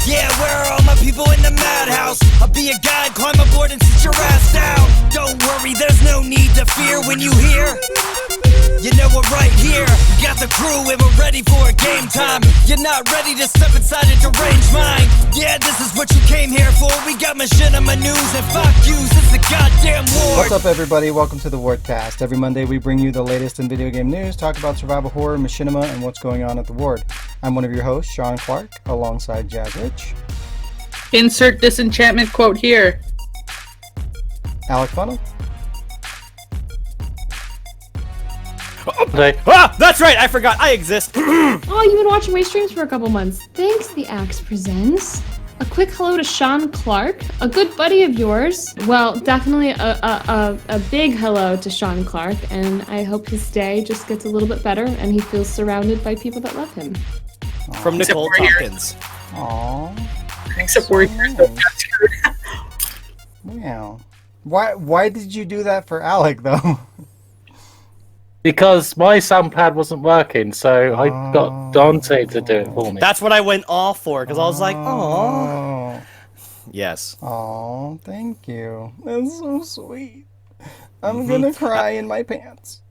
Yeah, where are all my people in the madhouse? I'll be a guide, climb aboard and sit your ass down. Don't worry, there's no need to fear when you hear. You know we're right here. We got the crew and we're ready for a game time. You're not ready to step inside a deranged mind. Yeah, this is what you came here for. We got machinima news and fuck yous. It's the goddamn war. What's up, everybody? Welcome to the Wardcast. Every Monday we bring you the latest in video game news, talk about survival horror, machinima, and what's going on at the Ward. I'm one of your hosts, Shaun Clark, alongside Jazz Rich. Insert disenchantment quote here. Alec Funnell. That's right, I forgot I exist. Oh, you've been watching my streams for a couple months. Thanks, The Axe Presents. A quick hello to Shaun Clark, a good buddy of yours. Well, definitely a big hello to Shaun Clark, and I hope his day just gets a little bit better and he feels surrounded by people that love him. From Nicole Tompkins. Aww. Except where you're Wow. Why did you do that for Alec, though? Because my sound pad wasn't working, so I got Dante to do it for me. That's what I went all for, because I was like, oh. Yes. Oh, thank you. That's so sweet. I'm gonna cry in my pants.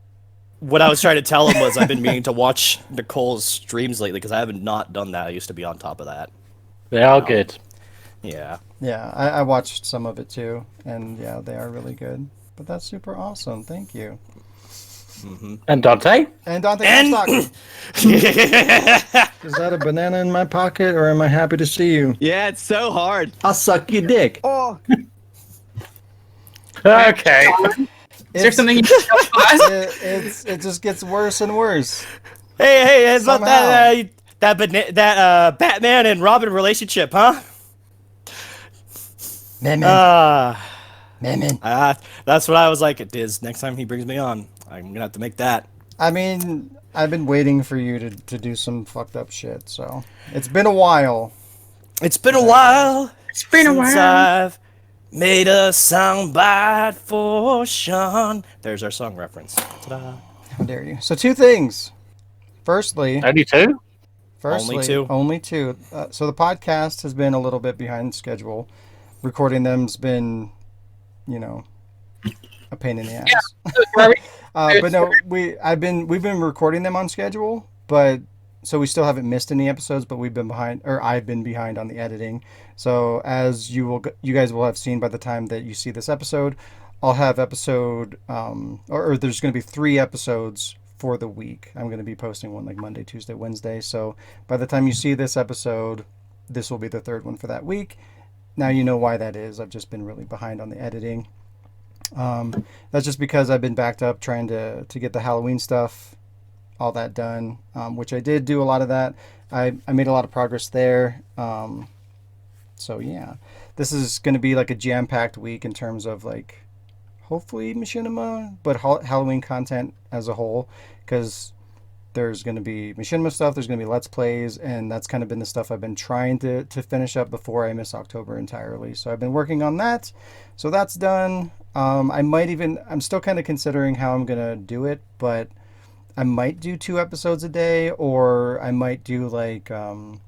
What I was trying to tell him was I've been meaning to watch Nicole's streams lately, because I haven't not done that. I used to be on top of that. They are good. Yeah. Yeah, I watched some of it too, and yeah, they are really good. But that's super awesome. Thank you. Mm-hmm. And Dante? And Dante, Is that a banana in my pocket, or am I happy to see you? Yeah, it's so hard. I'll suck your dick. Oh. Okay. Is there something you can tell us? It just gets worse and worse. Hey, it's about that Batman and Robin relationship, huh? Man. That's what I was like. Diz, next time he brings me on, I'm gonna have to make that. I mean, I've been waiting for you to do some fucked up shit, so it's been a while. It's been a while. Since I've made a soundbite for Shaun. There's our song reference. Ta-da. How dare you? So 2 things. Firstly, Only 2? Only two. So the podcast has been a little bit behind schedule. Recording them's been, a pain in the ass. But no, we've been recording them on schedule, but so we still haven't missed any episodes, but I've been behind on the editing. So as you guys will have seen by the time that you see this episode, I'll have episode or there's going to be 3 episodes for the week. I'm going to be posting one like Monday, Tuesday, Wednesday. So by the time you see this episode, this will be the 3rd one for that week. Now you know why that is. I've just been really behind on the editing. That's just because I've been backed up trying to get the Halloween stuff, all that done, which I did do a lot of that. I made a lot of progress there. So yeah, this is going to be like a jam-packed week in terms of like, hopefully machinima, but Halloween content as a whole, because there's going to be machinima stuff, there's going to be Let's Plays, and that's kind of been the stuff I've been trying to finish up before I miss October entirely. So I've been working on that. So that's done. I'm still kind of considering how I'm going to do it, but I might do 2 episodes a day, or I might do like, I'll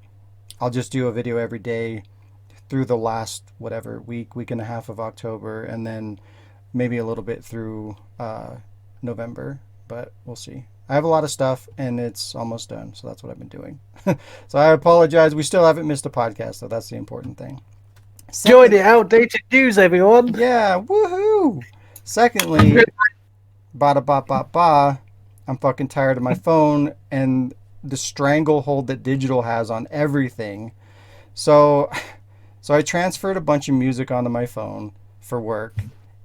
just do a video every day through the last, week and a half of October, and then maybe a little bit through November, but we'll see. I have a lot of stuff, and it's almost done, so that's what I've been doing. So I apologize. We still haven't missed a podcast, so that's the important thing. Join the outdated news, everyone. Yeah, woohoo! Secondly, I'm fucking tired of my phone and the stranglehold that digital has on everything. So I transferred a bunch of music onto my phone for work,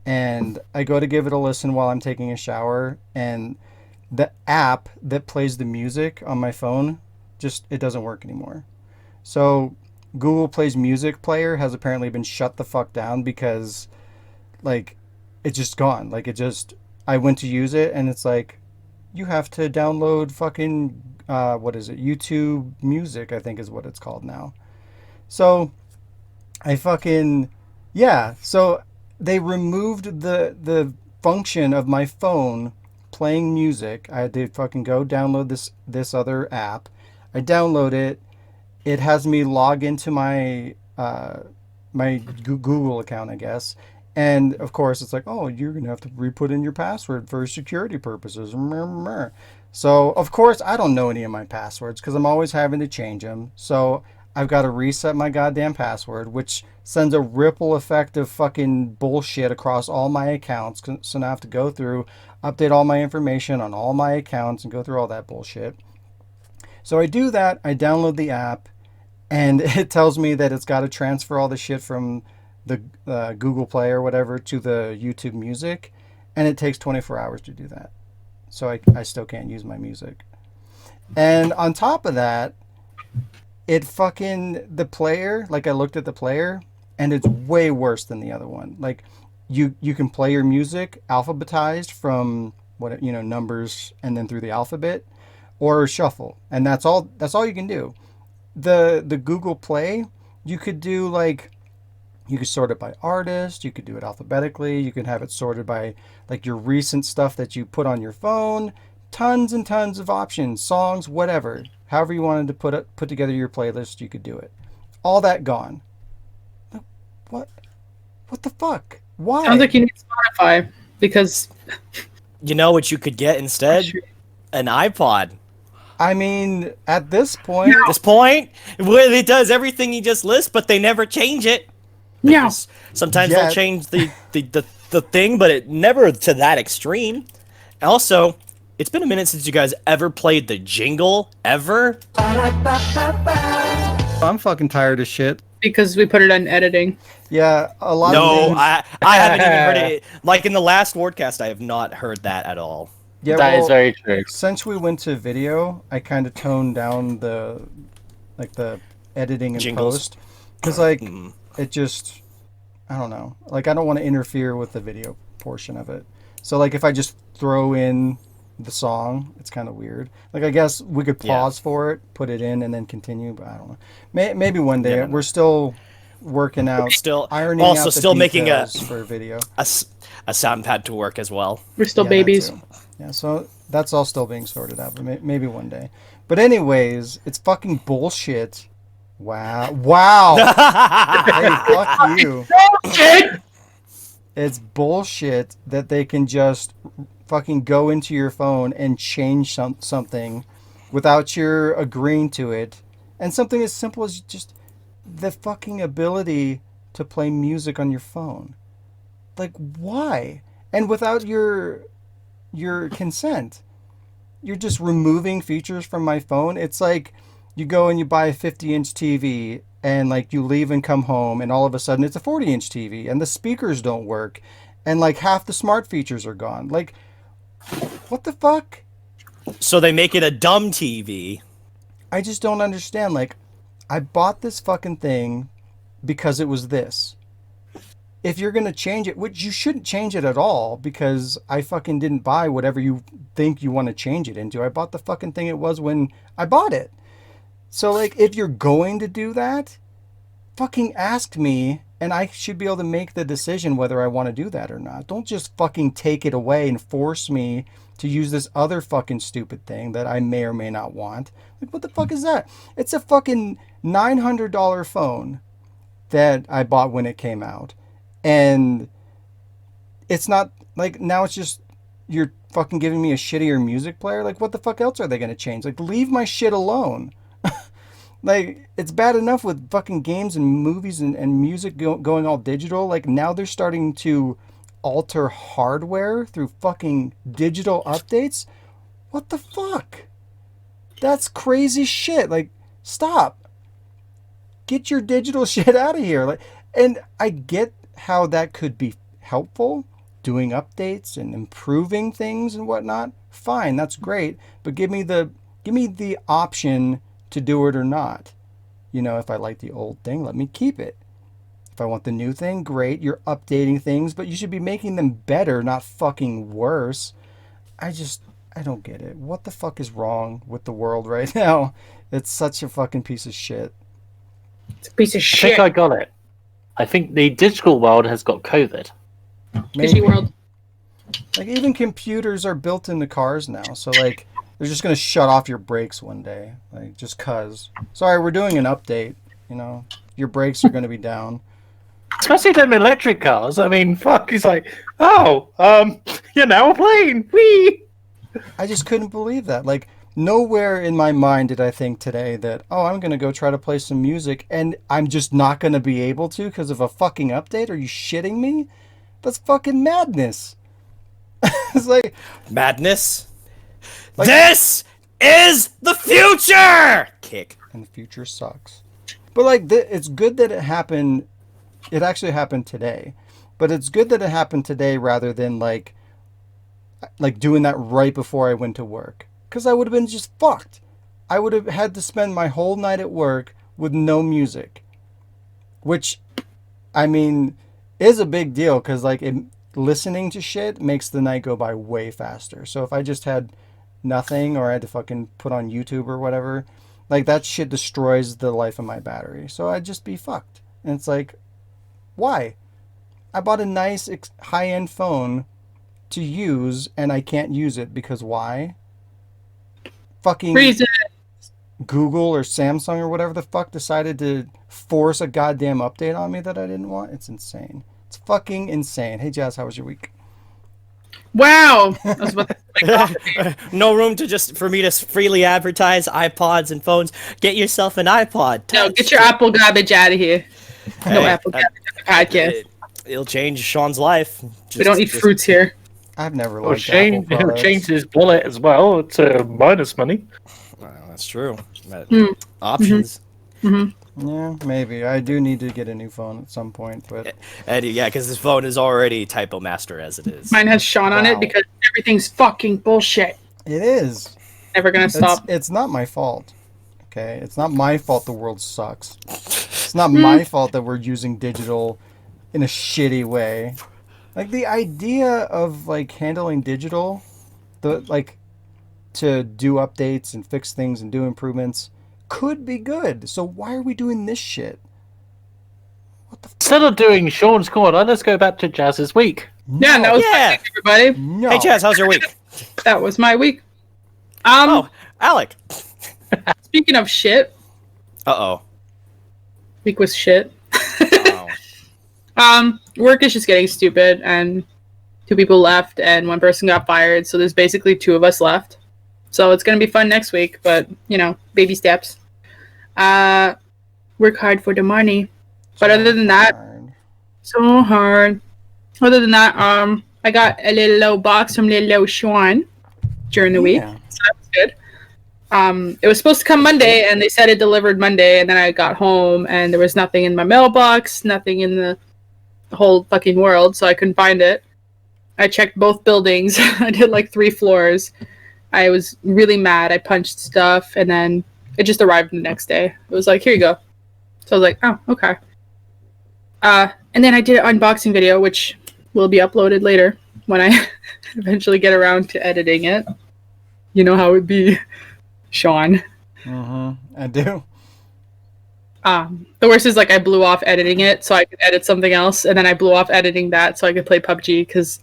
and I go to give it a listen while I'm taking a shower, and the app that plays the music on my phone it doesn't work anymore. So Google Play's music player has apparently been shut the fuck down because like it's just gone. Like I went to use it and it's like, you have to download fucking YouTube Music, I think is what it's called now. So so they removed the function of my phone playing music. I had to fucking go download this other app. I download it, it has me log into my Google account, I guess. And of course, it's like, oh, you're gonna have to re-put in your password for security purposes. So of course, I don't know any of my passwords because I'm always having to change them. So I've got to reset my goddamn password, which sends a ripple effect of fucking bullshit across all my accounts. So now I have to go through, update all my information on all my accounts, and go through all that bullshit. So I do that. I download the app, and it tells me that it's got to transfer all the shit from the Google Play or whatever to the YouTube Music, and it takes 24 hours to do that. So I still can't use my music. And on top of that, the player, like I looked at the player, and it's way worse than the other one. Like you can play your music alphabetized from numbers and then through the alphabet, or shuffle, and that's all you can do. The Google Play, you could do you could sort it by artist, you could do it alphabetically, you can have it sorted by like your recent stuff that you put on your phone, tons and tons of options, songs, whatever. However you wanted to put together your playlist, you could do it. All that gone. What the fuck? Why? Sounds like you need Spotify because You know what you could get instead? An iPod. I mean, at this point, it does everything you just list, but they never change it. no. Sometimes they'll change the thing, but it never to that extreme. Also, it's been a minute since you guys ever played the jingle ever. I'm fucking tired of shit. Because we put it on editing. Yeah, a lot of No, things. I haven't even heard it. Like in the last Wardcast, I have not heard that at all. Yeah, That is very true. Since we went to video, I kind of toned down the editing and Jingles. post because it just, I don't know. Like I don't want to interfere with the video portion of it. So like if I just throw in the song, it's kind of weird. Like I guess we could pause for it, put it in, and then continue. But I don't know. Maybe one day. We're still working out, ironing also out the still making details for video. a sound pad to work as well. We're still Yeah, babies. that too. Yeah, so that's all still being sorted out, but maybe one day. But anyways, it's fucking bullshit. Wow. Hey, fuck you. It's bullshit that they can just fucking go into your phone and change something without your agreeing to it. And something as simple as just the fucking ability to play music on your phone. Like, why? And without your consent. You're just removing features from my phone. It's like you go and you buy a 50-inch TV and like you leave and come home and all of a sudden it's a 40-inch TV and the speakers don't work and like half the smart features are gone. Like, what the fuck? So they make it a dumb TV. I just don't understand. Like, I bought this fucking thing because it was this. If you're going to change it, which you shouldn't change it at all because I fucking didn't buy whatever you think you want to change it into. I bought the fucking thing it was when I bought it. So, like, if you're going to do that, fucking ask me and I should be able to make the decision whether I want to do that or not. Don't just fucking take it away and force me to use this other fucking stupid thing that I may or may not want. Like, what the fuck is that? It's a fucking $900 phone that I bought when it came out. And it's not like now it's just you're fucking giving me a shittier music player. Like, what the fuck else are they going to change? Like, leave my shit alone. Like, it's bad enough with fucking games and movies and music going all digital. Like, now they're starting to alter hardware through fucking digital updates. What the fuck? That's crazy shit. Like, stop. Get your digital shit out of here. Like, and I get how that could be helpful, doing updates and improving things and whatnot. Fine, that's great. But give me the option to do it or not. You know, if I like the old thing, let me keep it. If I want the new thing, great. You're updating things, but you should be making them better, not fucking worse. I don't get it. What the fuck is wrong with the world right now? It's such a fucking piece of shit. It's a piece of I shit. think I got it. I think the digital world has got COVID. Fishy world. Like, even computers are built into cars now. So, like, They're just gonna shut off your brakes one day, like just cause. Sorry, we're doing an update. You know, your brakes are gonna be down. Especially them electric cars. I mean, fuck. He's like, oh, you're now a plane. Whee! I just couldn't believe that. Like, nowhere in my mind did I think today that, oh, I'm gonna go try to play some music and I'm just not gonna be able to because of a fucking update. Are you shitting me? That's fucking madness. It's like Madness. This is the future. Kick. And the future sucks. But like, it's good that it happened. It actually happened today. But it's good that it happened today rather than like doing that right before I went to work. Because I would have been just fucked. I would have had to spend my whole night at work with no music. Which, I mean, is a big deal because like listening to shit makes the night go by way faster. So if I just had nothing or I had to fucking put on YouTube or whatever, like that shit destroys the life of my battery. So I'd just be fucked. And it's like, why? I bought a nice high-end phone to use and I can't use it because why? Fucking Reason. Google or Samsung or whatever the fuck decided to force a goddamn update on me that I didn't want. It's insane. It's fucking insane. Hey Jazz, how was your week? Wow. I was about to No room for me to freely advertise iPods and phones. Get yourself an iPod. no, Touch. get your Apple garbage out of here. No Hey, Apple garbage on the podcast. It'll change Sean's life. We don't eat fruits here. I've never Well, liked Apple he'll products. change his wallet as well to minus money. Well, that's true. But Mm. options. Yeah, maybe. I do need to get a new phone at some point, but Eddie, yeah, because this phone is already typo master as it is. Mine has Sean on Wow. it because everything's fucking bullshit. it is. Never gonna stop. It's not my fault. Okay? It's not my fault the world sucks. It's not my fault that we're using digital in a shitty way. Like the idea of like handling digital, to do updates and fix things and do improvements could be good. So why are we doing this shit? Instead of doing Sean's corner, let's go back to Jazz's week. Yeah, that was my Yeah. week, everybody. No. Hey, Chaz, how's your week? That was my week. Oh, Alec. Speaking of shit, Uh-oh. week was shit. Wow. Work is just getting stupid, and 2 people left, and 1 person got fired. So there's basically 2 of us left. So it's gonna be fun next week, but you know, baby steps. Work hard for the money. But other than that, so hard. Other than that, I got a little low box from little Shaun during the week. Yeah. So that was good. It was supposed to come Monday, and they said it delivered Monday, and then I got home, and there was nothing in my mailbox, nothing in the whole fucking world, so I couldn't find it. I checked both buildings. I did like 3 floors. I was really mad. I punched stuff, and then it just arrived the next day. It was like, here you go. So I was like, oh, okay. And then I did an unboxing video, which will be uploaded later when I eventually get around to editing it. You know how it be, Sean. I do. The worst is like I blew off editing it so I could edit something else, and then I blew off editing that so I could play PUBG because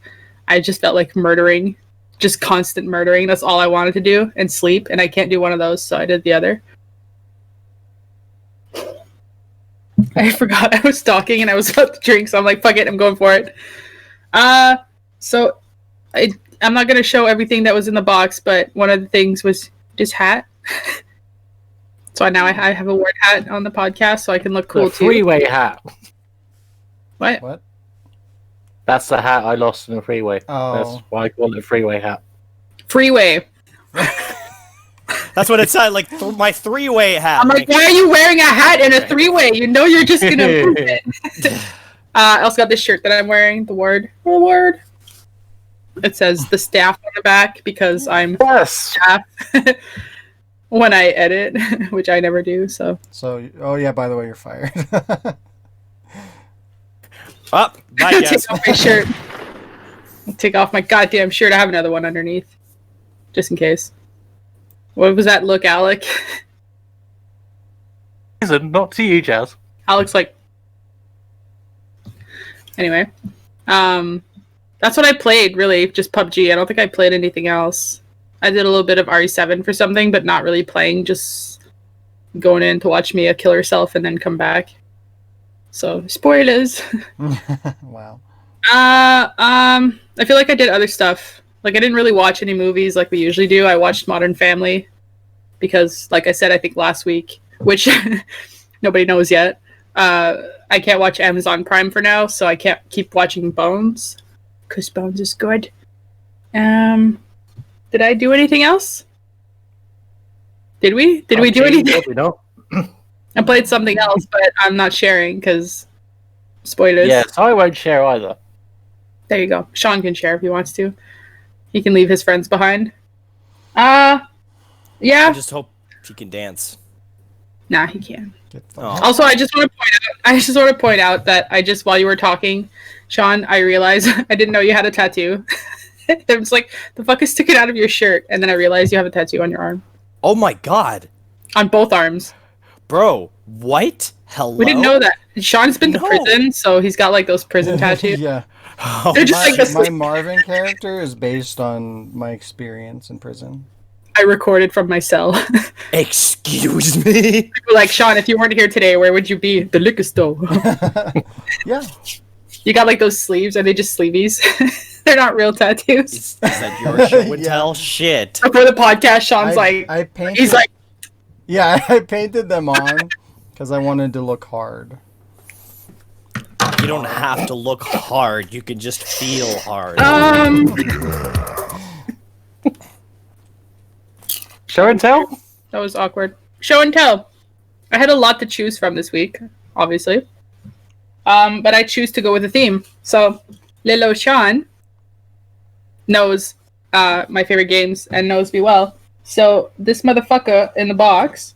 I just felt like murdering. Just constant murdering. That's all I wanted to do, and sleep, and I can't do one of those, so I did the other. I forgot I was talking and I was about to drink, so I'm like, fuck it, I'm going for it. So I'm not gonna show everything that was in the box, but one of the things was this hat. So now I have a word hat on the podcast, so I can look cool The too. freeway hat. What? That's the hat I lost in the freeway. Oh. That's why I call it a freeway hat. Freeway. That's what it sounded like. My 3-way hat. I'm like, why are you wearing a hat in a 3-way? You know you're just gonna prove it. I also got this shirt that I'm wearing. The word. It says the staff on the back because I'm Yes. staff when I edit, which I never do. So Oh yeah, by the way, you're fired. Up. Bye, take guys. off my shirt. Take off my goddamn shirt. I have another one underneath, just in case. What was that look, Alec? Not to you, Jazz. Alec's like. Anyway, that's what I played. Really, just PUBG. I don't think I played anything else. I did a little bit of RE7 for something, but not really playing, just going in to watch Mia kill herself and then come back. So, spoilers. Wow. I feel like I did other stuff. Like, I didn't really watch any movies like we usually do. I watched Modern Family because, like I said, I think last week, which nobody knows yet, I can't watch Amazon Prime for now, so I can't keep watching Bones because Bones is good. Did I do anything else? Did we? Did we do anything? No. I played something else, but I'm not sharing because spoilers. Yes, I won't share either. There you go. Shaun can share if he wants to. He can leave his friends behind. Yeah. I just hope he can dance. Nah, he can. Oh. Also, I just want to point out that while you were talking, Shaun, I realized I didn't know you had a tattoo. It was like, the fuck is sticking out of your shirt? And then I realized you have a tattoo on your arm. Oh my god. On both arms. Bro, what? Hello? We didn't know that. Shaun's been to prison, so he's got like those prison tattoos. Yeah. Oh, They're just My Marvin character is based on my experience in prison. I recorded from my cell. excuse me? People were like, Shaun, if you weren't here today, where would you be? The liquor store. Yeah. You got like those sleeves, are they just sleeveys? They're not real tattoos. Is that your show and tell? Shit. Before the podcast, Shaun's I painted, he's like, yeah, I painted them on because I wanted to look hard. You don't have to look hard. You can just feel hard. Show and tell? That was awkward. Show and tell. I had a lot to choose from this week, obviously. But I choose to go with a theme. So, Lilo Shaun knows my favorite games and knows me well. So, this motherfucker in the box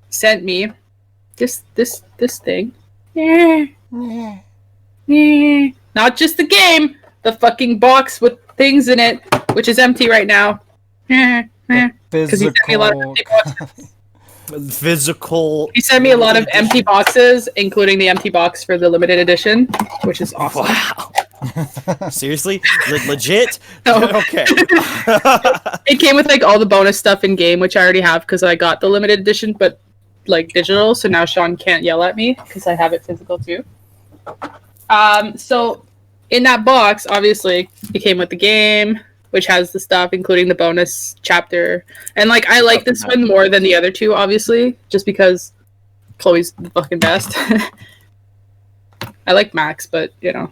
sent me this thing. Not just the game, the fucking box with things in it, which is empty right now. Because he sent me a lot of empty boxes. Physical. He sent me a lot of empty boxes, including the empty box for the limited edition, which is awesome. Wow. Seriously? Legit? No. Okay. It came with like all the bonus stuff in game, which I already have because I got the limited edition, but like digital. So now Shaun can't yell at me because I have it physical too. So in that box, obviously, it came with the game, which has the stuff, including the bonus chapter. And like, I like this one more than the other two, obviously, just because Chloe's the fucking best. I like Max, but you know,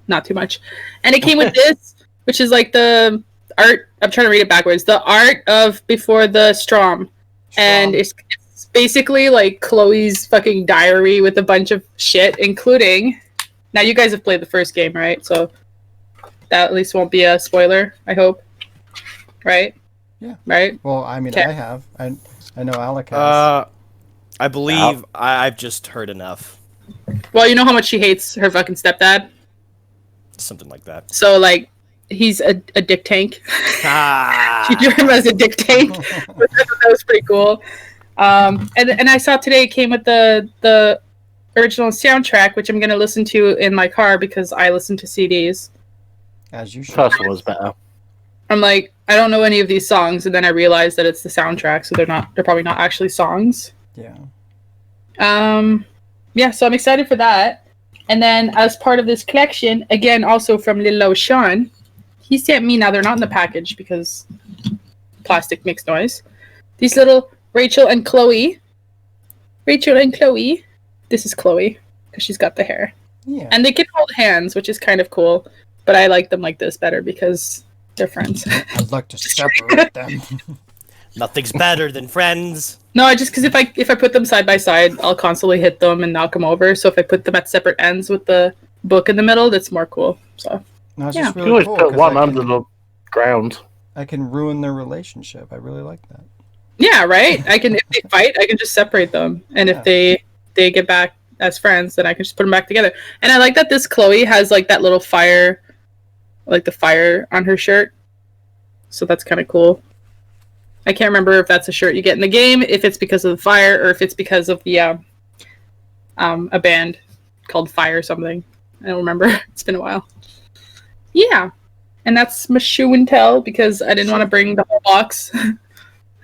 not too much. And it came with this, which is like the art. I'm trying to read it backwards. The art of before the Strom. And it's basically like Chloe's fucking diary with a bunch of shit, including. Now you guys have played the first game, right? So that at least won't be a spoiler, I hope. Right? Yeah. Right? Well, I mean, Okay. I have. I know Alec has. I believe I've just heard enough. Well, you know how much she hates her fucking stepdad? Something like that. So, like, he's a dick tank. Ah. She drew him as a dick tank. That was pretty cool. And I saw today it came with the original soundtrack, which I'm going to listen to in my car because I listen to CDs. As you should. First one was better. I'm like, I don't know any of these songs, and then I realized that it's the soundtrack, so they're probably not actually songs. Yeah. Yeah, so I'm excited for that. And then as part of this collection, again, also from Lilo Shaun, he sent me, now they're not in the package because plastic makes noise, these little Rachel and Chloe. This is Chloe, because she's got the hair. Yeah. And they can hold hands, which is kind of cool, but I like them like this better because they're friends. I'd like to separate them. Nothing's better than friends. No, just because if I put them side by side, I'll constantly hit them and knock them over. So if I put them at separate ends with the book in the middle, that's more cool. So No, it's Yeah. just You really can always cool. put 'Cause one I under can, the ground. I can ruin their relationship. I really like that. yeah, right. I can, if they fight, I can just separate them, and Yeah. if they get back as friends, then I can just put them back together. And I like that this Chloe has like that little fire, like the fire on her shirt. So that's kind of cool. I can't remember if that's a shirt you get in the game, if it's because of the fire, or if it's because of the a band called Fire something. I don't remember. It's been a while. Yeah. And that's my show and tell because I didn't want to bring the whole box and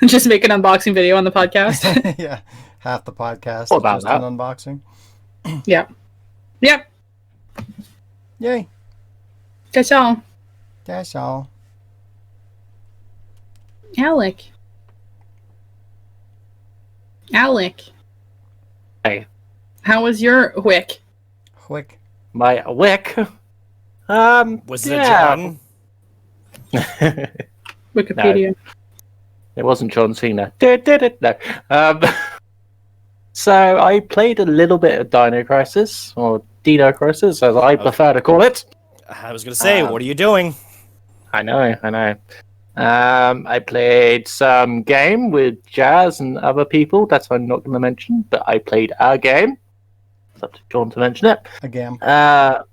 just make an unboxing video on the podcast. Yeah, half the podcast What is about just that? an unboxing. Yep. Yay! That's all. That's all. Alec. Hey, How was your wick? Quick. my wick. Was it yeah. John? Wikipedia. It wasn't John Cena. No. So I played a little bit of Dino Crisis, or Dino Crisis, as I prefer to call it. I was gonna say, what are you doing? I know. I played some game with Jazz and other people that I'm not going to mention, but I played a game. It's up to John to mention it. Again. A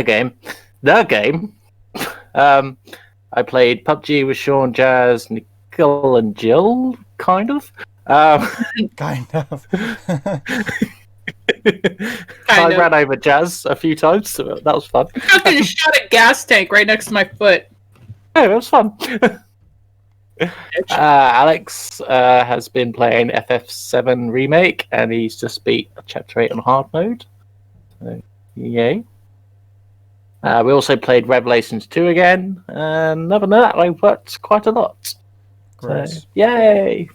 game. The game. I played PUBG with Shaun, Jazz, Nicole, and Jill, kind of. Kind of. I ran over Jazz a few times, so that was fun. I fucking shot a gas tank right next to my foot. Oh, it was fun. Alex has been playing FF7 Remake, and he's just beat Chapter 8 on hard mode. So, yay. We also played Revelations 2 again, and other than that, I worked quite a lot. Gross. So, yay!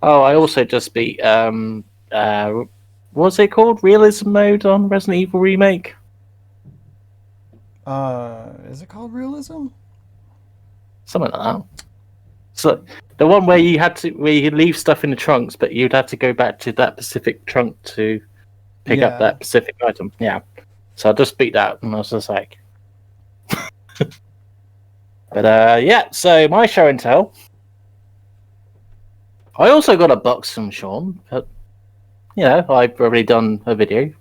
Oh, I also just beat, what's it called? Realism mode on Resident Evil Remake? Is it called Realism? Something like that. So the one where you leave stuff in the trunks, but you'd have to go back to that specific trunk to pick up that specific item. Yeah. So I just beat that, and I was just like, but yeah. So my show and tell. I also got a box from Shaun, but I've already done a video.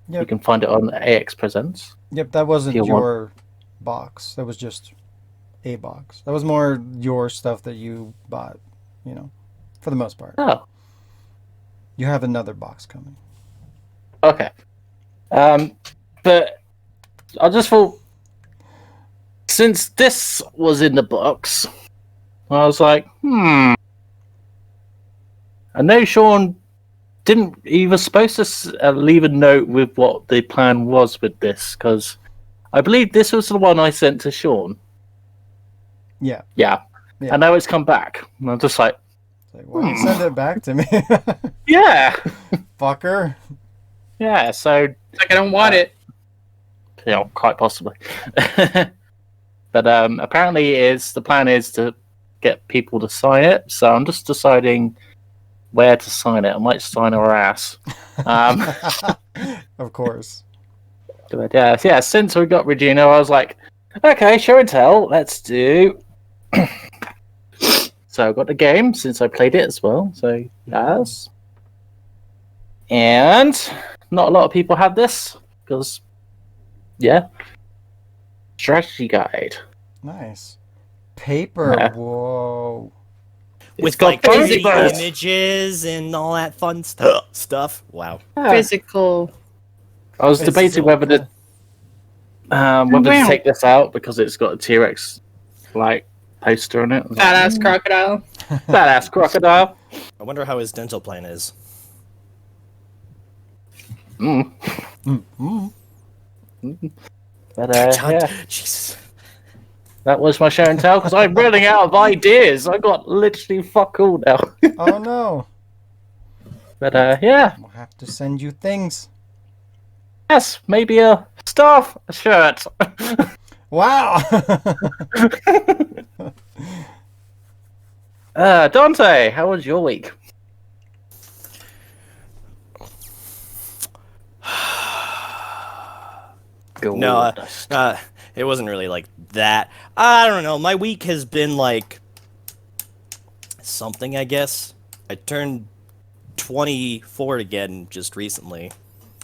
Yep. You can find it on AX Presents. Yep, that wasn't If you your box. That was just a box. That was more your stuff that you bought, for the most part. Oh, You have another box coming. okay. But I just thought, since this was in the box, I was like, I know Shaun he was supposed to leave a note with what the plan was with this, because I believe this was the one I sent to Shaun. Yeah. Yeah. And now it's come back. And I'm just like, Why you send it back to me? yeah. Fucker. Yeah, so... Like, I don't want it. Quite possibly. But apparently the plan is to get people to sign it, so I'm just deciding where to sign it. I might sign her ass. Of course. But yeah, since we got Regina, I was like, okay, show and tell, let's do... So I got the game, since I played it as well, so yes. And not a lot of people have this, because, strategy guide. Nice. Paper. Yeah. Whoa. With got like 3D physical. images and all that fun stuff. Wow. Physical. I was debating whether to take this out because it's got a T-Rex poster on it. Badass crocodile. Badass crocodile. I wonder how his dental plan is. But Jesus. that was my show and tell because I'm running out of ideas. I got literally fuck all now. Oh no. But yeah. We'll have to send you things. Yes, maybe a staff shirt. Wow. Dante, how was your week? No, it wasn't really like that. I don't know. My week has been like something, I guess. I turned 24 again just recently.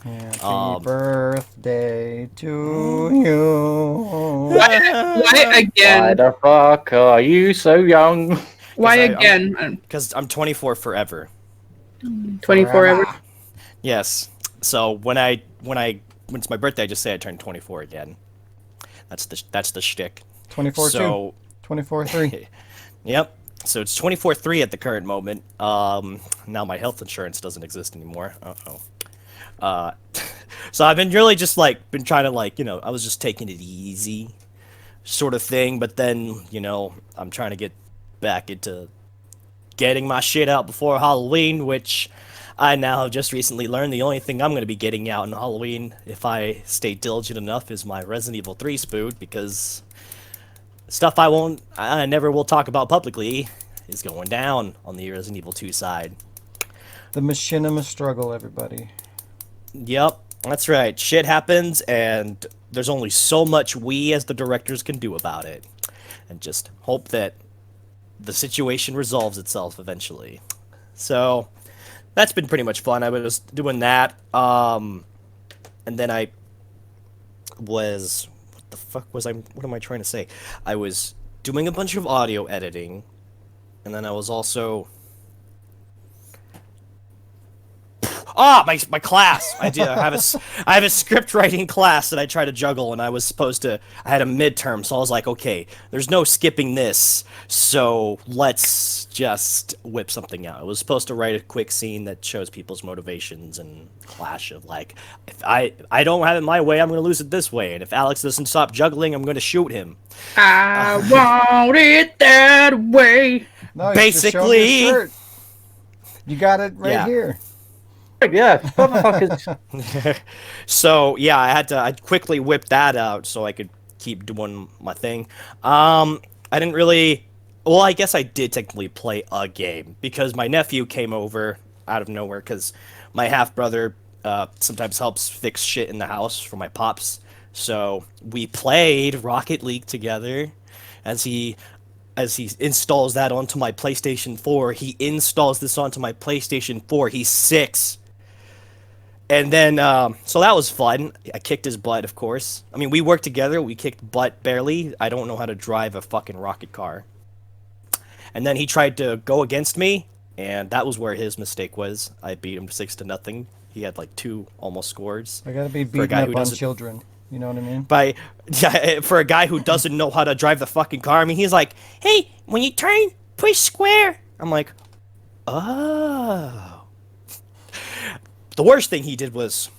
Happy birthday to you. Why again? Why the fuck are you so young? Why again? Because I'm 24 forever. 24 ever. Yes. So when it's my birthday, I just say I turned 24 again. That's the shtick. 24-2. So 24-3. Yep. So it's 24-3 at the current moment. Now my health insurance doesn't exist anymore. So I've been really just been trying to I was just taking it easy, sort of thing. But then I'm trying to get back into getting my shit out before Halloween, which I now have just recently learned the only thing I'm going to be getting out in Halloween, if I stay diligent enough, is my Resident Evil 3 spood, because stuff I never will talk about publicly is going down on the Resident Evil 2 side. The machinima struggle, everybody. Yep, that's right. Shit happens, and there's only so much we as the directors can do about it. And just hope that the situation resolves itself eventually. So that's been pretty much fun. I was doing that, and then I was... What the fuck was I... What am I trying to say? I was doing a bunch of audio editing, and then I was also... my class. I have a script writing class that I try to juggle, and I had a midterm, so I was like, okay, there's no skipping this, so let's just whip something out. I was supposed to write a quick scene that shows people's motivations and clash of if I don't have it my way, I'm gonna lose it this way, and if Alex doesn't stop juggling, I'm gonna shoot him. I want it that way. No, basically, you got it right here. Yeah, motherfuckers. So yeah, I quickly whip that out so I could keep doing my thing. I didn't really. Well, I guess I did technically play a game because my nephew came over out of nowhere because my half brother sometimes helps fix shit in the house for my pops. So we played Rocket League together as he installs that onto my PlayStation 4. He installs this onto my PlayStation 4. He's 6. And then, so that was fun. I kicked his butt, of course. I mean, we worked together. We kicked butt barely. I don't know how to drive a fucking rocket car. And then he tried to go against me, and that was where his mistake was. I beat him 6-0. He had 2 almost scores. I gotta be beating up on children. You know what I mean? For a guy who doesn't know how to drive the fucking car. I mean, he's like, hey, when you turn, push square. I'm like, oh. The worst thing he did was,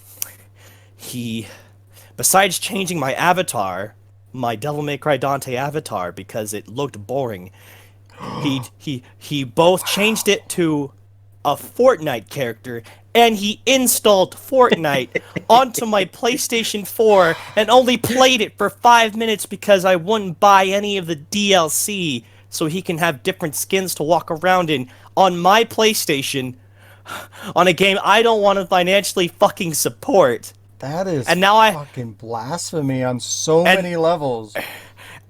besides changing my avatar, my Devil May Cry Dante avatar, because it looked boring, he both changed it to a Fortnite character, and he installed Fortnite onto my PlayStation 4 and only played it for 5 minutes because I wouldn't buy any of the DLC so he can have different skins to walk around in on my PlayStation on a game I don't want to financially fucking support. That is fucking blasphemy on so many levels.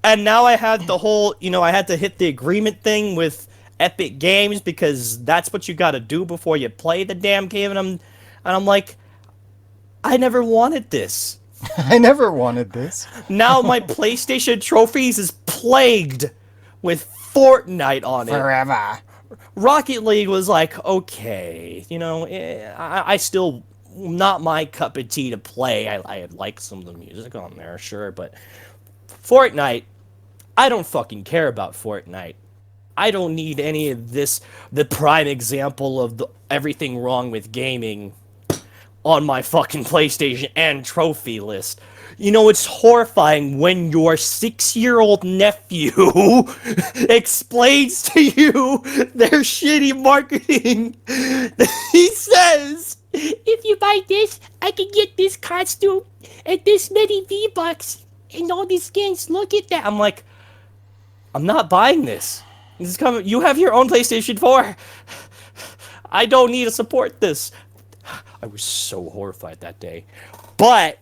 And now I had the whole, I had to hit the agreement thing with Epic Games because that's what you got to do before you play the damn game. And I'm like, I never wanted this. I never wanted this. Now my PlayStation trophies is plagued with Fortnite on it. Forever. Rocket League was like, okay, I still, not my cup of tea to play. I like some of the music on there, sure, but Fortnite, I don't fucking care about Fortnite. I don't need any of this, the prime example of everything wrong with gaming on my fucking PlayStation and trophy list. It's horrifying when your 6-year-old nephew explains to you their shitty marketing. He says, if you buy this, I can get this costume and this many V-Bucks and all these skins. Look at that. I'm like, I'm not buying this. This is coming. You have your own PlayStation 4. I don't need to support this. I was so horrified that day. But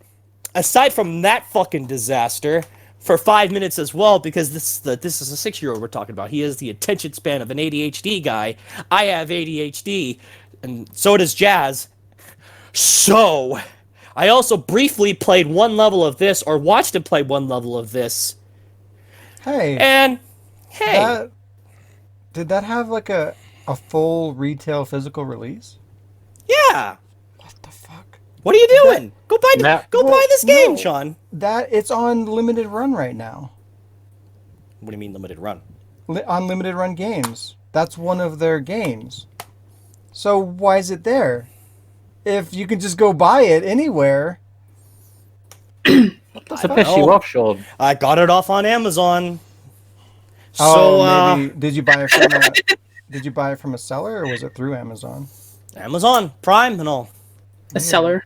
aside from that fucking disaster, for 5 minutes as well, because this is a 6-year-old we're talking about. He has the attention span of an ADHD guy. I have ADHD, and so does Jazz. So, I also briefly played one level of this, or watched him play one level of this. Hey. Did that have a full retail physical release? Yeah. What the fuck? What are you doing? Go buy this game, no. Sean. That it's on limited run right now. What do you mean limited run? On limited run games. That's one of their games. So why is it there? If you can just go buy it anywhere. That's a piss you off, Sean. I got it off on Amazon. Oh, maybe did you buy it from a seller, or was it through Amazon? Amazon Prime and all. A cellar,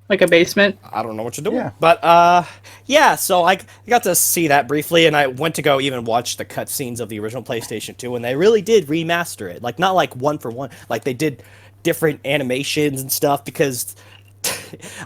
like a basement. I don't know what you're doing. Yeah. But yeah, so I got to see that briefly, and I went to go even watch the cutscenes of the original PlayStation 2, and they really did remaster it. Like, not like one for one. Like, they did different animations and stuff, because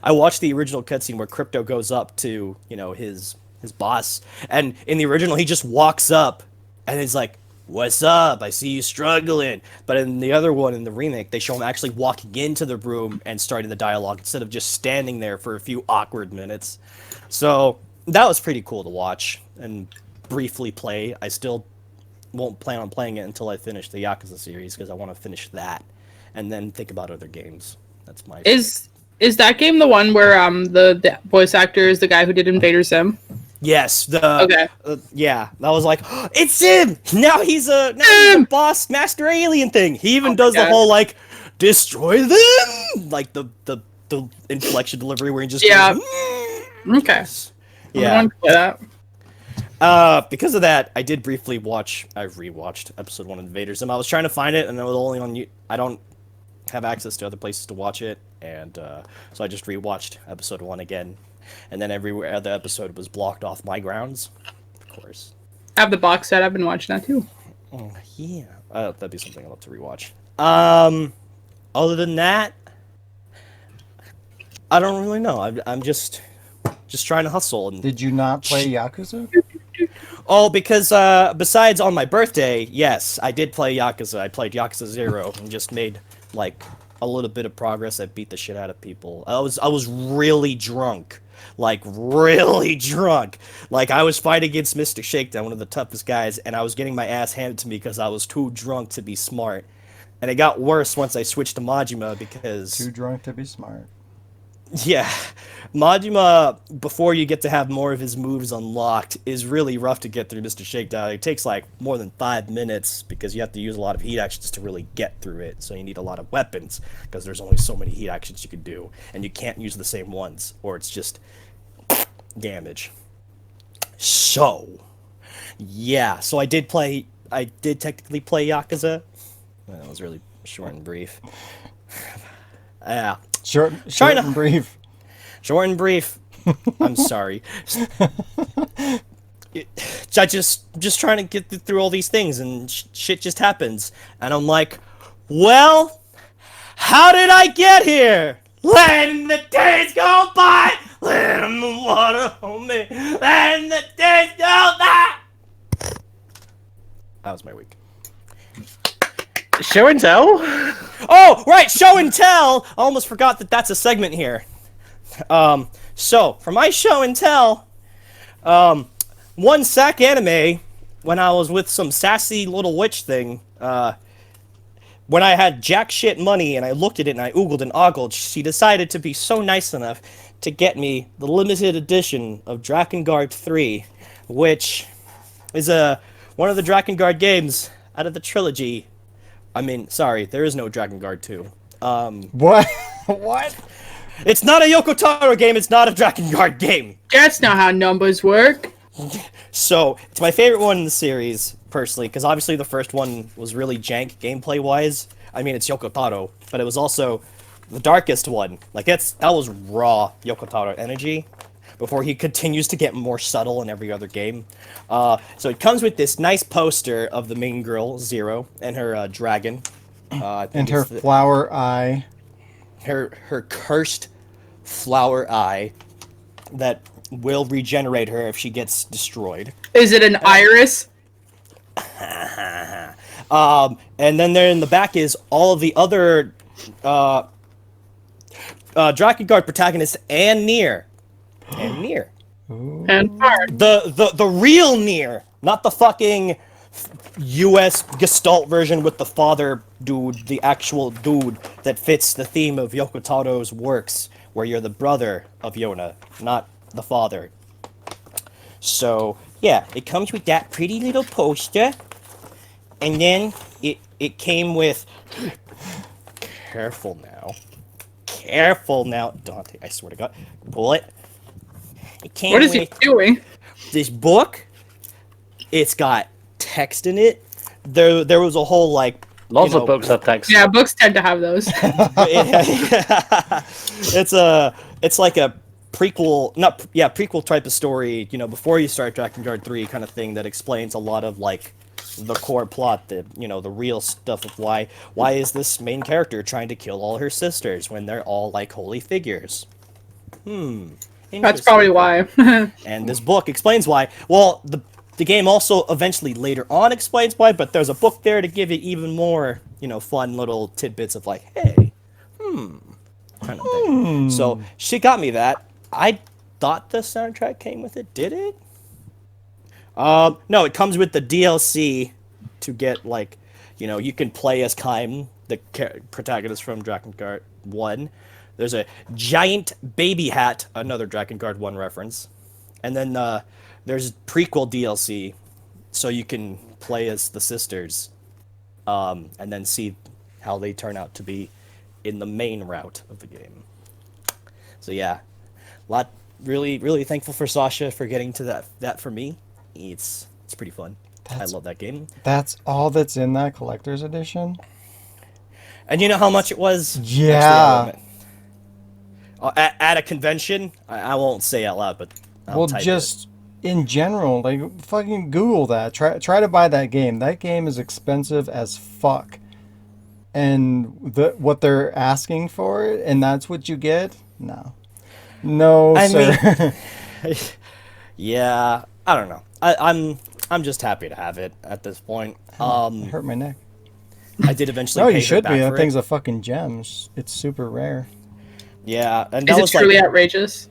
I watched the original cutscene where Crypto goes up to, his boss, and in the original, he just walks up, and he's like, "What's up? I see you struggling." But in the other one, in the remake, they show him actually walking into the room and starting the dialogue instead of just standing there for a few awkward minutes. So that was pretty cool to watch and briefly play. I still won't plan on playing it until I finish the Yakuza series, because I want to finish that and then think about other games. That's my Is that game the one where the voice actor is the guy who did Invader Zim? Yes, Okay. Yeah, that was like, oh, it's him! Now he's a boss master alien thing. He even does the whole, like, destroy them! Like, the inflection delivery where he just goes, Okay. Yeah. I want to play that. Because of that, I did briefly I rewatched episode 1 of Invader Zim. I was trying to find it, and it was only on I don't have access to other places to watch it, and so I just rewatched episode 1 again. And then every other episode was blocked off my grounds, of course. I have the box set. I've been watching that too. Oh, yeah. That'd be something I'd love to rewatch. Other than that, I don't really know. I'm just trying to hustle. And Did you not play Yakuza? Oh, because besides on my birthday, yes, I did play Yakuza. I played Yakuza 0 and just made, like, a little bit of progress. I beat the shit out of people. I was really drunk. Like, really drunk. Like, I was fighting against Mr. Shakedown, one of the toughest guys, and I was getting my ass handed to me because I was too drunk to be smart. And it got worse once I switched to Majima because... Too drunk to be smart. Yeah. Majima, before you get to have more of his moves unlocked, is really rough to get through Mr. Shakedown. It takes, like, more than 5 minutes because you have to use a lot of heat actions to really get through it. So you need a lot of weapons because there's only so many heat actions you can do. And you can't use the same ones or it's just damage. So, yeah. So I did technically play Yakuza. Well, that was really short and brief. Yeah. Short and brief. Short and brief. I'm sorry. I just trying to get through all these things, and shit just happens. And I'm like, well, how did I get here? Letting the days go by, letting the water on me, letting the days go by. That was my week. Show and tell? Oh, right, show and tell! I almost forgot that that's a segment here. So, for my show and tell, one sack anime, when I was with some sassy little witch thing, when I had jack shit money and I looked at it and I oogled and ogled, she decided to be so nice enough to get me the limited edition of Drakengard 3, which is one of the Drakengard games out of the trilogy. I mean, sorry, there is no Drakengard 2. What? What? It's not a Yoko Taro game, it's not a Drakengard game. That's not how numbers work. So, it's my favorite one in the series, personally, because obviously the first one was really jank gameplay-wise. I mean, it's Yoko Taro, but it was also the darkest one. Like, that was raw Yoko Taro energy, before he continues to get more subtle in every other game. So it comes with this nice poster of the main girl, Zero, and her dragon. And her flower eye. Her cursed flower eye that will regenerate her if she gets destroyed. Is it an iris? And then there in the back is all of the other Drakengard protagonists and Nier. And Nier. And far. The real Nier, not the fucking U.S. Gestalt version with the father dude, the actual dude that fits the theme of Yoko Taro's works, where you're the brother of Yona, not the father. So, yeah, it comes with that pretty little poster, and then it came with... Careful now, Dante, I swear to God. Pull it. It came What is he doing? This book. It's got text in it. There was a whole, like... Lots of books have text. Yeah, books tend to have those. It's like a prequel type of story, before you start Drakengard 3 kind of thing that explains a lot of, like, the core plot, the real stuff of why is this main character trying to kill all her sisters when they're all, like, holy figures. That's probably why. And this book explains why. Well, the game also eventually later on explains why, but there's a book there to give it even more, fun little tidbits of, like, hey, kind of thing. So she got me that. I thought the soundtrack came with it. Did it? No, it comes with the DLC to get, like, you can play as Kaim, the protagonist from Drakengard 1. There's a giant baby hat, another Drakengard 1 reference. And then there's prequel DLC, so you can play as the sisters, and then see how they turn out to be in the main route of the game. So yeah, really, really thankful for Sasha for getting to that for me. It's pretty fun. I love that game. That's all that's in that collector's edition? And you know how much it was? Yeah. Actually, at a convention, I won't say out loud, but I'll type just in general, like, fucking Google that. Try to buy that game. That game is expensive as fuck. And what they're asking for it, and that's what you get? No, sir. Yeah, I don't know. I'm just happy to have it at this point. It hurt my neck. I did eventually. No, pay you should her be. back That for thing's it. a fucking gem. It's super rare. Yeah, and Is that it was truly outrageous?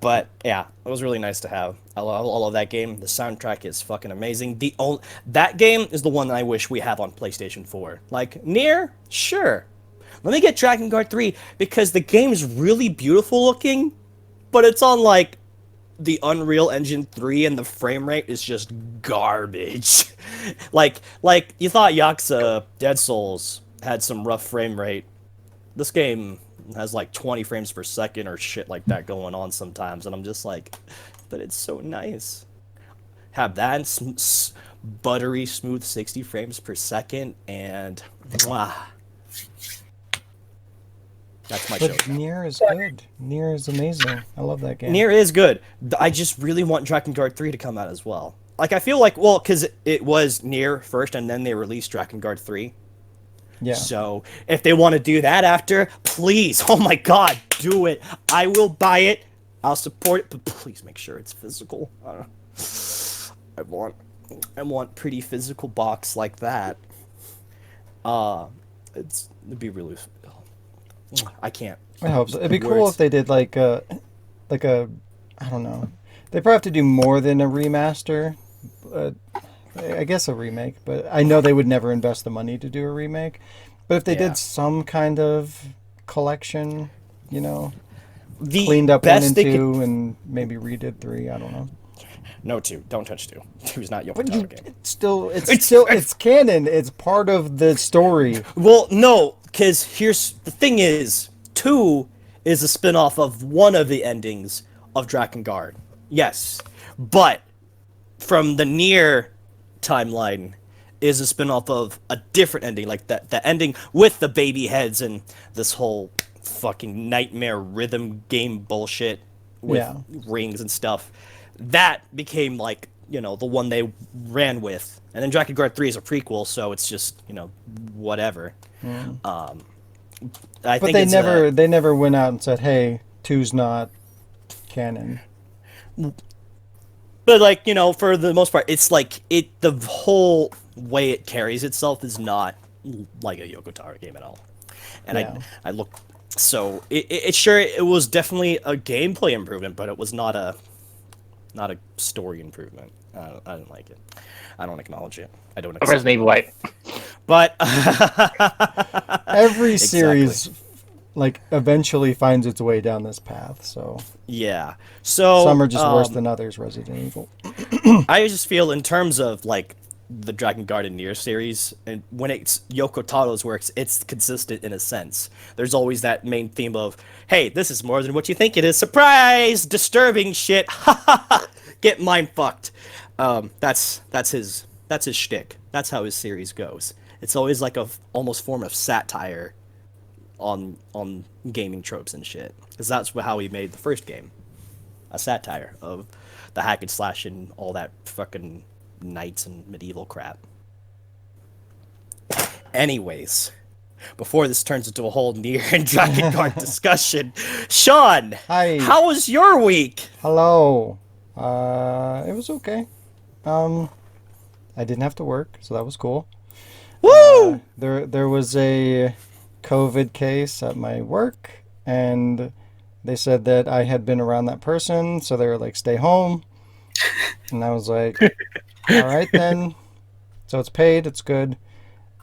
But yeah, it was really nice to have. I love that game. The soundtrack is fucking amazing. That game is the one that I wish we have on PlayStation 4. Like, Nier, sure. Let me get Drakengard 3 because the game is really beautiful looking, but it's on, like, the Unreal Engine 3 and the frame rate is just garbage. like you thought Yakuza Dead Souls had some rough frame rate. This game has like 20 frames per second or shit like that going on sometimes, and I'm just like, but it's so nice. Have that buttery smooth 60 frames per second, and mwah. That's my show. But Nier is good. Nier is amazing. I love that game. Nier is good. I just really want Drakengard 3 to come out as well. Like, I feel like, well, because it was Nier first, and then they released Drakengard 3. Yeah. So, if they want to do that after, please, oh my god, do it. I will buy it. I'll support it, but please make sure it's physical. I want pretty physical box like that. It'd be really... I can't. I hope so. It'd be cool if they did like a, I don't know. They probably have to do more than a remaster. I guess a remake, but I know they would never invest the money to do a remake. But if they did some kind of collection, cleaned up 1 and 2 and maybe redid 3, I don't know. No, 2. Don't touch 2. 2's not Yoko Taro game. It's canon. It's part of the story. Well, no, because the thing is, 2 is a spin-off of one of the endings of Drakengard. Yes. But from the Nier timeline is a spin-off of a different ending, like the ending with the baby heads and this whole fucking nightmare rhythm game bullshit with rings and stuff. That became, like, the one they ran with. And then Drakengard 3 is a prequel, so it's just, whatever. But they never went out and said, hey, 2's not canon. But, like, for the most part, it's like the whole way it carries itself is not like a Yoko Taro game at all. And I look, so it was definitely a gameplay improvement, but it was not not a story improvement. I didn't like it. I don't acknowledge it. I don't A Resident Evil 8. But Every Exactly. series like eventually finds its way down this path. So yeah. So some are just worse than others. Resident Evil. I just feel in terms of like the Dragon Guard and Nier series, and when it's Yoko Taro's works, it's consistent in a sense. There's always that main theme of, hey, this is more than what you think it is. Surprise! Disturbing shit. Ha ha ha! Get mind fucked. That's his shtick. That's how his series goes. It's always like a almost form of satire on gaming tropes and shit. Because that's how he made the first game. A satire of the hack and slash and all that fucking knights and medieval crap. Anyways, before this turns into a whole Nier and Dragon Guard discussion, Shaun, Hi. how was your week? Hello. It was okay. I didn't have to work, so that was cool. Woo! There was a COVID case at my work, and they said that I had been around that person, so they were like, stay home. And I was like, all right then. So it's paid, it's good.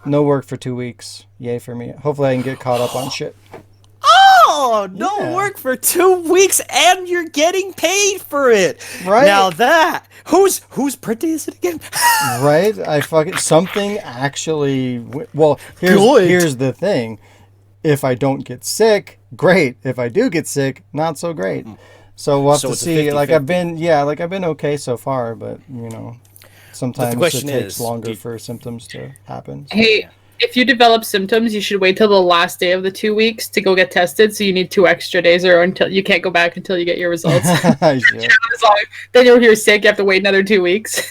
No work for 2 weeks. Yay for me. Hopefully I can get caught up on shit. Oh, no Yeah. work for 2 weeks and you're getting paid for it. Right? Now that whose birthday is it again? Right? I fucking something actually. Well, Good. here's the thing. If I don't get sick, great. If I do get sick, not so great. So we'll have So to it's a see. Like 50-50. I've been okay so far, but sometimes question it takes is, longer for symptoms to happen. So. Hey, if you develop symptoms, you should wait till the last day of the 2 weeks to go get tested. So you need 2 extra days, or until you can't go back until you get your results. I should. Then you're sick. You have to wait another 2 weeks.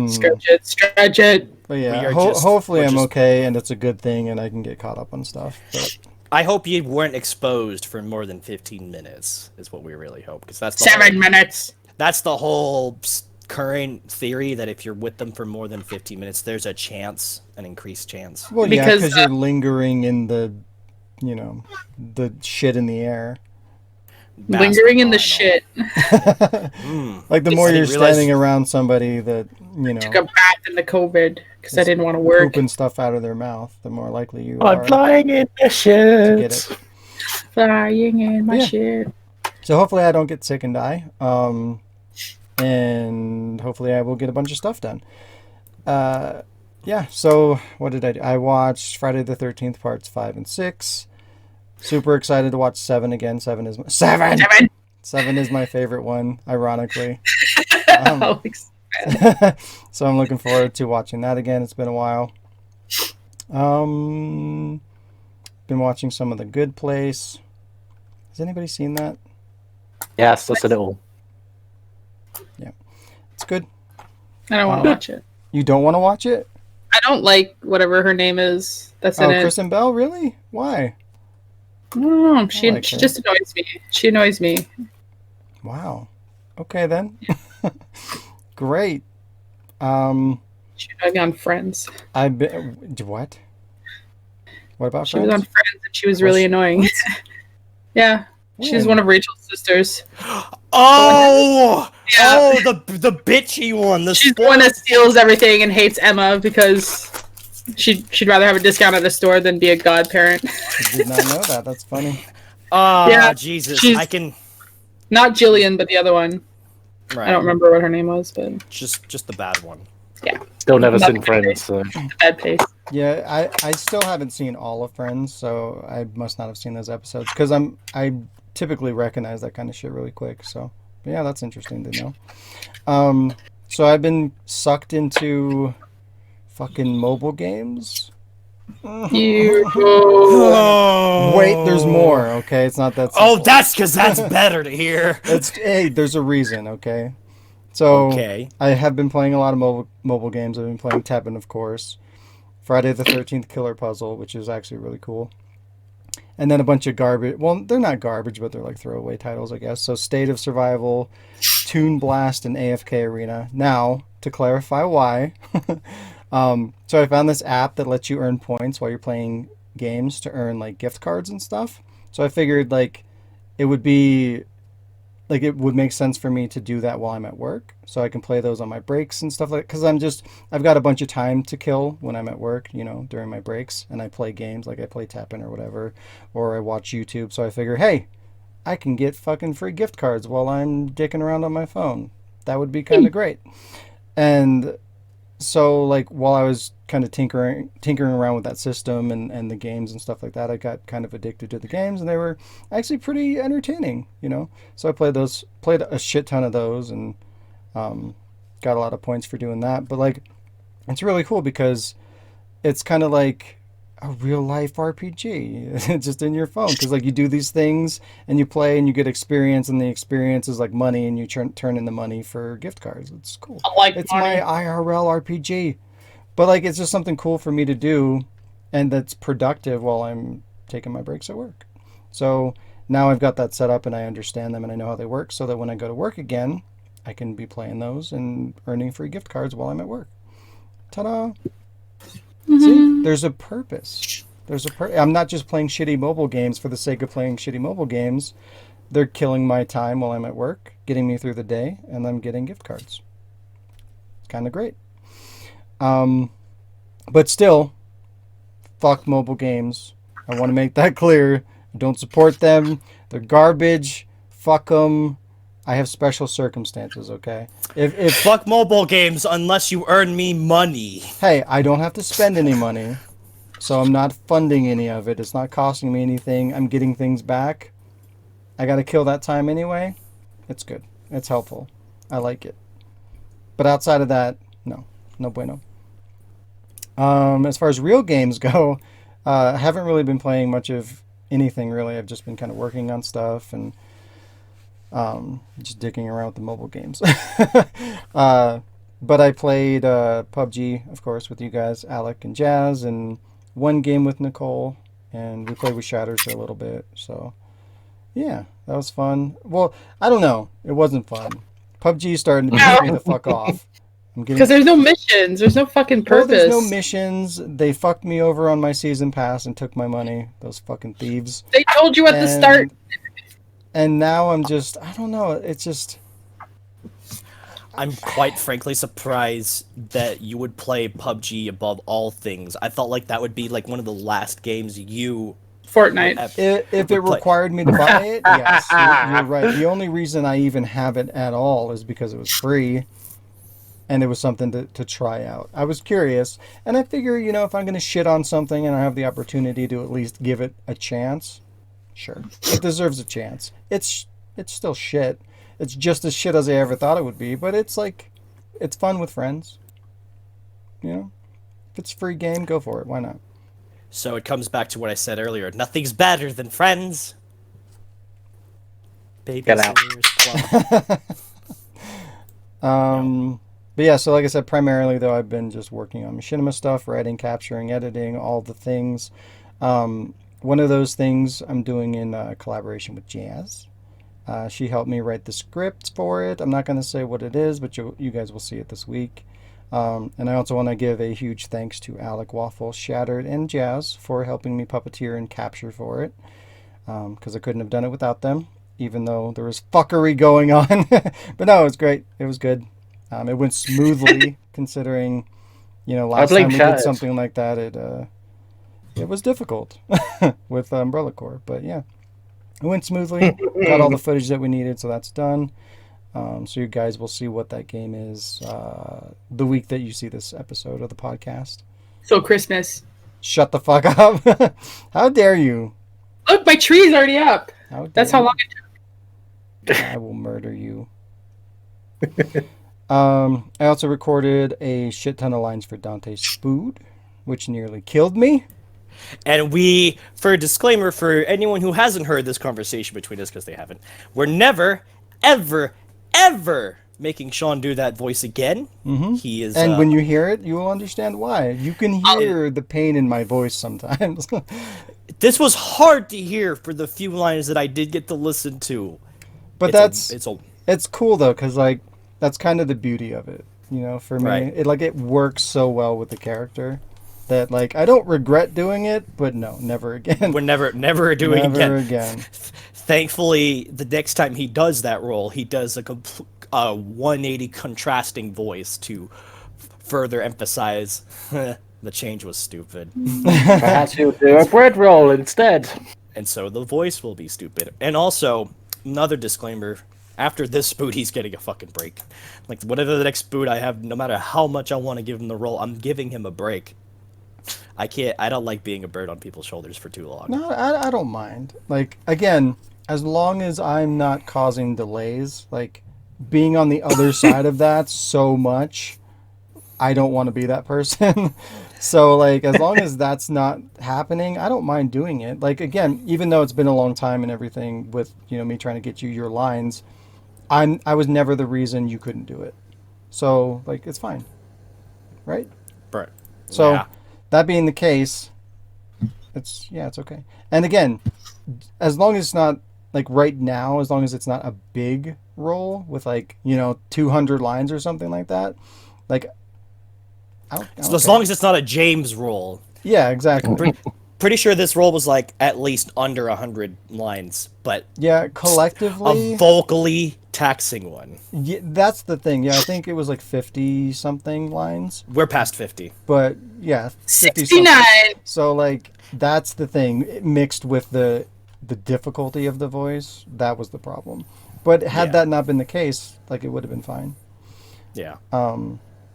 Stretch it. But yeah, We are hopefully we're I'm just- okay, and it's a good thing, and I can get caught up on stuff. But I hope you weren't exposed for more than 15 minutes. Is what we really hope, because that's the 7 minutes. That's the whole current theory, that if you're with them for more than 15 minutes, there's a chance, an increased chance. well, yeah, Because, because you're lingering in the shit in the air. Lingering in the Basketball shit. Like the more I you're didn't realize- standing around somebody that Took a bath in the COVID because I didn't want to work. pooping stuff out of their mouth, the more likely you I'm are flying in the to shit. get it. Flying in my Yeah. shit. So hopefully I don't get sick and die. And hopefully I will get a bunch of stuff done. Yeah, so what did I do? I watched Friday the 13th parts 5 and 6. Super excited to watch 7 again. 7 is my... 7! 7 is my favorite one, ironically. Alex. So I'm looking forward to watching that again. It's been a while. Been watching some of The Good Place. Has anybody seen that? Yes, that's a little. It's good. I don't want to watch it. You don't want to watch it? I don't like whatever her name is. That's in Oh, it. Kristen Bell? Really? Why? I don't know. She like her. just annoys me. She annoys me. Wow. Okay then. Great. She annoyed me on Friends. I've been. What? What about She was on Friends? Friends and she was really annoying. Yeah. She's When? one of Rachel's sisters. Oh! Yeah. Oh, the bitchy one. The She's the one that steals everything and hates Emma because she'd rather have a discount at a store than be a godparent. I did not know that. That's funny. Oh, Yeah, Jesus. she's- I can... Not Jillian, but the other one. Right. I don't remember what her name was, but Just the bad one. Still never Not seen Friends, so. the bad pace. Yeah, I still haven't seen all of Friends, so I must not have seen those episodes because I typically recognize that kind of shit really quick. So yeah, that's interesting to know. So I've been sucked into fucking mobile games. You Oh. Wait, there's more. Okay, it's not that. Oh, simple. that's because that's better to hear. Hey, there's a reason. Okay, so Okay. I have been playing a lot of mobile games. I've been playing Tekken, of course. Friday the 13th Killer Puzzle, which is actually really cool. And then a bunch of garbage. Well, they're not garbage, but they're like throwaway titles, I guess. So State of Survival, Toon Blast, and AFK Arena. Now, to clarify why. So I found this app that lets you earn points while you're playing games to earn like gift cards and stuff. So I figured like it would be like it would make sense for me to do that while I'm at work, so I can play those on my breaks and stuff like. Because I've got a bunch of time to kill when I'm at work, during my breaks, and I play games like I play Tekken or whatever, or I watch YouTube. So I figure, hey, I can get fucking free gift cards while I'm dicking around on my phone. That would be kind of great. And so like while I was kind of tinkering around with that system and the games and stuff like that, I got kind of addicted to the games, and they were actually pretty entertaining, So I played a shit ton of those, and got a lot of points for doing that. But like, it's really cool because it's kind of like a real life RPG just in your phone, because like you do these things and you play and you get experience, and the experience is like money, and you turn in the money for gift cards. It's cool. It's money. My IRL RPG, but like it's just something cool for me to do, and that's productive while I'm taking my breaks at work. So now I've got that set up, and I understand them, and I know how they work, so that when I go to work again, I can be playing those and earning free gift cards while I'm at work. Ta-da! See, there's a purpose. I'm not just playing shitty mobile games for the sake of playing shitty mobile games. They're killing my time while I'm at work, getting me through the day, and I'm getting gift cards. It's kind of great. But still, fuck mobile games. I want to make that clear. I don't support them. They're garbage. Fuck them. I have special circumstances, okay? If Fuck mobile games unless you earn me money. Hey, I don't have to spend any money, so I'm not funding any of it. It's not costing me anything. I'm getting things back. I got to kill that time anyway. It's good. It's helpful. I like it. But outside of that, no bueno. As far as real games go, I haven't really been playing much of anything, really. I've just been kind of working on stuff and just dicking around with the mobile games. But I played PUBG, of course, with you guys, Alec and Jazz, and one game with Nicole, and we played with Shatters for a little bit. So, yeah, that was fun. Well, I don't know. It wasn't fun. PUBG started to piss me the fuck off. Because there's no missions. There's no fucking purpose. Well, there's no missions. They fucked me over on my season pass and took my money. Those fucking thieves. They told you at the start. And now I'm just, I don't know. It's just... I'm quite frankly surprised that you would play PUBG above all things. I felt like that would be like one of the last games you... Fortnite. If it required me to buy it, yes, you're right. The only reason I even have it at all is because it was free. And it was something to try out. I was curious, and I figure, if I'm going to shit on something and I have the opportunity to at least give it a chance, sure, it deserves a chance. It's still shit. It's just as shit as I ever thought it would be, but it's like, it's fun with friends. If it's a free game, go for it. Why not? So it comes back to what I said earlier. Nothing's better than friends. Baby Get out. But yeah, so like I said, primarily though, I've been just working on machinima stuff, writing, capturing, editing, all the things. One of those things I'm doing in collaboration with Jazz. She helped me write the script for it. I'm not going to say what it is, but you guys will see it this week. And I also want to give a huge thanks to Alec, Waffle, Shattered, and Jazz for helping me puppeteer and capture for it. Because I couldn't have done it without them, even though there was fuckery going on. But no, it was great. It was good. It went smoothly, considering, last time we did something like that, it was difficult with Umbrella Corps. But yeah, it went smoothly. Got all the footage that we needed, so that's done. So you guys will see what that game is the week that you see this episode of the podcast. So Christmas. Shut the fuck up. How dare you? Look, my tree is already up. That's how long it took. I will murder you. I also recorded a shit ton of lines for Dante's Food, which nearly killed me. And we, for a disclaimer for anyone who hasn't heard this conversation between us, because they haven't, we're never, ever, ever making Shaun do that voice again. Mm-hmm. He is, and when you hear it, you will understand why. You can hear the pain in my voice sometimes. This was hard to hear for the few lines that I did get to listen to. But it's cool though, because like that's kind of the beauty of it, for me. Right. It works so well with the character that like I don't regret doing it, but no, never again. We're never doing Never again. again. Thankfully, the next time he does that role, he does a 180 contrasting voice to further emphasize the change was stupid. Perhaps he'll do a bread roll instead. And so the voice will be stupid. And also, another disclaimer, after this boot, he's getting a fucking break. Like, whatever the next boot I have, no matter how much I want to give him the role, I'm giving him a break. I don't like being a bird on people's shoulders for too long. No, I don't mind. Like, again, as long as I'm not causing delays, like, being on the other side of that so much, I don't want to be that person. So, like, as long as that's not happening, I don't mind doing it. Like, again, even though it's been a long time and everything with, you know, me trying to get you your lines, I was never the reason you couldn't do it. So, like, it's fine. Right? Right. So, Yeah. that being the case, it's okay. And again, as long as it's not, like, right now, as long as it's not a big role with, like, you know, 200 lines or something like that, like, I don't So as care. long as it's not a James role. Yeah, exactly. Pretty sure this role was like at least under 100 lines, but Yeah, collectively, a vocally taxing one. yeah, that's the thing. Yeah, I think it was like 50 something lines, We're past 50. but yeah, 50 69. something. So like that's the thing mixed with the difficulty of the voice, that was the problem. But had Yeah. that not been the case, like it would have been fine. Yeah.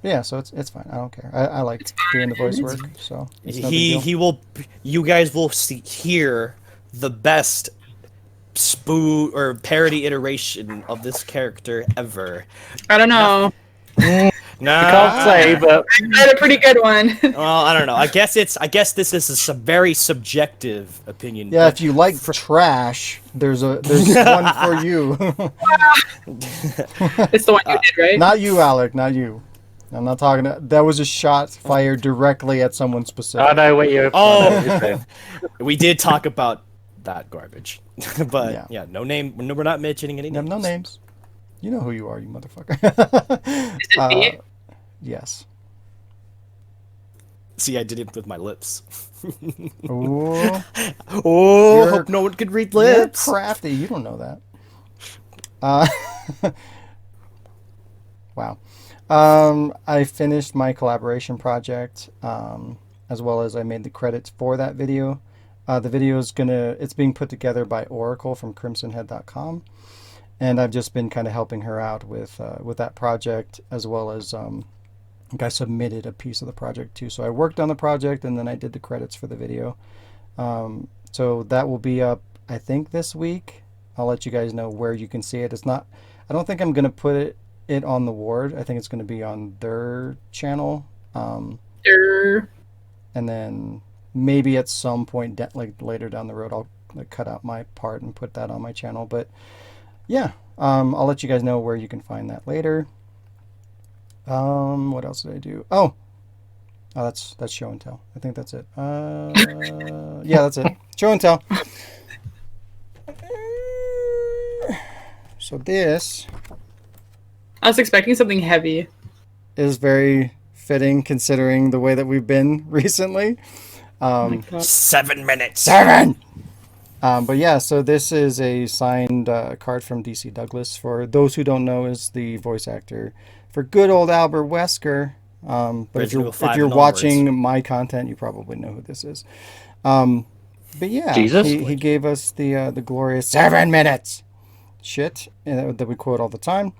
Yeah, so it's fine. I don't care. I like doing the voice work, so it's no big deal. You guys will hear the best spoo or parody iteration of this character ever. I don't know. Nah. Can't say, but I had a pretty good one. Well, I don't know. I guess this is a very subjective opinion. Yeah, but if you like trash, there's one for you. It's the one you did, right? Not you, Alec. Not you. I'm not talking. That was a shot fired directly at someone specific. I know what you're. Oh, we did talk about that garbage, but Yeah. yeah, no name. No, we're not mentioning any No, names. no names. You know who you are, you motherfucker. Is it me? Yes. See, I did it with my lips. Ooh, Oh, You're- hope no one could read you're lips. crafty. You don't know that. Wow. I finished my collaboration project, as well as I made the credits for that video. The video is it's being put together by Oracle from crimsonhead.com. And I've just been kind of helping her out with that project, as well as I submitted a piece of the project too. So I worked on the project and then I did the credits for the video. So that will be up, I think, this week. I'll let you guys know where you can see it. I don't think I'm going to put it on the Ward. I think it's going to be on their channel. Sure. And then maybe at some point, like later down the road, I'll like cut out my part and put that on my channel. But yeah, I'll let you guys know where you can find that later. What else did I do? Oh, that's show and tell. I think that's it. Yeah, that's it. Show and tell. So this I was expecting something heavy. is very fitting considering the way that we've been recently. Oh my God. 7 minutes. 7! But yeah, so this is a signed card from DC Douglas. For those who don't know, is the voice actor for good old Albert Wesker. But if you're watching my content, you probably know who this is. But yeah, Jesus. he gave us the glorious 7 minutes shit that we quote all the time,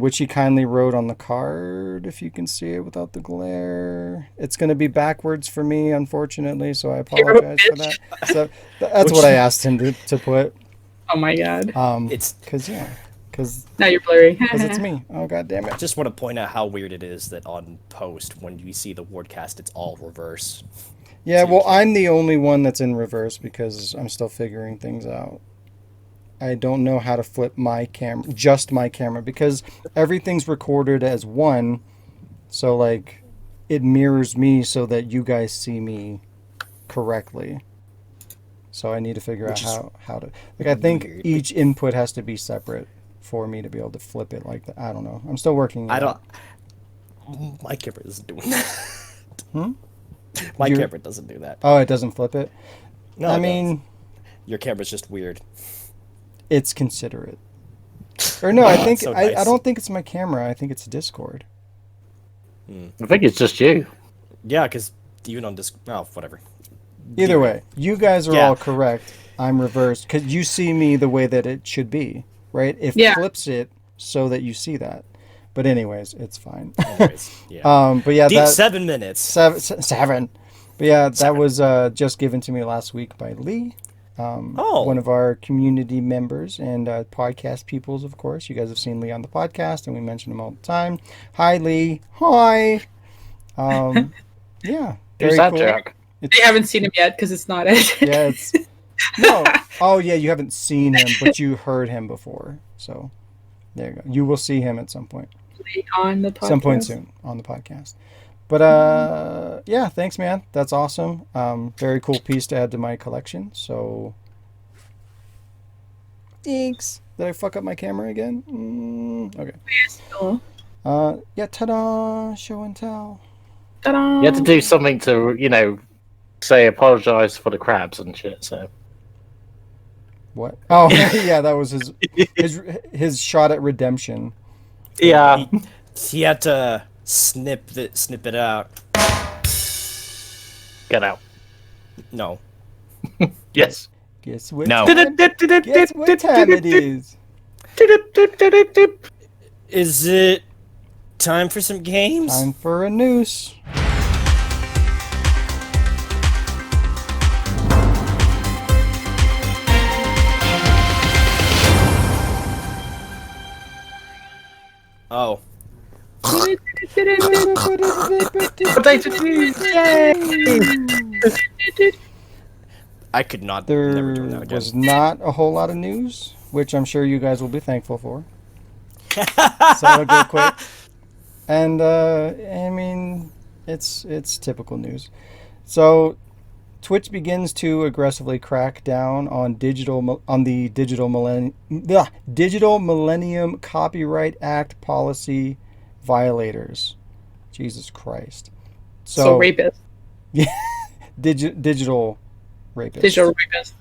which he kindly wrote on the card, if you can see it without the glare. It's going to be backwards for me, unfortunately, so I apologize for that. So that's what I asked him to put. Oh my God. It's Because Now you're blurry. it's me. Oh, God damn it. I just want to point out how weird it is that on post, when you see the Wardcast, it's all reverse. Yeah, well, I'm the only one that's in reverse because I'm still figuring things out. I don't know how to flip my camera, just my camera, because everything's recorded as one. So, like, it mirrors me so that you guys see me correctly. So I need to figure out how to... Like, I think weird. each input has to be separate for me to be able to flip it like that. I don't know. I'm still working it I out. don't. My camera isn't doing that. My camera doesn't do that. Oh, it doesn't flip it? No, I it mean, does. Your camera's just weird. it's considerate. Or no, I think so nice. I don't think it's my camera. I think it's Discord. I think it's just you. Yeah, because even on Discord... Oh, whatever. Either way, you guys are Yeah. all correct. I'm reversed because you see me the way that it should be, right? It Yeah. flips it so that you see that. But anyways, it's fine. Anyways, yeah. But yeah, that 7 minutes. seven. But yeah, that was just given to me last week by Lee, one of our community members and podcast peoples, of course. You guys have seen Lee on the podcast, and we mention him all the time. Hi, Lee. Hi. Yeah. Who's very that cool. jerk? I haven't seen him yet because it's not edited. Yeah, it's no. Oh yeah, you haven't seen him, but you heard him before. So there you go. You will see him at some point. On the podcast. Some point soon on the podcast. But yeah, thanks, man. That's awesome. Very cool piece to add to my collection. So thanks. Did I fuck up my camera again? Okay. Oh. Yeah. Ta-da! Show and tell. Ta-da. You had to do something to, say apologise for the crabs and shit. So What? Oh yeah, that was his shot at redemption. yeah, He had to snip it out. get out. No. Yes. Guess what? No. Guess what time it is? Is it time for some games? Time for a noose. Oh. I could not. There never do that again. was not a whole lot of news, which I'm sure you guys will be thankful for. So I'll go quick. And I mean, it's typical news. So Twitch begins to aggressively crack down on the Digital Millennium Copyright Act policy violators. Jesus Christ. So rapist. Yeah, digital rapists. Digital rapist.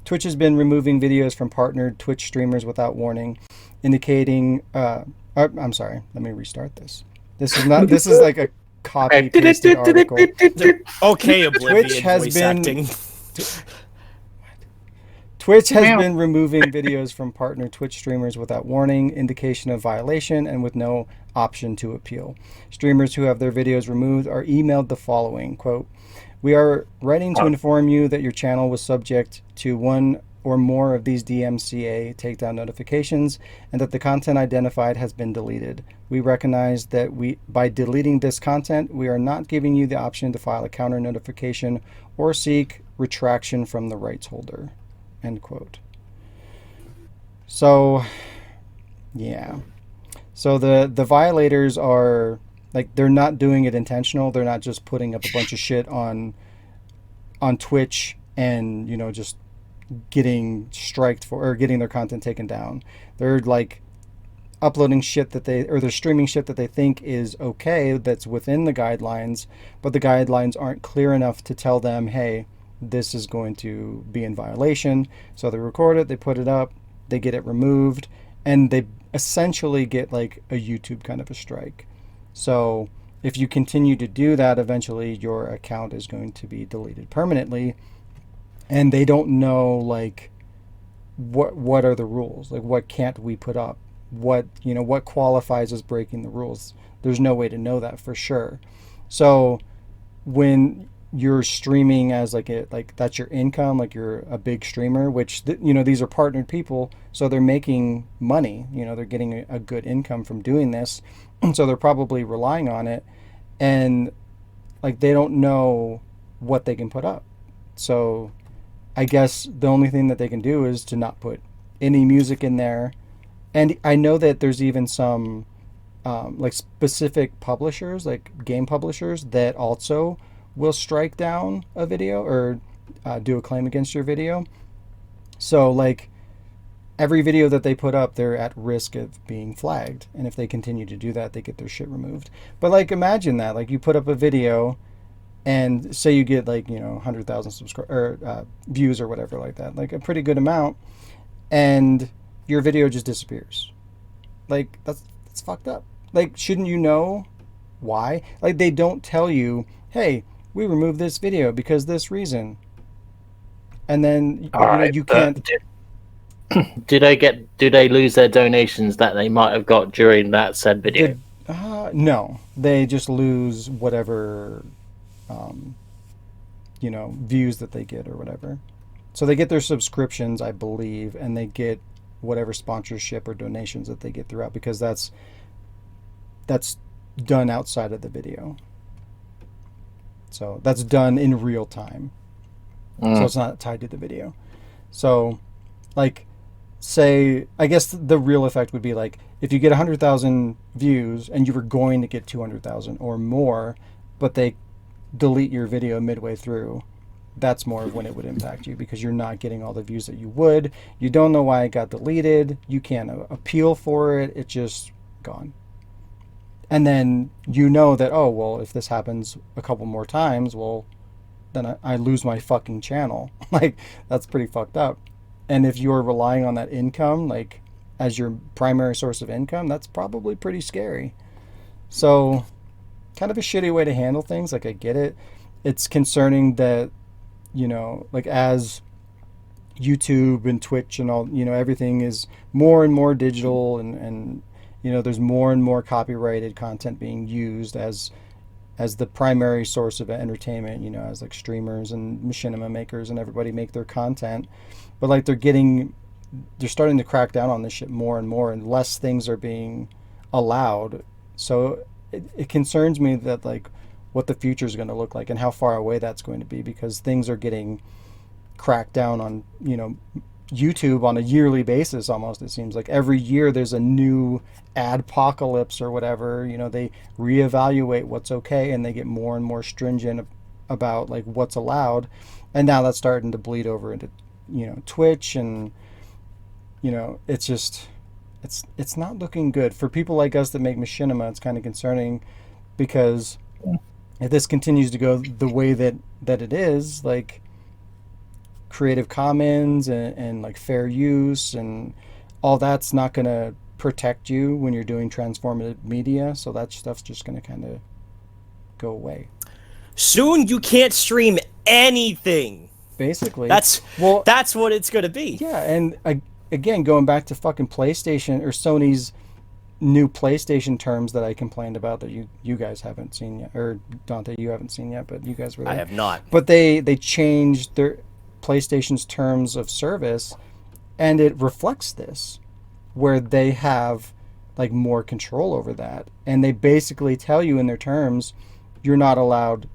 Twitch has been removing videos from partnered Twitch streamers without warning, indicating. I'm sorry. Let me restart this. This is not. This is like a copy pasted article. Okay, Oblivion Twitch has voice been- acting. Twitch has been removing videos from partner Twitch streamers without warning, indication of violation, and with no option to appeal. Streamers who have their videos removed are emailed the following, quote, "We are writing to inform you that your channel was subject to one or more of these DMCA takedown notifications and that the content identified has been deleted. We recognize that by deleting this content, we are not giving you the option to file a counter notification or seek retraction from the rights holder." End quote. So, yeah. So the violators are, like, they're not doing it intentional. They're not just putting up a bunch of shit on Twitch and, just getting striked for, or getting their content taken down. They're, like, uploading shit they're streaming shit that they think is okay, that's within the guidelines, but the guidelines aren't clear enough to tell them, hey, this is going to be in violation. So they record it, they put it up, they get it removed, and they essentially get like a YouTube kind of a strike. So if you continue to do that, eventually your account is going to be deleted permanently, and they don't know like what are the rules, like what can't we put up, what qualifies as breaking the rules. There's no way to know that for sure. So when you're streaming as like that's your income, like you're a big streamer, which these are partnered people, so they're making money, they're getting a good income from doing this, so they're probably relying on it, and like they don't know what they can put up. So I guess the only thing that they can do is to not put any music in there. And I know that there's even some like specific publishers, like game publishers, that also will strike down a video or do a claim against your video. So like every video that they put up, they're at risk of being flagged, and if they continue to do that, they get their shit removed. But like imagine that, like you put up a video and say you get like 100,000 views or whatever like that, like a pretty good amount, and your video just disappears. Like that's fucked up. Like, shouldn't you know why? Like, they don't tell you, hey, we removed this video because this reason, and then you can't. Do they lose their donations that they might have got during that said video? No, they just lose whatever views that they get or whatever. So they get their subscriptions, I believe, and they get whatever sponsorship or donations that they get throughout, because that's done outside of the video. So that's done in real time. So it's not tied to the video. So, like, say, I guess the real effect would be like, if you get 100,000 views and you were going to get 200,000 or more, but they delete your video midway through, that's more of when it would impact you, because you're not getting all the views that you would. You don't know why it got deleted. You can't appeal for it. It's just gone. And then you know that, oh, well, if this happens a couple more times, well, then I lose my fucking channel. Like, that's pretty fucked up. And if you're relying on that income, like, as your primary source of income, that's probably pretty scary. So, kind of a shitty way to handle things. Like, I get it. It's concerning that, like, as YouTube and Twitch and all, everything is more and more digital, and there's more and more copyrighted content being used as the primary source of entertainment, as like streamers and machinima makers and everybody make their content. But like they're starting to crack down on this shit more and more, and less things are being allowed. So it concerns me that like what the future is going to look like and how far away that's going to be, because things are getting cracked down on, YouTube on a yearly basis almost. It seems like every year there's a new adpocalypse or whatever. They reevaluate what's okay, and they get more and more stringent about like what's allowed. And now that's starting to bleed over into Twitch, and it's just it's not looking good for people like us that make machinima. It's kind of concerning, because if this continues to go the way that it is, like Creative Commons and like fair use and all that's not going to protect you when you're doing transformative media. So that stuff's just going to kind of go away. Soon you can't stream anything. Basically. That's what it's going to be. Yeah, and again, going back to fucking PlayStation or Sony's new PlayStation terms that I complained about that you guys haven't seen yet, or Dante, you haven't seen yet, but you guys were there. I have not. But they changed their PlayStation's terms of service, and it reflects this, where they have like more control over that, and they basically tell you in their terms, you're not allowed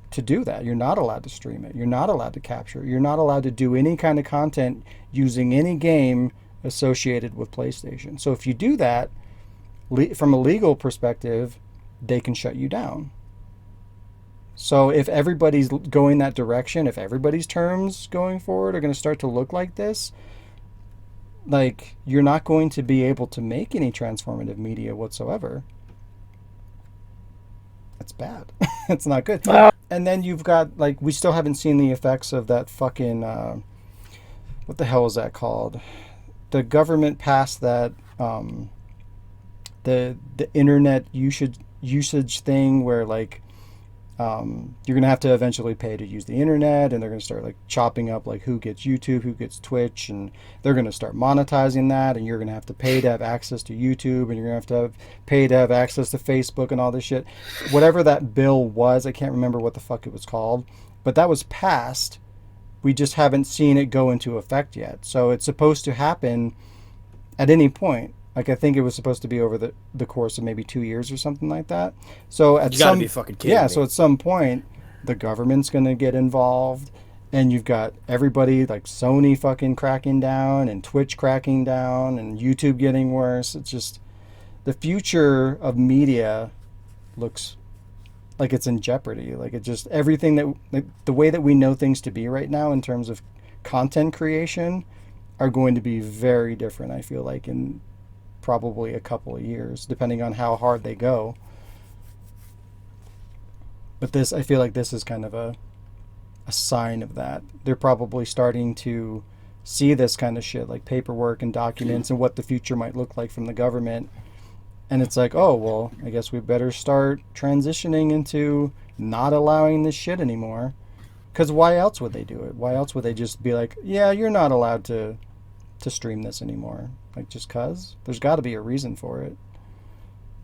to do that. You're not allowed to stream it. You're not allowed to capture it. You're not allowed to do any kind of content using any game associated with PlayStation. So if you do that, from a legal perspective, they can shut you down. So if everybody's going that direction, if everybody's terms going forward are going to start to look like this, like, you're not going to be able to make any transformative media whatsoever. It's bad. It's not good. And then you've got, like, we still haven't seen the effects of that fucking, what the hell is that called? The government passed that, the internet usage thing where, like, you're going to have to eventually pay to use the internet, and they're going to start like chopping up like who gets YouTube, who gets Twitch, and they're going to start monetizing that, and you're going to have to pay to have access to YouTube, and you're going to have pay to have access to Facebook and all this shit. Whatever that bill was, I can't remember what the fuck it was called, but that was passed. We just haven't seen it go into effect yet. So it's supposed to happen at any point. Like, I think it was supposed to be over the course of maybe 2 years or something like that. So at you gotta be fucking kidding me. So at some point, the government's going to get involved, and you've got everybody like Sony fucking cracking down, and Twitch cracking down, and YouTube getting worse. It's just, the future of media looks like it's in jeopardy. Like, it just, everything that, like, the way that we know things to be right now in terms of content creation are going to be very different, I feel like, in probably a couple of years, depending on how hard they go. But this, I feel like this is kind of a sign of that. They're probably starting to see this kind of shit, like paperwork and documents and what the future might look like from the government. And it's like, oh, well, I guess we better start transitioning into not allowing this shit anymore. Because why else would they do it? Why else would they just be like, yeah, you're not allowed to stream this anymore? Like, just cause? There's got to be a reason for it.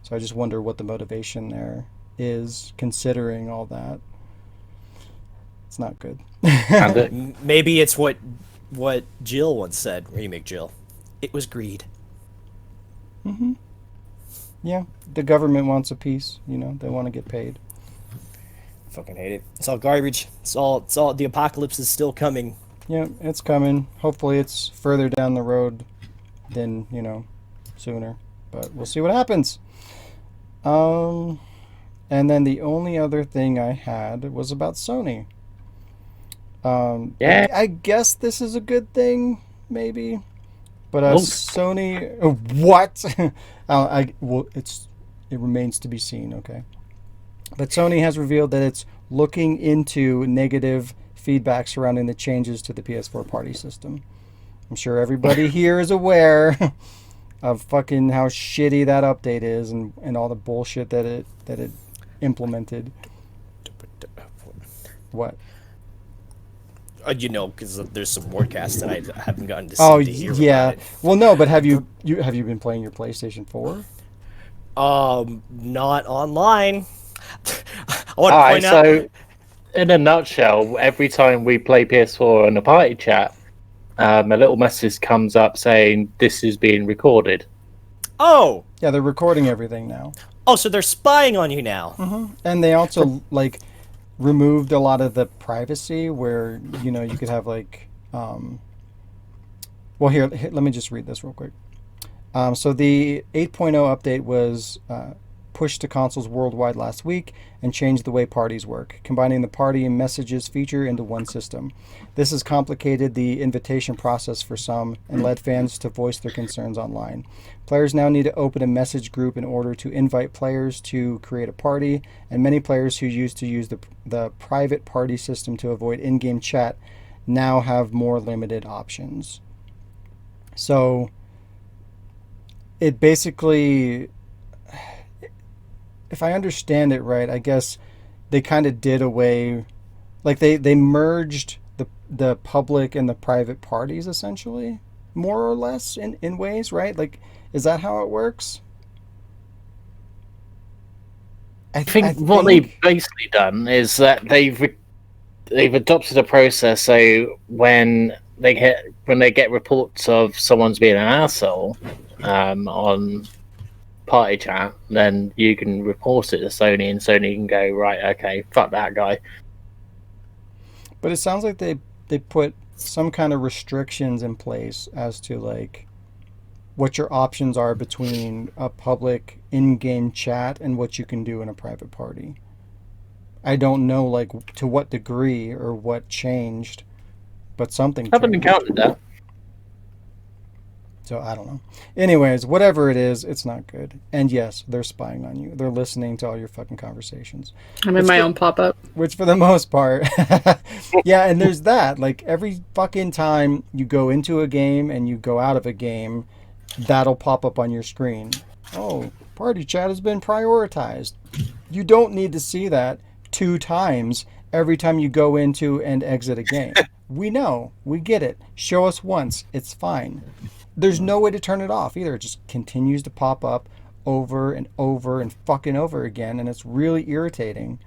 So I just wonder what the motivation there is, considering all that. It's not good. Maybe it's what Jill once said, remake Jill. It was greed. Mm-hmm. Yeah, the government wants a piece, you know, they want to get paid. Fucking hate it. It's all garbage. It's all the apocalypse is still coming. Yeah, it's coming. Hopefully it's further down the road than, you know, sooner. But we'll see what happens. And then the only other thing I had was about Sony. Yeah. I guess this is a good thing, maybe. But Sony, what? It remains to be seen. Okay. But Sony has revealed that it's looking into negative feedback surrounding the changes to the PS4 party system. I'm sure everybody here is aware of fucking how shitty that update is and all the bullshit that it implemented. What? You know, because there's some wordcasts that I haven't gotten to see to hear yeah. about it. Well, no, but have you been playing your PlayStation 4? Not online. I want to point out. So, in a nutshell, every time we play PS4 in a party chat, a little message comes up saying this is being recorded. Oh. Yeah, they're recording everything now. Oh, so they're spying on you now. Mm-hmm. And they also removed a lot of the privacy where, you know, you could have well, here, let me just read this real quick. So the 8.0 update was pushed to consoles worldwide last week and changed the way parties work, combining the party and messages feature into one system. This has complicated the invitation process for some and led fans to voice their concerns online. Players now need to open a message group in order to invite players to create a party, and many players who used to use the private party system to avoid in-game chat now have more limited options. So it basically, if I understand it right, I guess they kind of did away, like they merged the public and the private parties essentially, more or less in ways, right? Like, is that how it works? I think what they've basically done is that they've adopted a process so when they get reports of someone's being an asshole on party chat, then you can report it to Sony and Sony can go, right, okay, fuck that guy. But it sounds like they put some kind of restrictions in place as to like what your options are between a public in-game chat and what you can do in a private party. I don't know like to what degree or what changed, but something changed. Haven't encountered that. So I don't know. Anyways, whatever it is, it's not good. And yes, they're spying on you. They're listening to all your fucking conversations. I'm in my own pop-up. Which for the most part, yeah, and there's that. Like every fucking time you go into a game and you go out of a game, that'll pop up on your screen. Oh, party chat has been prioritized. You don't need to see that 2 times every time you go into and exit a game. We know. We get it. Show us once. It's fine. There's no way to turn it off either. It just continues to pop up over and over and fucking over again, and it's really irritating.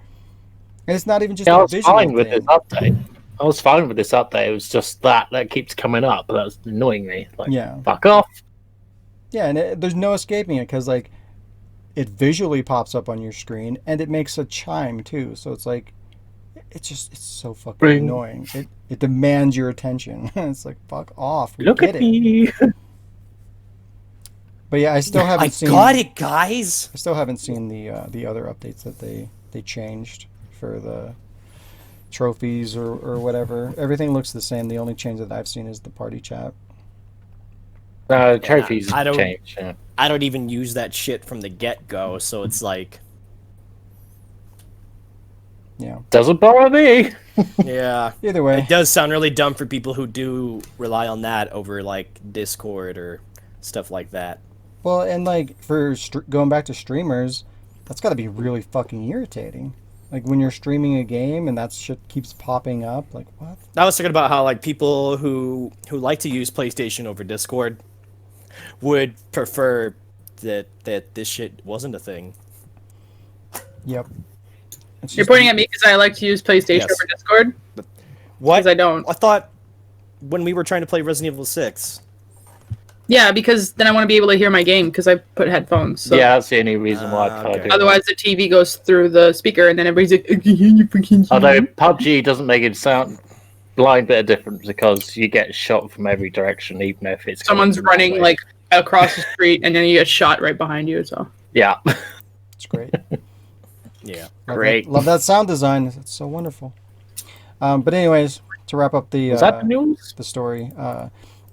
And it's not even just a visual thing. This update. I was fine with this update. It was just that keeps coming up. That's annoying me. Like, yeah. Fuck off. Yeah, and there's no escaping it because like it visually pops up on your screen and it makes a chime too. So it's like it's so fucking annoying. It demands your attention. It's like fuck off. We Look get at me. But yeah, I still haven't seen. I got it, guys. I still haven't seen the other updates that they changed for the trophies or whatever. Everything looks the same. The only change that I've seen is the party chat. Trophies change. Yeah. I don't even use that shit from the get-go, so it's like Yeah. Doesn't bother me. Yeah. Either way. It does sound really dumb for people who do rely on that over like Discord or stuff like that. Well, and like for going back to streamers, that's got to be really fucking irritating. Like when you're streaming a game and that shit keeps popping up. Like what? I was thinking about how like people who like to use PlayStation over Discord would prefer that this shit wasn't a thing. Yep. You're pointing at me because I like to use PlayStation Yes. over Discord? What? Because I don't. I thought when we were trying to play Resident Evil 6. Yeah, because then I want to be able to hear my game because I put headphones. So. Yeah, that's the only reason why I okay. do. Otherwise, the TV goes through the speaker, and then everybody's like, "I can hear you freaking." Although PUBG doesn't make it sound blind bit of difference because you get shot from every direction, even if it's Someone's coming from that running way. like across the street, and then you get shot right behind you. So Yeah. It's great. Yeah. Great. Love that sound design. It's so wonderful. But anyways, to wrap up the Was that the news? the story,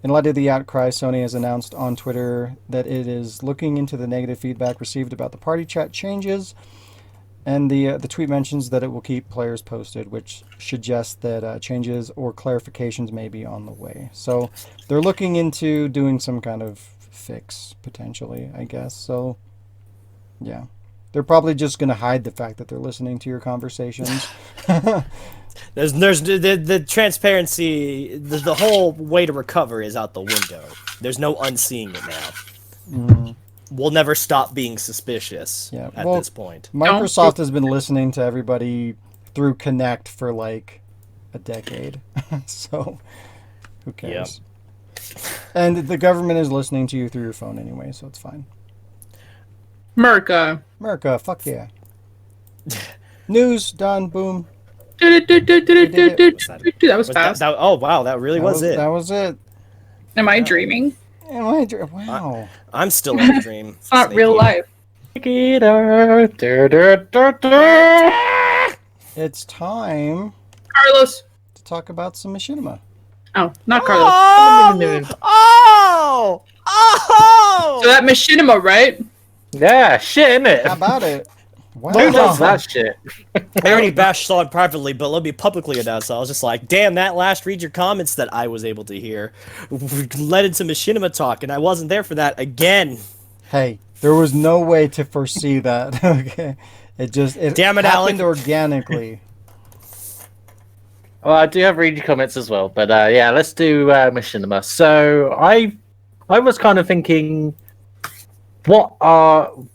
in light of the outcry, Sony has announced on Twitter that it is looking into the negative feedback received about the party chat changes, and the tweet mentions that it will keep players posted, which suggests that changes or clarifications may be on the way. So they're looking into doing some kind of fix potentially, I guess. So yeah. They're probably just going to hide the fact that they're listening to your conversations. There's the transparency, the whole way to recover is out the window. There's no unseeing it now. We'll never stop being suspicious at this point. Microsoft has been listening to everybody through Connect for like a decade. So who cares? Yep. And the government is listening to you through your phone anyway, so it's fine. America, fuck yeah. News, done, boom. That was fast. Oh wow, that really was it. That was it. Am I dreaming? Wow. I'm still in a dream. It's not real life. It's time Carlos. to talk about some machinima. Oh, not Carlos. Oh! So that machinima, right? Yeah, shit, innit? How about it? Wow. Who loves that shit? I already bashed Shaun privately, but let me publicly announce. I was just like, damn, that last read your comments that I was able to hear led into machinima talk, and I wasn't there for that again. Hey, there was no way to foresee that. Okay, it Damn it, happened Alec. organically. Well, I do have read your comments as well, but yeah, let's do machinima. So I was kind of thinking, to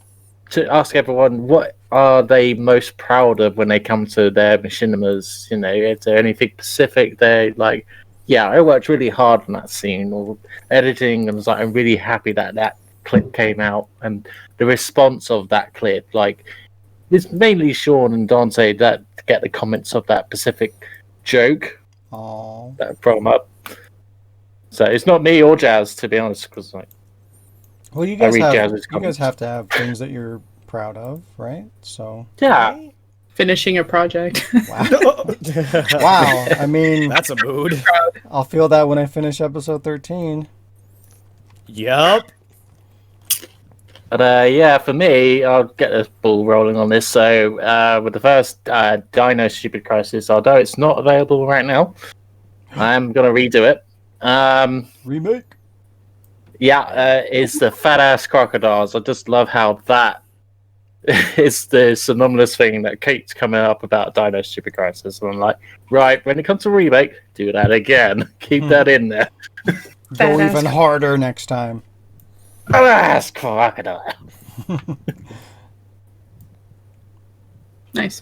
ask everyone, what are they most proud of when they come to their machinimas? You know, is there anything specific they like? Yeah, I worked really hard on that scene or editing, and was like, I'm really happy that clip came out, and the response of that clip, like, it's mainly Shaun and Dante that get the comments of that specific joke Oh, that brought them up. So it's not me or Jazz, to be honest, because like. well, you guys read have Jazz's you guys comments. have to have things that you're proud of, right? So Yeah. Finishing a project. wow, wow. I mean, That's a mood. I'll feel that when I finish episode 13. Yup. But yeah, for me, I'll get this ball rolling on this. So with the first Dino Stupid Crisis, although it's not available right now, I'm going to redo it. Remake. Yeah, it's the fat ass crocodiles. I just love how that is the synonymous thing that keeps coming up about Dino Stupid Crisis. And I'm like, right, when it comes to remake, do that again. Keep that in there. Go even harder next time. Fat ass crocodile. Nice.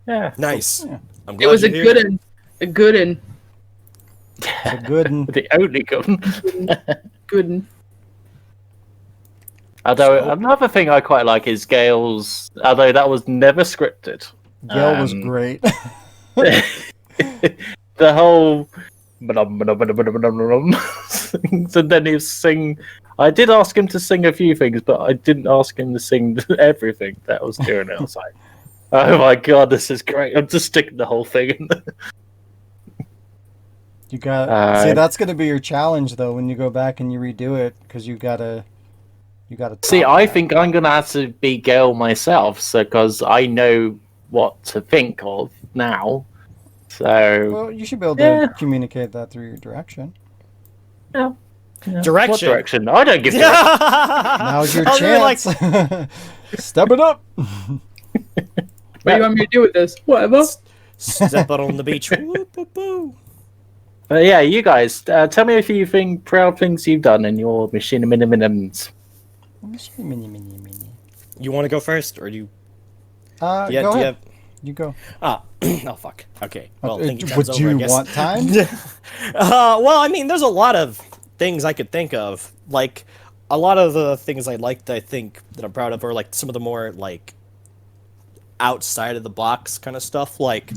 Yeah. Nice. Yeah. I'm It glad was a you're good here. one. A good one. It's a good one. The only good. Good one. Although another thing I quite like is Gail's. Although that was never scripted. Gail was great. The whole. And then he sing. I did ask him to sing a few things, but I didn't ask him to sing everything that was during it. I was like, oh my god, this is great. I'm just sticking the whole thing in there. You got see. That's gonna be your challenge though when you go back and you redo it because you gotta. See, I think I'm gonna have to be Gail myself, so because I know what to think of now. So Well, you should be able to communicate that through your direction. yeah. Direction. What direction? I don't give direction. Now's your chance. Step it up. What do you want me to do with this? Whatever. Step out on the beach. Woo, woo, woo. But yeah, you guys, tell me a few proud things you've done in your machinima. You want to go first, or do you? Go ahead. You go. Oh fuck. Okay. Well, would you want time? Well, I mean, there's a lot of things I could think of. Like, a lot of the things I liked, I think, that I'm proud of, are like some of the more like outside of the box kind of stuff. Like,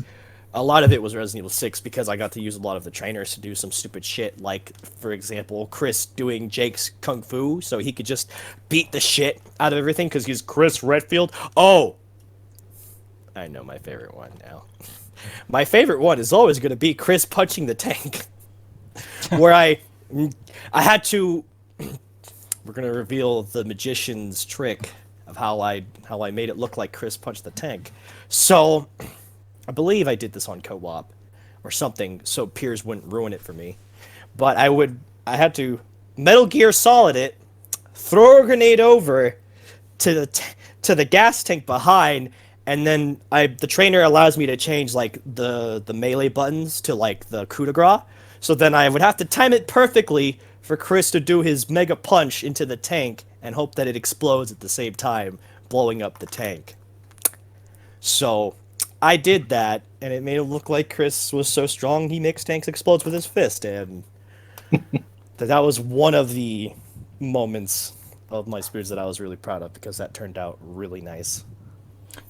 a lot of it was Resident Evil 6 because I got to use a lot of the trainers to do some stupid shit. Like, for example, Chris doing Jake's kung fu, so he could just beat the shit out of everything because he's Chris Redfield. Oh, I know my favorite one now. My favorite one is always going to be Chris punching the tank, where I had to. We're going to reveal the magician's trick of how I made it look like Chris punched the tank. So, I believe I did this on co-op or something, so Piers wouldn't ruin it for me. But I had to Metal Gear Solid it, throw a grenade over to the gas tank behind. And then the trainer allows me to change like the melee buttons to like the coup de grace. So then I would have to time it perfectly for Chris to do his mega punch into the tank and hope that it explodes at the same time, blowing up the tank. So I did that, and it made it look like Chris was so strong he makes tanks explode with his fist. And that was one of the moments of my spirits that I was really proud of because that turned out really nice.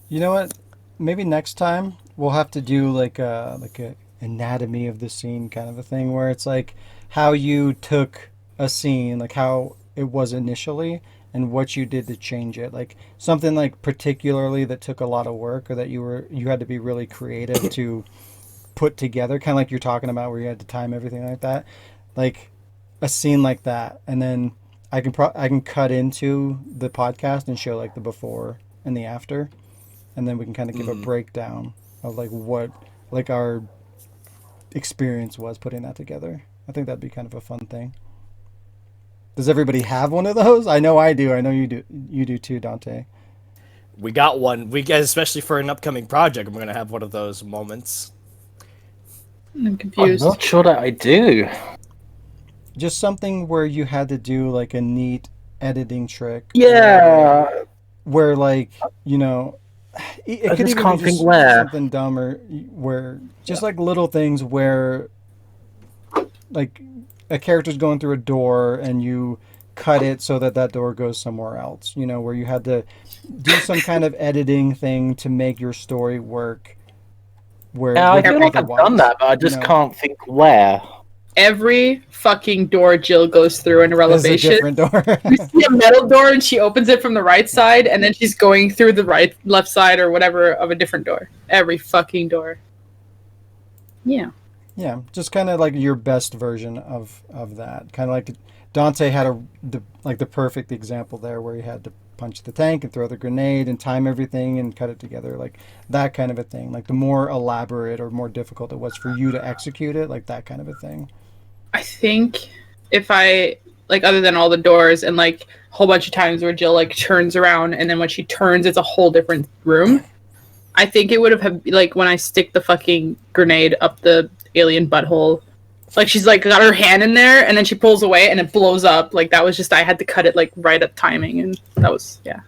You know what? Maybe next time we'll have to do like a anatomy of the scene kind of a thing, where it's like how you took a scene, like how it was initially, and what you did to change it. Like something like particularly that took a lot of work, or that you had to be really creative to put together, kind of like you're talking about, where you had to time everything like that. Like a scene like that, and then I can cut into the podcast and show like the before and the after. And then we can kind of give a breakdown of like what like our experience was putting that together. I think that'd be kind of a fun thing. Does everybody have one of those? I know I do. I know you do. You do too, Dante. We got one. Especially for an upcoming project, we're gonna have one of those moments. I'm confused. I'm not sure that I do. Just something where you had to do like a neat editing trick. Yeah. Where like, you know, it could even be just something dumb, or where just like little things where like a character's going through a door and you cut it so that door goes somewhere else, you know, where you had to do some kind of editing thing to make your story work. Where I feel like I've done that, but I just can't think where. Every fucking door Jill goes through in a revelation. A different door. You see a metal door and she opens it from the right side, and then she's going through the left side or whatever of a different door. Every fucking door. Yeah. Yeah, just kind of like your best version of that. Kind of like Dante had the perfect example there, where he had to punch the tank and throw the grenade and time everything and cut it together, like that kind of a thing. Like the more elaborate or more difficult it was for you to execute it, like that kind of a thing. I think if I, like, other than all the doors and like a whole bunch of times where Jill like turns around and then when she turns it's a whole different room, I think it would have like when I stick the fucking grenade up the alien butthole, like she's like got her hand in there and then she pulls away and it blows up. Like that was just, I had to cut it like right at timing, and that was yeah.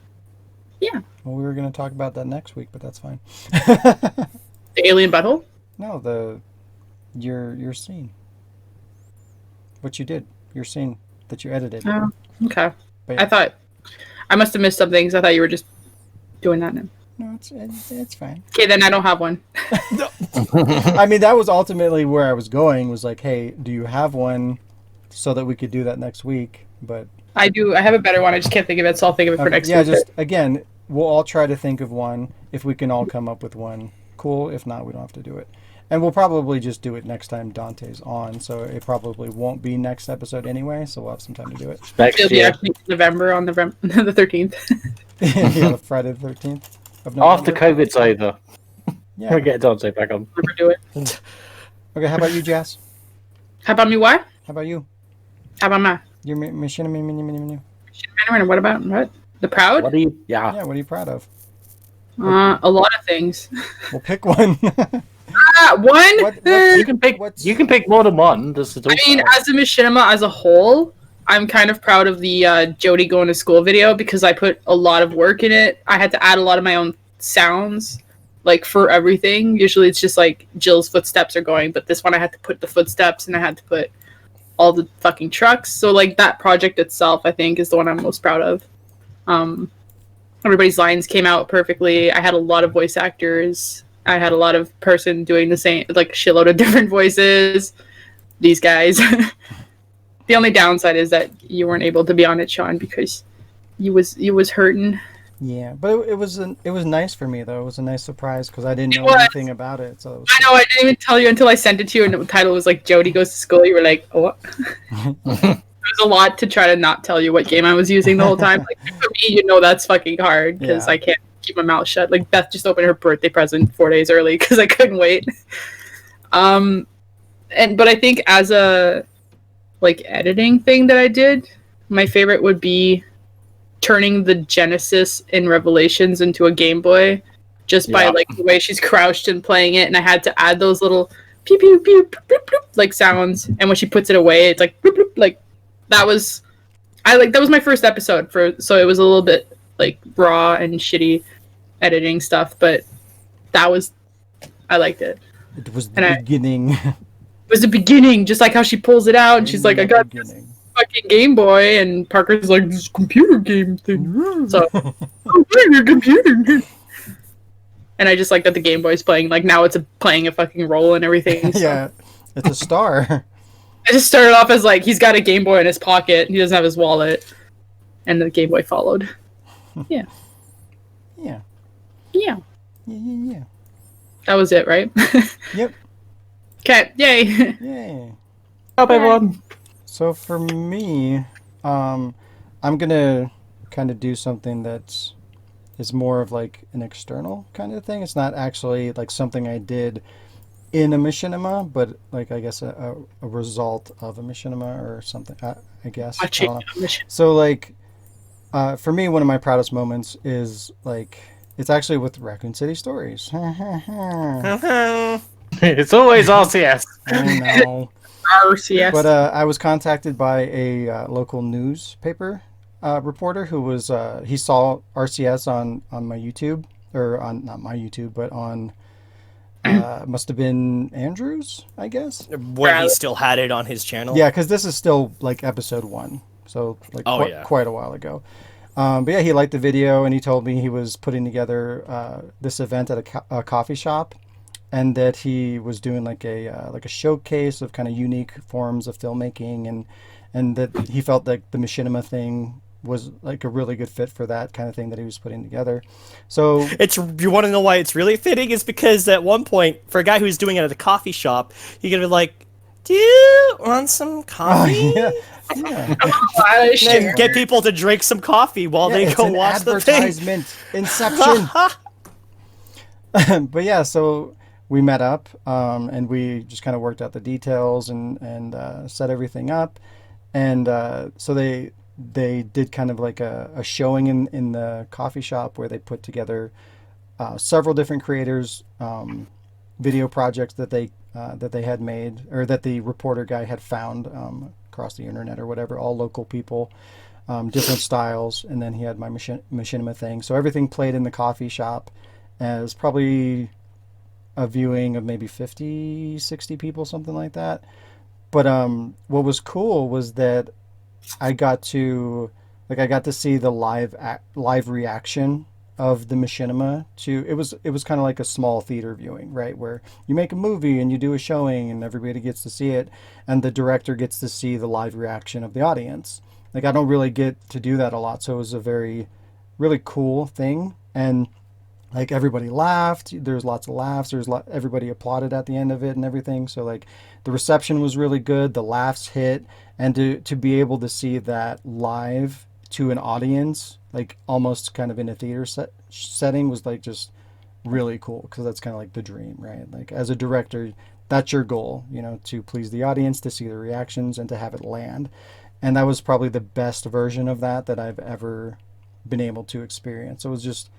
Well, we were going to talk about that next week, but that's fine. The alien butthole? No, your scene. What you did, your scene that you edited. Oh, okay. Yeah. I thought I must have missed something because I thought you were just doing that now. No, it's fine. Okay, then I don't have one. I mean, that was ultimately where I was going, was like, hey, do you have one so that we could do that next week? But I do. I have a better one. I just can't think of it, so I'll think of it for next week. Yeah, just, again, we'll all try to think of one. If we can all come up with one, cool. If not, we don't have to do it. And we'll probably just do it next time Dante's on, so it probably won't be next episode anyway, so we'll have some time to do it. It'll be actually November the 13th. Yeah, Friday the 13th of November. After COVID's over. Yeah. We'll get Dante back on. Never do it. Okay, how about you, Jess? How about me? What? How about you? How about my? Your machinima. What about what? The proud? What are you? Yeah. Yeah, what are you proud of? A lot of things. We'll pick one. One. You can pick. You can pick more than one. Just to talk I mean, about. as a machinima as a whole, I'm kind of proud of the Jody going to school video because I put a lot of work in it. I had to add a lot of my own sounds, like for everything. Usually it's just like Jill's footsteps are going, but this one I had to put the footsteps and I had to put all the fucking trucks. So like that project itself, I think, is the one I'm most proud of. Everybody's lines came out perfectly. I had a lot of voice actors. I had a lot of person doing the same, like shitload of different voices. These guys. The only downside is that you weren't able to be on it, Shaun, because you was hurting. Yeah, but it was nice for me though. It was a nice surprise because I didn't know anything about it. So I know I didn't even tell you until I sent it to you, and the title was like Jody Goes to School. You were like, oh, what? It was a lot to try to not tell you what game I was using the whole time. Like for me, you know that's fucking hard because I can't keep my mouth shut. Like Beth just opened her birthday present 4 days early because I couldn't wait. But I think as a like editing thing that I did, my favorite would be turning the Genesis in Revelations into a Game Boy just by like the way she's crouched and playing it, and I had to add those little pew pew pew bloop, bloop, like sounds, and when she puts it away it's like bloop, bloop, like that was my first episode so it was a little bit like raw and shitty editing stuff, but I liked it. It was the beginning. It was the beginning, just like how she pulls it out and she's like, I got this fucking Game Boy, and Parker's like, this computer game thing. So, your computer. And I just like that the Game Boy's playing, like now it's playing a fucking role and everything. So. Yeah, it's a star. I just started off as like, he's got a Game Boy in his pocket, he doesn't have his wallet, and the Game Boy followed. Yeah. Yeah. Yeah. Yeah. That was it, right? Yep. Okay, yay. Yay. Up, everyone. So for me, I'm gonna kind of do something that's more of like an external kind of thing. It's not actually like something I did in a machinima, but like I guess a result of a machinima or something. I guess. I don't know. So like, for me, one of my proudest moments is like it's actually with Raccoon City Stories. It's always RCS. I know. RCS. But I was contacted by a local newspaper reporter who was he saw RCS on my YouTube, or on not my YouTube, but on must have been Andrew's, I guess. When he still had it on his channel. Yeah, because this is still like episode 1, so like quite a while ago. But yeah, he liked the video and he told me he was putting together this event at a coffee shop, and that he was doing like a showcase of kind of unique forms of filmmaking, and that he felt like the machinima thing was like a really good fit for that kind of thing that he was putting together. So you want to know why it's really fitting? Is because at one point, for a guy who's doing it at a coffee shop, you're gonna be like, "Do you want some coffee?" Yeah. And get people to drink some coffee while they go watch the thing. Advertisement Inception. But yeah, so we met up and we just kind of worked out the details and set everything up, and so they did kind of like a showing in the coffee shop where they put together several different creators video projects that they had made, or that the reporter guy had found across the internet or whatever, all local people, different styles, and then he had my machinima thing. So everything played in the coffee shop as probably a viewing of maybe 50, 60 people, something like that. But what was cool was that I got to see the live reaction of the machinima to it was kind of like a small theater viewing, right, where you make a movie and you do a showing and everybody gets to see it, and the director gets to see the live reaction of the audience. Like, I don't really get to do that a lot, so it was a really cool thing. And like, everybody laughed, there's lots of laughs, everybody applauded at the end of it and everything. So like, the reception was really good, the laughs hit, and to be able to see that live to an audience, like almost kind of in a theater setting, was like just really cool because that's kind of like the dream, right? Like as a director, that's your goal, to please the audience, to see the reactions, and to have it land. And that was probably the best version of that I've ever been able to experience. It was just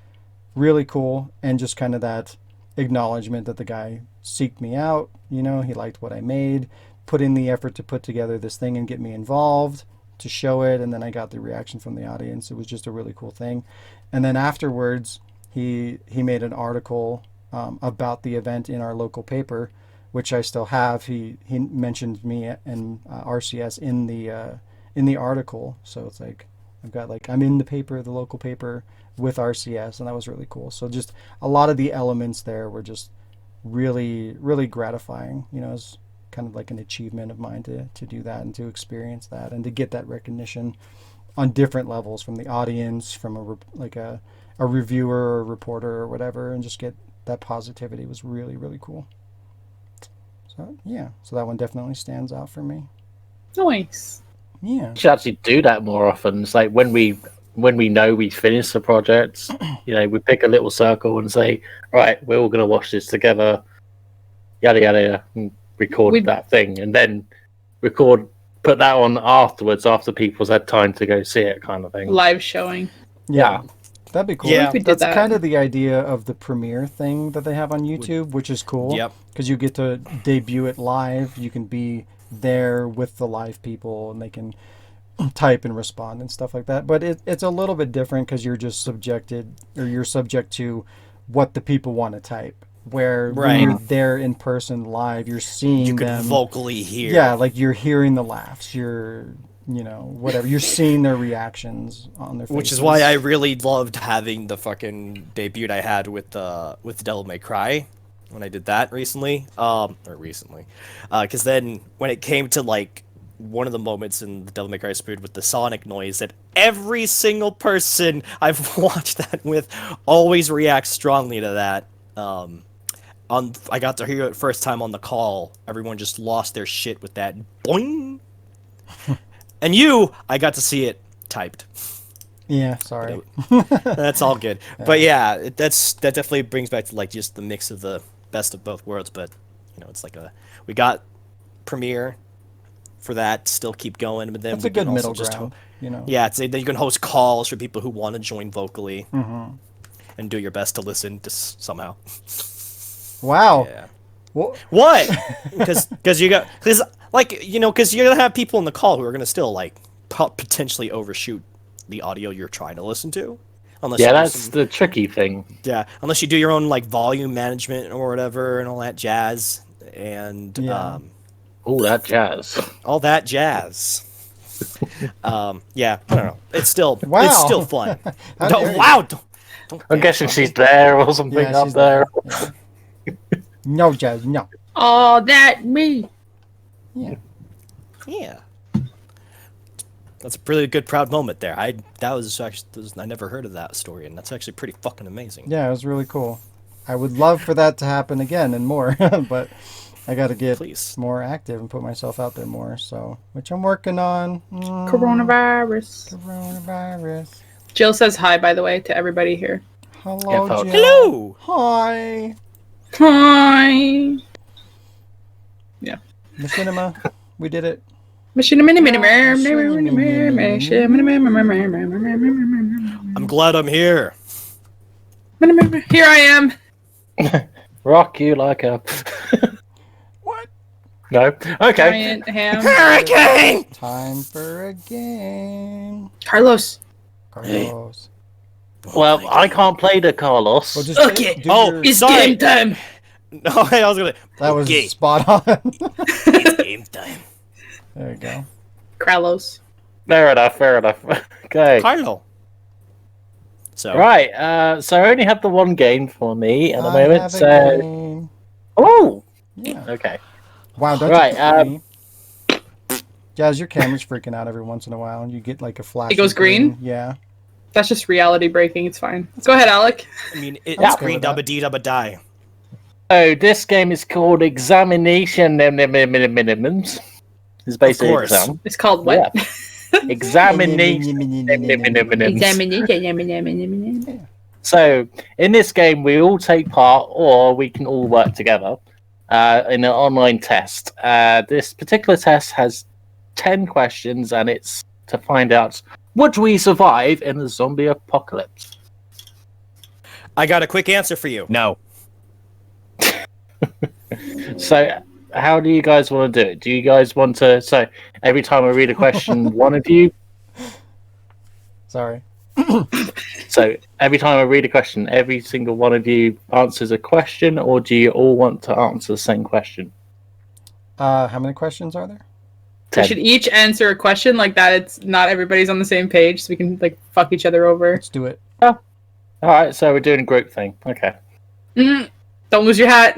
really cool, and just kind of that acknowledgement that the guy seeked me out. He liked what I made, put in the effort to put together this thing and get me involved to show it, and then I got the reaction from the audience. It was just a really cool thing. And then afterwards, he made an article about the event in our local paper, which I still have. He mentioned me and RCS in the article, so it's like I'm in the paper, the local paper, with RCS, and that was really cool. So just a lot of the elements there were just really, really gratifying. It's kind of like an achievement of mine to do that and to experience that and to get that recognition on different levels from the audience, from a reviewer or a reporter or whatever, and just get that positivity was really, really cool. So yeah, so that one definitely stands out for me. Nice. Yeah. We should actually do that more often. It's like when we know we finished the project, we pick a little circle and say, right, we're all going to watch this together, yada yada yada, and record that thing, and then put that on afterwards after people's had time to go see it, kind of thing. Live showing. Yeah. That'd be cool. Yeah. That's kind of the idea of the premiere thing that they have on YouTube, which is cool. Yep. Because you get to debut it live. You can be there with the live people, and they can type and respond and stuff like that. But it's a little bit different because you're just subject to what the people want to type. Where when you're there in person live, you're seeing You can them vocally hear. Yeah, like you're hearing the laughs. You're whatever. You're seeing their reactions on their faces. Which is why I really loved having the fucking debut I had with Devil May Cry when I did that recently. Because then when it came to like one of the moments in the Devil May Cry Spirit with the sonic noise, that every single person I've watched that with always reacts strongly to that. I got to hear it first time on the call. Everyone just lost their shit with that boing. And I got to see it typed. Yeah, sorry. That's all good. Yeah. But yeah, that definitely brings back to like just the mix of the best of both worlds. But it's like we got Premiere for that, still keep going, but then it's a good middle ground. Yeah, then you can host calls for people who want to join vocally, and do your best to listen just somehow. Wow. Yeah. What? Because you're gonna have people in the call who are gonna still like potentially overshoot the audio you're trying to listen to. That's the tricky thing. Yeah, unless you do your own like volume management or whatever and all that jazz all that jazz. All that jazz. Yeah, I don't know. It's still fun. Wow. I'm guessing she's there or something up there. Yeah. No, Jazz, no. Oh, that me. Yeah. Yeah. That's a really good, proud moment there. I never heard of that story, and that's actually pretty fucking amazing. Yeah, it was really cool. I would love for that to happen again and more, but I got to get more active and put myself out there more. So, which I'm working on. Coronavirus. Jill says hi, by the way, to everybody here. Hello, Jill. Hello. Hi. Hi. Yeah. Machinima, we did it. I'm glad I'm here. Here I am. Rock you like a... What? No? Okay. Giant ham. Hurricane! Time for a game. Carlos. Well, I can't play the Carlos. Well, Okay. It's game time. No, I was gonna... That was spot on. It's game time. There you go. Carlos. Fair enough. Okay. Carlo. So. Right, so I only have the one game for me at the moment, so... Game. Oh! Yeah. Okay. Wow, don't Jazz, your camera's freaking out every once in a while, and you get like a flash. It goes green? Yeah. That's just reality breaking, it's fine. Go ahead, Alec. I mean, it's green, dubba dee, dubba die. So, this game is called Examination Minimums. It's basically exam. It's called what? Yeah. Examination. So, in this game, we all take part, or we can all work together in an online test. This particular test has 10 questions, and it's to find out, would we survive in a zombie apocalypse? I got a quick answer for you. No. So, how do you guys want to do it? Do you guys want to... So, every time I read a question, one of you... Sorry. So, every time I read a question, every single one of you answers a question, or do you all want to answer the same question? How many questions are there? We 10. should each answer a question like that. It's not everybody's on the same page, so we can like fuck each other over. Let's do it. Alright, so we're doing a group thing. Okay. Don't lose your hat.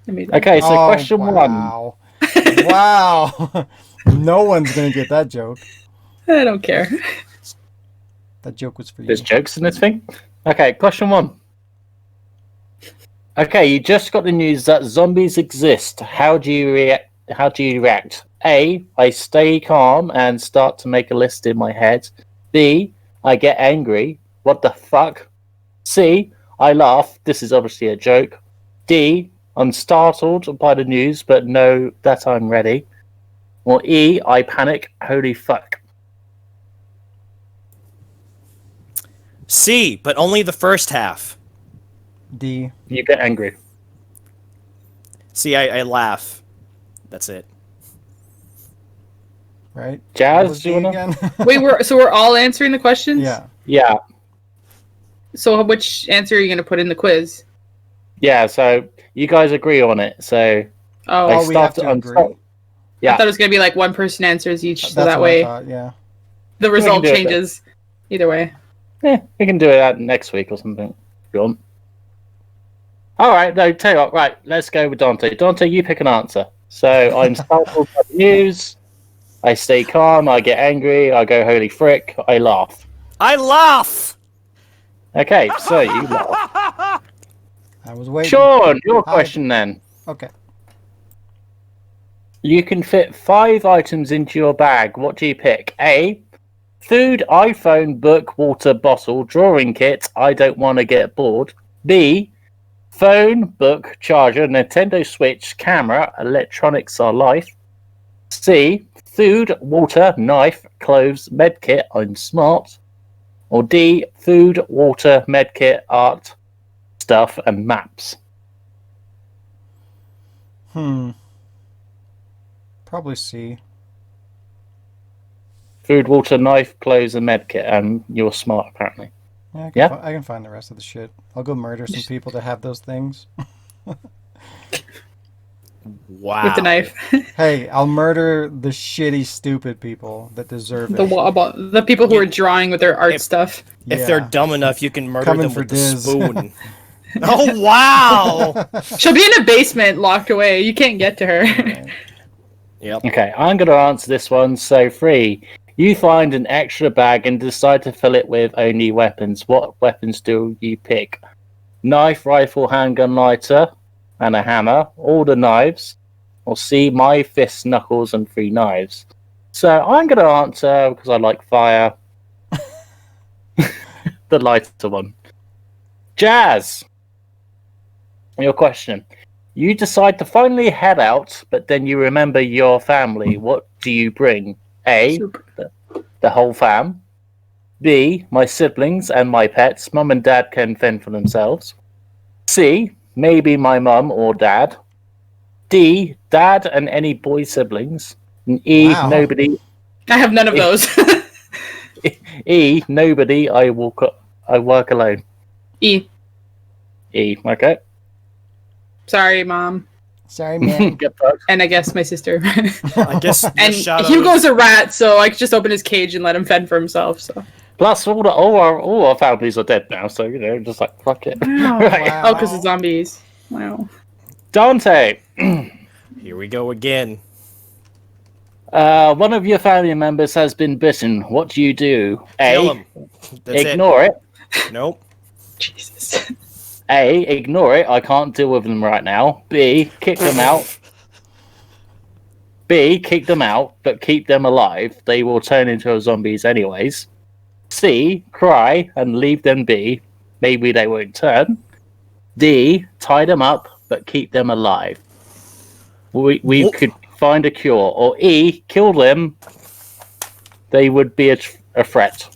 Okay, so question wow. 1. Wow. No one's going to get that joke. I don't care. That joke was for you. There's jokes in this thing? Okay, question 1. Okay, you just got the news that zombies exist. How do you react? A, I stay calm and start to make a list in my head. B, I get angry. What the fuck? C, I laugh. This is obviously a joke. D, I'm startled by the news, but know that I'm ready. Or E, I panic. Holy fuck. C, but only the first half. D. You get angry. C, I laugh. That's it. Right? Jazz, do you wanna... again? Wait, we're all answering the questions? Yeah. Yeah. So which answer are you gonna put in the quiz? Yeah, so you guys agree on it. So Oh, we have to agree. Yeah. I thought it was gonna be like one person answers each, so That's that what I way thought, yeah. the result do it then. changes. Either way. Yeah, we can do it next week or something if you want. Alright, no, tell you what, right, let's go with Dante. Dante, you pick an answer. So I'm startled by the news, I stay calm, I get angry, I go holy frick, I laugh. I laugh! Okay, so you laugh. I was waiting. Sean, your question then. Okay. You can fit 5 items into your bag. What do you pick? A, food, iPhone, book, water, bottle, drawing kit, I don't want to get bored. B, phone, book, charger, Nintendo Switch, camera, electronics are life. C, food, water, knife, clothes, medkit, I'm smart. Or D, food, water, medkit, art, stuff, and maps. Probably C. Food, water, knife, clothes, and medkit, and you're smart apparently. Yeah, I can find the rest of the shit. I'll go murder some people that have those things. Wow. With the knife. Hey, I'll murder the shitty, stupid people that deserve it. The people who are drawing with their art stuff. If they're dumb enough, you can murder Coming them for with the Diz. spoon. Oh, wow! She'll be in a basement locked away. You can't get to her. Right. Yep. Okay, I'm going to answer this one. So, 3. You find an extra bag and decide to fill it with only weapons. What weapons do you pick? Knife, rifle, handgun, lighter, and a hammer. All the knives. Or C, my fists, knuckles, and 3 knives. So, I'm going to answer, because I like fire, the lighter one. Jazz! Your question. You decide to finally head out, but then you remember your family. What do you bring? A, the whole fam. B, my siblings and my pets. Mum and dad can fend for themselves. C, maybe my mum or dad. D, dad and any boy siblings. And E, Wow. nobody. I have none of those. E, nobody. I work alone. E. E, okay. Sorry, Mom. Sorry, man. Get fucked. And I guess my sister. I guess. And Shadow- Hugo's a rat, so I could just open his cage and let him fend for himself. So. Plus, all our families are dead now, so just like fuck it. Right. Wow. Oh, because of zombies. Wow. Dante, Here we go again. one of your family members has been bitten. What do you do? Kill A, him. That's ignore it. Nope. Jesus. A, ignore it. I can't deal with them right now. B, kick them out. B, kick them out, but keep them alive. They will turn into zombies anyways. C. Cry and leave them be. Maybe they won't turn. D. Tie them up but keep them alive. We could find a cure. Or E. Kill them. They would be a threat.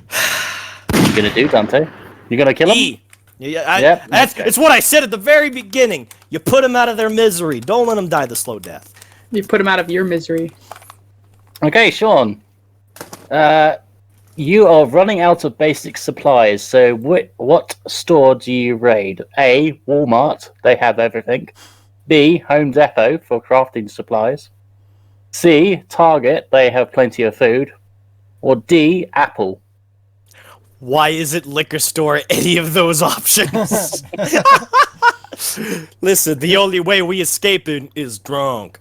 What are you gonna do, Dante? You gonna kill them? E. Yeah, it's what I said at the very beginning. You put them out of their misery. Don't let them die the slow death. You put him out of your misery. Okay, Shaun. You are running out of basic supplies, so what store do you raid? A. Walmart, they have everything. B. Home Depot for crafting supplies. C. Target, they have plenty of food. Or D. Apple. Why isn't liquor store any of those options? Listen, the only way we escape it is drunk.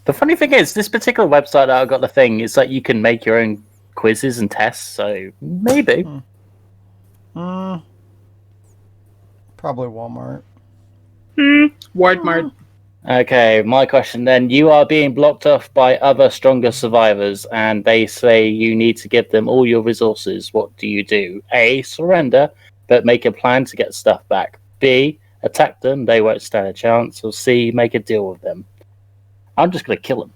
The funny thing is, this particular website that I got the thing is that you can make your own quizzes and tests, so maybe. Probably Walmart. Walmart. Okay, my question then. You are being blocked off by other stronger survivors, and they say you need to give them all your resources. What do you do? A. Surrender, but make a plan to get stuff back. B. Attack them, they won't stand a chance. Or C. Make a deal with them. I'm just going to kill them.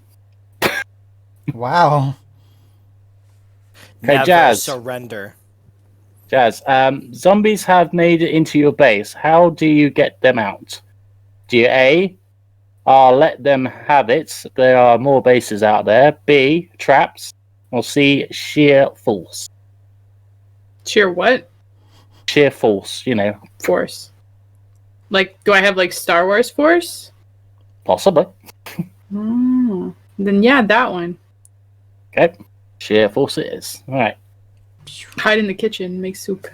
Wow. Okay, Never Jazz. surrender. Jazz, zombies have made it into your base. How do you get them out? Do you A. Let them have it. There are more bases out there. B. Traps. Or C. Sheer force. Sheer what? Sheer force, you know. Force. Like, do I have like Star Wars Force? Possibly. Then yeah, that one. Okay. Sheer force it is. Alright. Hide in the kitchen, make soup.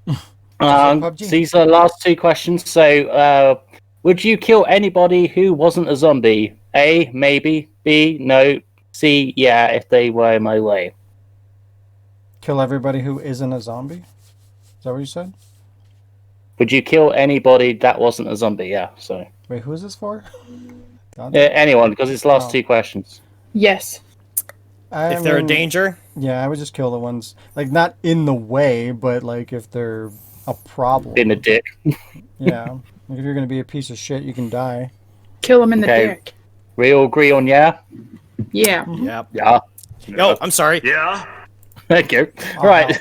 These are the last two questions. So, would you kill anybody who wasn't a zombie? A. Maybe. B. No. C. Yeah, if they were in my way. Kill everybody who isn't a zombie? Is that what you said? Would you kill anybody that wasn't a zombie? Yeah, so. Wait, who is this for? Anyone, because it's the last two questions. Yes. If they're a danger? Yeah, I would just kill the ones, like, not in the way, but, like, if they're a problem. In the dick. Yeah. Like, if you're going to be a piece of shit, you can die. Kill him in the dick. We all agree on yeah? Yeah. Yep. Yeah. Oh, I'm sorry. Yeah. Thank you. Right.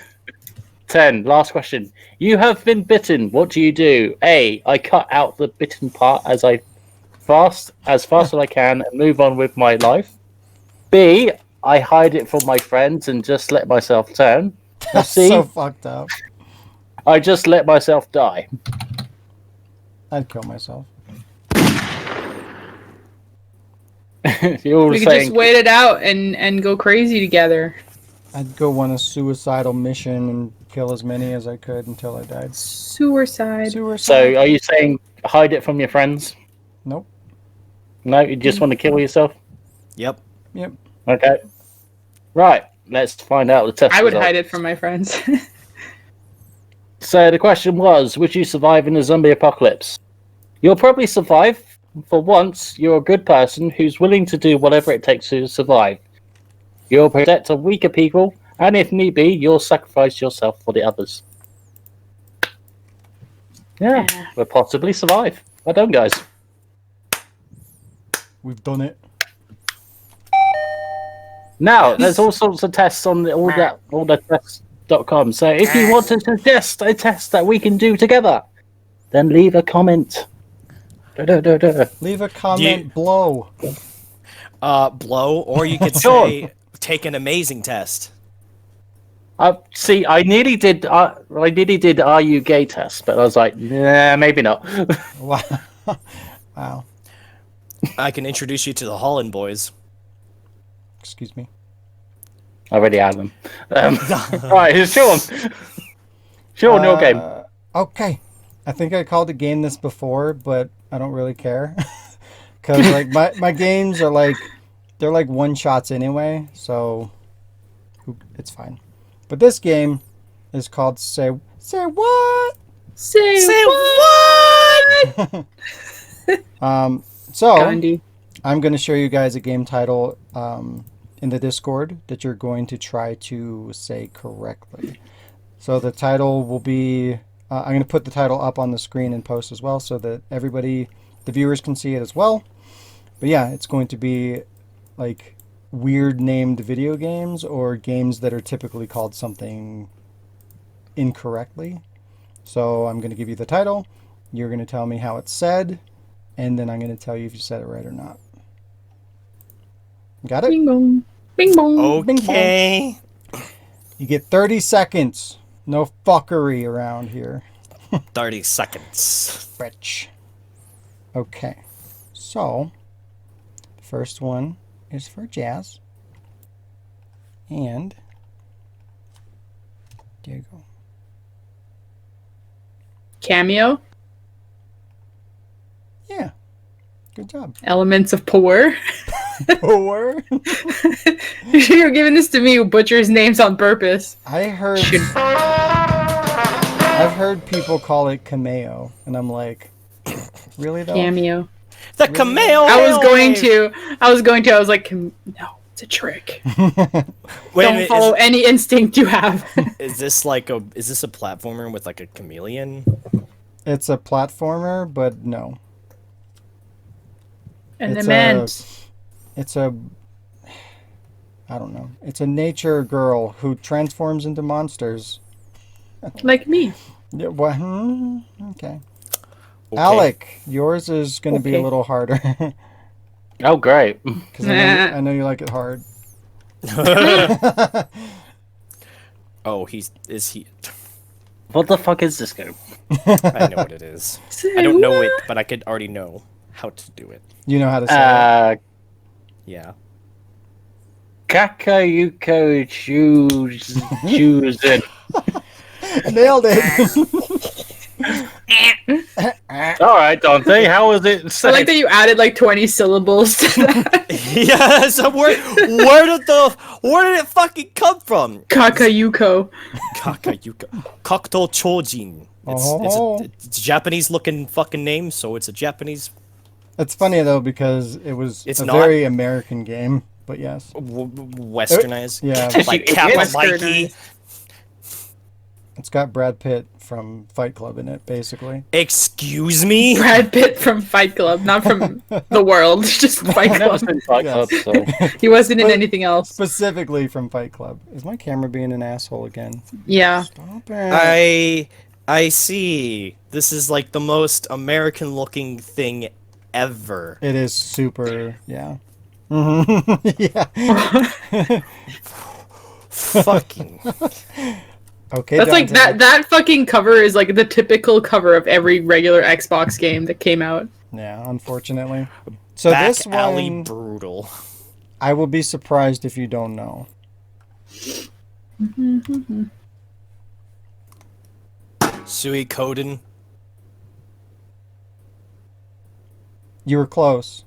10. Last question. You have been bitten. What do you do? A. I cut out the bitten part as fast as I can and move on with my life. B. I hide it from my friends and just let myself turn. That's C. so fucked up. I just let myself die. I'd kill myself. You're all We could saying just wait it out and go crazy together. I'd go on a suicidal mission and kill as many as I could until I died. Suicide. so. Are you saying hide it from your friends? Nope. No, you just want to kill yourself? Yep. Yep. Okay. Right. Let's find out the test. I would results. hide it from my friends. So the question was, would you survive in a zombie apocalypse? You'll probably survive. For once, you're a good person who's willing to do whatever it takes to survive. You'll protect the weaker people, and if need be, you'll sacrifice yourself for the others. Yeah, we'll possibly survive. Well done, guys. We've done it. Now, there's all sorts of tests on all the tests.com. So if you want to suggest a test that we can do together, then leave a comment. Leave a comment below. Blow, or you could say, take an amazing test. See, I nearly did. Are you gay test, but I was like, nah, maybe not. Wow. Wow. I can introduce you to the Holland boys. Excuse me. I already had them. Right, here's Shaun. Shaun, your game. Okay. I think I called a game this before, but I don't really care. Because like my games are like, they're like one shots anyway, so it's fine. But this game is called Say What? Say what? So Gandhi. I'm going to show you guys a game title. in the Discord that you're going to try to say correctly. So the title will be, I'm going to put the title up on the screen and post as well so that everybody, the viewers, can see it as well. But yeah, it's going to be like weird named video games or games that are typically called something incorrectly. So I'm going to give you the title. You're going to tell me how it's said. And then I'm going to tell you if you said it right or not. Got it? Bing bong. Bing bong. Okay. You get 30 seconds. No fuckery around here. 30 seconds. Rich. Okay. So, the first one is for Jazz. And there you go. Cameo. Yeah. Good job. Elements of poor. Poor. You're giving this to me who butchers names on purpose. I've heard people call it cameo, and I'm like, really though? Cameo. The cameo. I was like, no, it's a trick. Wait, Don't follow any instinct you have. is this a platformer with like a chameleon? It's a platformer, but no. And It's the man. I don't know. It's a nature girl who transforms into monsters. Like me. Yeah, what? Okay. Alec, yours is going to be a Okay. little harder. Oh, great. Because I know you like it hard. Oh, is he? What the fuck is this game? I know what it is. I don't know it, but I could already know how to do it. You know how to say it. Yeah. Kakayuko choosing. Nailed it. All right, Dante. How was it? I like that you added like 20 syllables to that. Yeah. So where did it fucking come from? Kakayuko. Kakayuka. Kokuto Chojin. It's a Japanese looking fucking name, so it's a Japanese. It's funny though because it's It's a not- very American game, but yes. Westernized. Yeah. Like It Kappa is Mikey. It's got Brad Pitt from Fight Club in it, basically. Excuse me? Brad Pitt from Fight Club, not from the world, just Fight I've never Club. seen Fight Yes. Club, so. He wasn't in anything else. Specifically from Fight Club. Is my camera being an asshole again? Yeah. Stop it. I see. This is like the most American looking thing ever. It is super, yeah. Yeah. Fucking. Okay, That's like Dante. that fucking cover is like the typical cover of every regular Xbox game that came out. Yeah, unfortunately. So Back this alley one, brutal. I will be surprised if you don't know. Suikoden. You were close.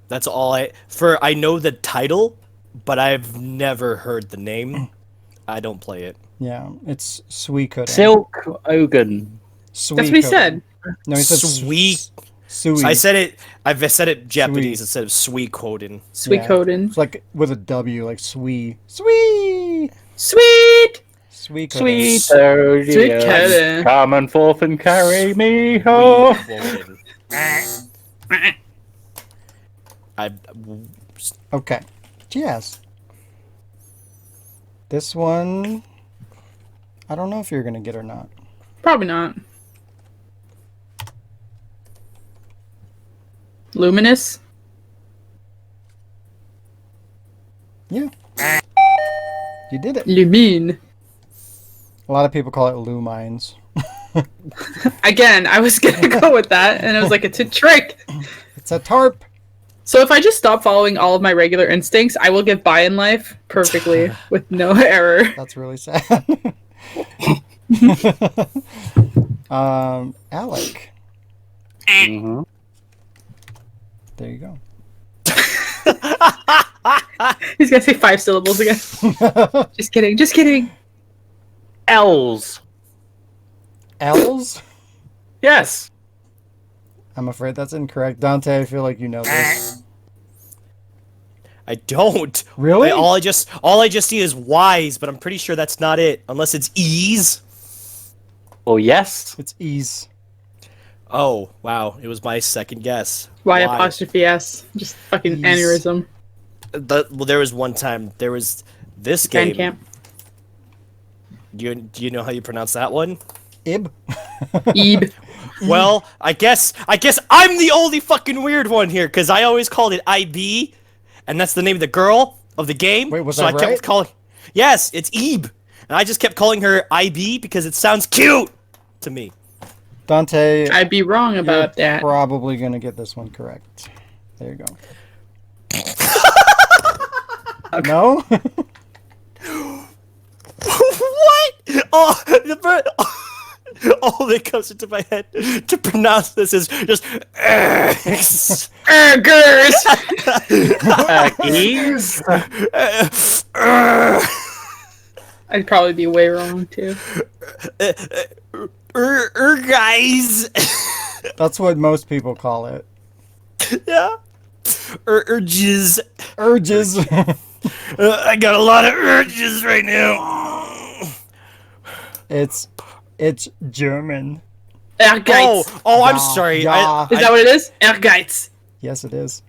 That's all I know the title, but I've never heard the name. I don't play it. Yeah, it's Suikoden. Silk Ogun. That's what he said. No, he said Sweet. Sui. I've said it Japanese instead of Suikoden. Suikoden. It's like with a W, like Sui. Sui! Sweet! Suikoden. Sweet Suikoden. come and forth and carry me home. Okay. Yes. This one, I don't know if you're going to get or not. Probably not. Luminous? Yeah. You did it. Lumine. A lot of people call it Lumines. Again, I was gonna go with that, and I was like, it's a trick. It's a tarp. So if I just stop following all of my regular instincts, I will get by in life perfectly with no error. That's really sad. Alec. Mm-hmm. There you go. He's gonna say 5 syllables again. Just kidding, just kidding. L's. L's? Yes. I'm afraid that's incorrect. Dante, I feel like you know this. I don't. Really? All I just see is Y's, but I'm pretty sure that's not it, unless it's E's. Well, yes. It's ease. Oh, wow. It was my second guess. Y apostrophe S. Just fucking Ease. aneurysm. Well, there was one time. There was this game. Bandcamp. Do you know how you pronounce that one? Ib. Ebe. Well, I guess I'm the only fucking weird one here, because I always called it IB, and that's the name of the girl of the game. Wait, was so that I kept right? calling. Yes, it's Ebe, and I just kept calling her IB because it sounds cute to me. Dante, I'd be wrong about you're that. probably going to get this one correct. There you go. No? What? Oh, all that comes into my head to pronounce this is just. Ergers! Ease? I'd probably be way wrong too. Guys. That's what most people call it. Yeah. Urges. Urges. I got a lot of urges right now. It's German. Ehrgeiz. Oh, I'm Yeah, sorry. yeah. Is that what it is? Ehrgeiz. Yes, it is.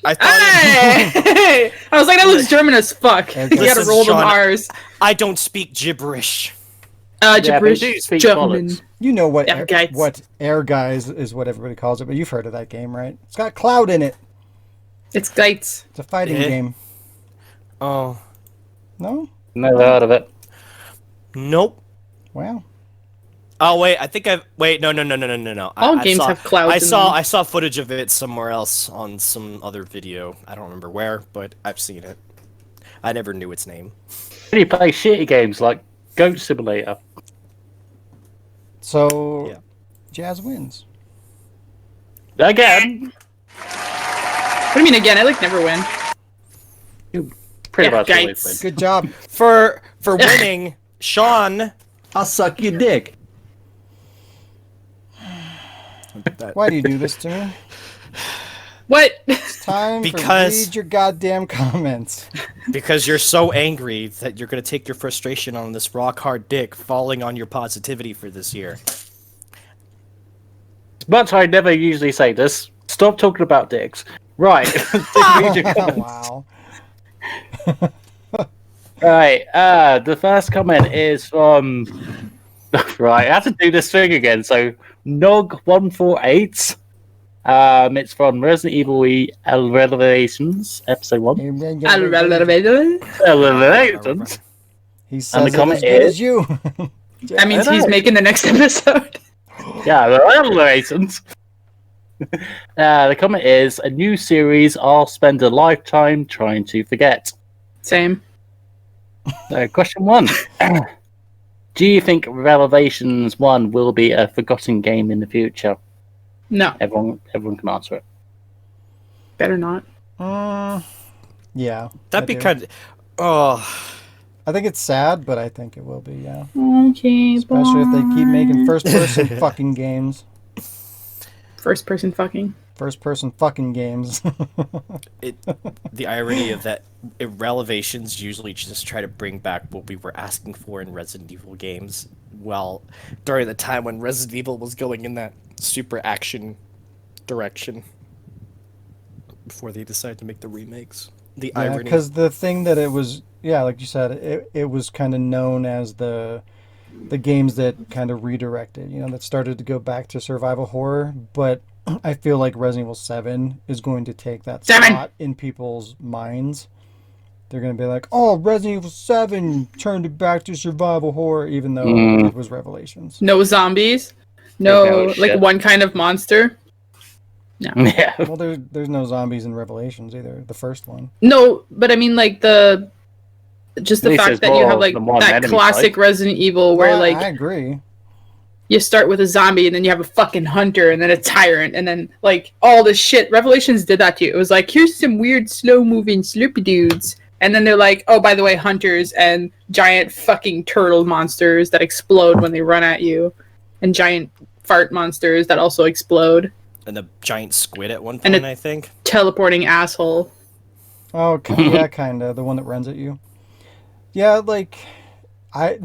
I thought Hey! I was like, that looks German as fuck. You Listen, gotta roll them Shaun, R's. I don't speak gibberish. they Gibberish. do speak German. bollocks. You know what Ehrgeiz. air guys is what everybody calls it, but you've heard of that game, right? It's got cloud in it. It's Geiz. It's a fighting Eh? game. Oh, No? Never heard of it. Wow. nope. Oh wait, I think I've no. All I games saw, have clouds in them. I saw footage of it somewhere else on some other video. I don't remember where, but I've seen it. I never knew its name. You play shitty games like Goat Simulator. So, Yeah. Jazz wins. Again. What do you mean again? I like never win. Pretty Yeah, much always Geiz. win. Good job. For winning, Shaun. I'll suck your dick. Why do you do this to me? What? It's time Because- to read your goddamn comments. Because you're so angry that you're gonna take your frustration on this rock hard dick falling on your positivity for this year. But I never usually say this. Stop talking about dicks. Right. Read your comments. Wow. Right. The first comment is from. Right, I have to do this thing again. So Nog148. It's from Resident Evil Revelations, episode 1. Revelations. He says it comment as good is- as you. That means I he's know. making the next episode. Yeah, Revelations. The comment is a new series I'll spend a lifetime trying to forget. Same. Question 1. Do you think Revelations 1 will be a forgotten game in the future? No, Everyone can answer it. better not. Yeah. That'd I be do. kind of. Oh, I think it's sad, but I think it will be, yeah. Okay, Especially if they keep making first-person fucking games. First person fucking. First-person fucking games. the irony of that Revelations usually just try to bring back what we were asking for in Resident Evil games. Well, during the time when Resident Evil was going in that super action direction, before they decided to make the remakes. The Yeah, irony. because the thing that it was, yeah, like you said, it was kind of known as the games that kind of redirected, that started to go back to survival horror. But I feel like Resident Evil 7 is going to take that spot in people's minds. They're going to be like, oh, Resident Evil 7 turned it back to survival horror, even though it was Revelations. No zombies. No, No like shit. one kind of monster. Yeah. Well, there's no zombies in Revelations either, the first one. No, but I mean like the At least fact there's that you more have like than one that enemy classic type. Resident Evil where Well, I like agree. you start with a zombie and then you have a fucking hunter and then a tyrant and then like all this shit. Revelations did that to you. It was like, here's some weird slow moving sloopy dudes. And then they're like, oh, by the way, hunters and giant fucking turtle monsters that explode when they run at you. And giant fart monsters that also explode. And the giant squid at one And point, I think. Teleporting asshole. Oh, yeah, kind of. The one that runs at you. Yeah, like, I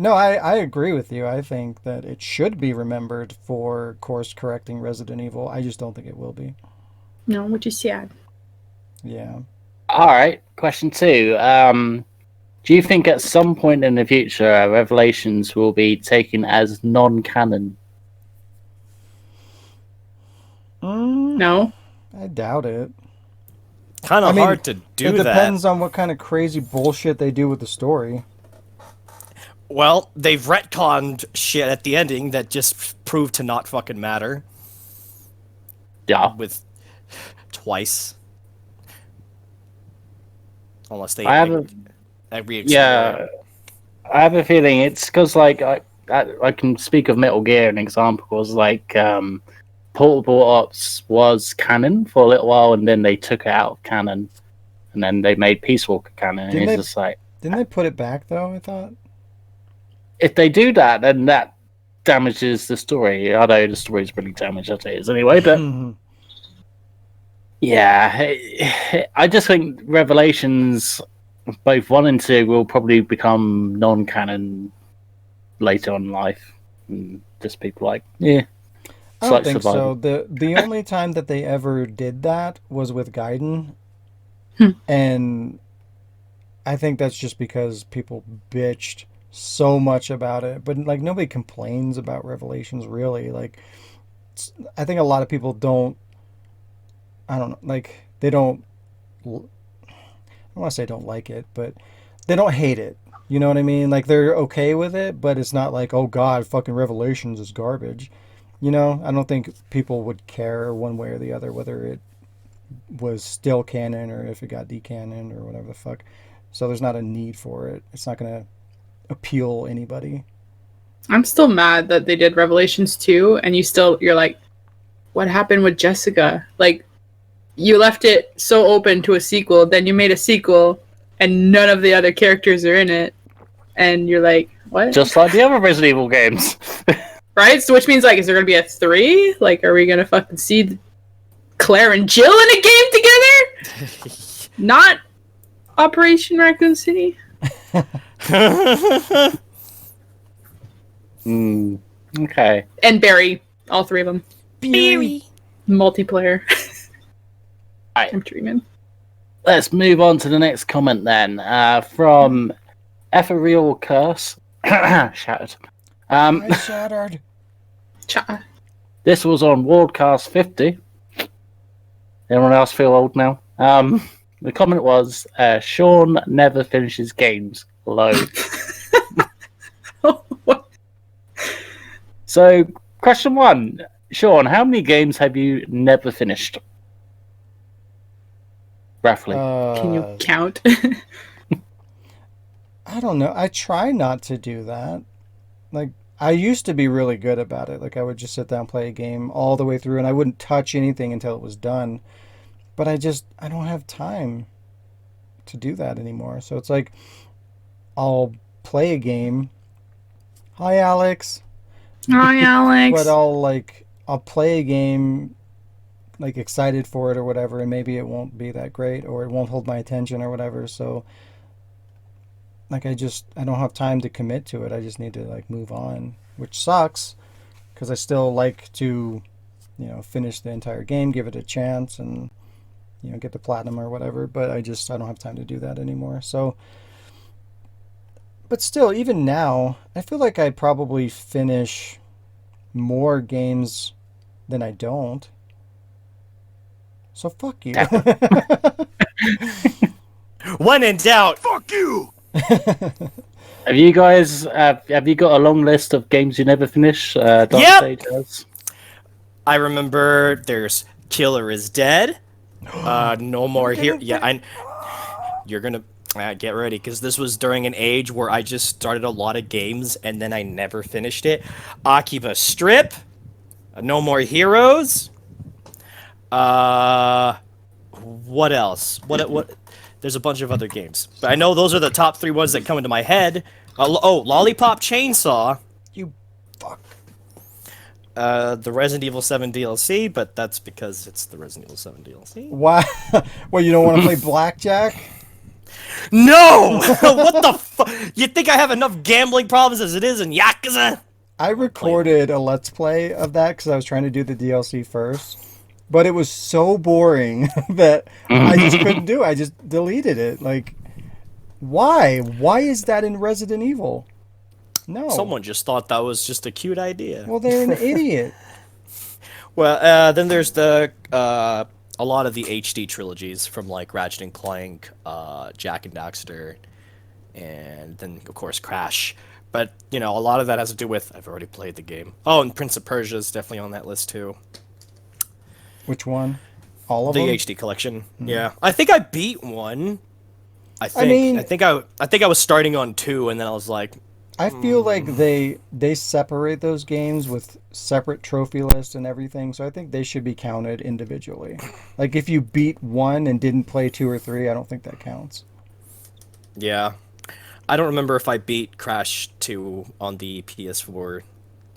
agree with you. I think that it should be remembered for course correcting Resident Evil. I just don't think it will be. No, which is sad. Yeah. All right, question 2. Do you think at some point in the future, Revelations will be taken as non-canon? No. I doubt it. Kind of hard to do it that. depends on what kind of crazy bullshit they do with the story. Well, they've retconned shit at the ending that just proved to not fucking matter. Yeah. With twice. Unless they I have yeah. I have a feeling it's because like I can speak of Metal Gear an example was like Portable Ops was canon for a little while and then they took it out of canon and then they made Peace Walker canon and it's just like didn't they put it back though? I thought if they do that then that damages the story. I know the story's really damaged as it is anyway, but yeah, I just think Revelations both 1 and 2 will probably become non-canon later on in life. And just people like, yeah. I don't think so. The only time that they ever did that was with Gaiden. And I think that's just because people bitched so much about it. But like nobody complains about Revelations really. Like I think a lot of people don't I don't know, like they don't I don't want to say don't like it, but they don't hate it. You know what I mean? Like they're okay with it, but it's not like, oh god, fucking Revelations is garbage. You know, I don't think people would care one way or the other whether it was still canon or if it got decanon or whatever the fuck. So there's not a need for it. It's not going to appeal anybody. I'm still mad that they did Revelations 2 and you're like, what happened with Jessica? Like, you left it so open to a sequel, then you made a sequel and none of the other characters are in it. And you're like, what? Just like the other Resident Evil games. Right? So which means, like, is there going to be a 3? Like, are we going to fucking see Claire and Jill in a game together? Not Operation Raccoon City? Okay. And Barry. All 3 of them. Barry. Multiplayer. Right. I'm dreaming. Let's move on to the next comment then. From Ethereal Curse. Shattered. I shattered. This was on Worldcast 50. Anyone else feel old now? The comment was, Shaun never finishes games. Low. So, question 1. Shaun, how many games have you never finished? Roughly. Can you count? I don't know. I try not to do that. Like, I used to be really good about it. Like, I would just sit down and play a game all the way through, and I wouldn't touch anything until it was done. But I don't have time to do that anymore. So it's like, I'll play a game. Hi, Alex. Hi, Alex. But I'll play a game, like, excited for it or whatever, and maybe it won't be that great, or it won't hold my attention or whatever. So, like, I don't have time to commit to it. I just need to, like, move on, which sucks, because I still like to, finish the entire game, give it a chance, and, get the platinum or whatever, but I don't have time to do that anymore. So, but still, even now, I feel like I probably finish more games than I don't. So fuck you. When in doubt, fuck you. Have you guys have you got a long list of games you never finish? Yep. I remember there's Killer is Dead. No More Here. Yeah, you're gonna get ready because this was during an age where I just started a lot of games and then I never finished it. Akiba Strip. No More Heroes. What else? What? There's a bunch of other games, but I know those are the top 3 ones that come into my head. Lollipop Chainsaw. You fuck. the Resident Evil 7 DLC, but that's because it's the Resident Evil 7 DLC. Why? Well, you don't want to play blackjack? No! What the fuck? You think I have enough gambling problems as it is in Yakuza? I recorded a Let's Play of that because I was trying to do the DLC first. But it was so boring that I just couldn't do it. I just deleted it. Like, why? Why is that in Resident Evil? No. Someone just thought that was just a cute idea. Well, they're an idiot. Well, then there's the a lot of the HD trilogies from like Ratchet and Clank, Jak and Daxter, and then of course Crash. But you know, a lot of that has to do with I've already played the game. Oh, and Prince of Persia is definitely on that list too. Which one? All of the them? HD collection. Mm-hmm. Yeah, I think I beat one. I think I was starting on 2, and then I was like. I feel like they separate those games with separate trophy lists and everything, so I think they should be counted individually. Like if you beat 1 and didn't play 2 or 3, I don't think that counts. Yeah. I don't remember if I beat Crash 2 on the PS4.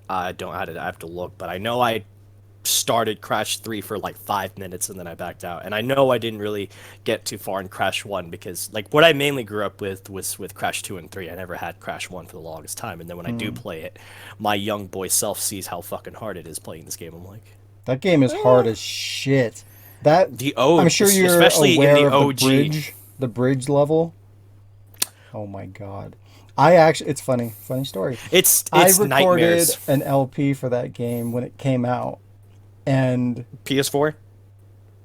I have to look, but I know I started Crash 3 for like 5 minutes and then I backed out. And I know I didn't really get too far in Crash 1 because like what I mainly grew up with was with Crash 2 and 3. I never had Crash 1 for the longest time. And then when I do play it, my young boy self sees how fucking hard it is playing this game. I'm like, that game is hard as shit. I'm sure you're especially aware in the of OG. the bridge level. Oh my god. It's funny story. I recorded nightmares. an LP for that game when it came out. And PS4?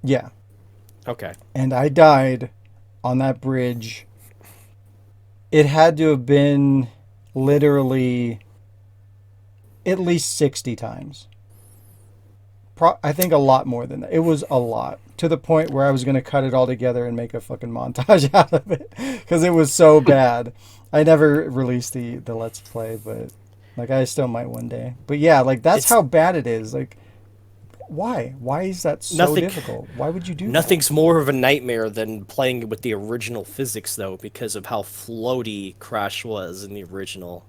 Yeah. Okay. And I died on that bridge. It had to have been literally at least 60 times. I think a lot more than that. It was a lot. To the point where I was going to cut it all together and make a fucking montage out of it. Because it was so bad. I never released the Let's Play, but like I still might one day. But yeah, like that's how bad it is. Like, why? Why is that so difficult? Why would you do that? Nothing's more of a nightmare than playing with the original physics, though, because of how floaty Crash was in the original.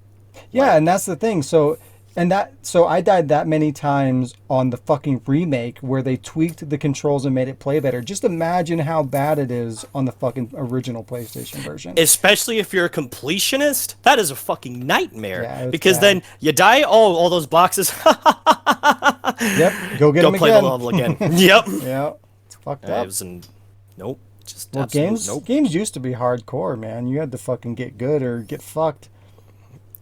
Yeah, and that's the thing. So I died that many times on the fucking remake where they tweaked the controls and made it play better. Just imagine how bad it is on the fucking original PlayStation version. Especially if you're a completionist, that is a fucking nightmare. Yeah, because then you die, all those boxes. Yep, go get them play again. the level again. Yep. Yeah, it's fucked up. Nope. Just well, games used to be hardcore, man. You had to fucking get good or get fucked.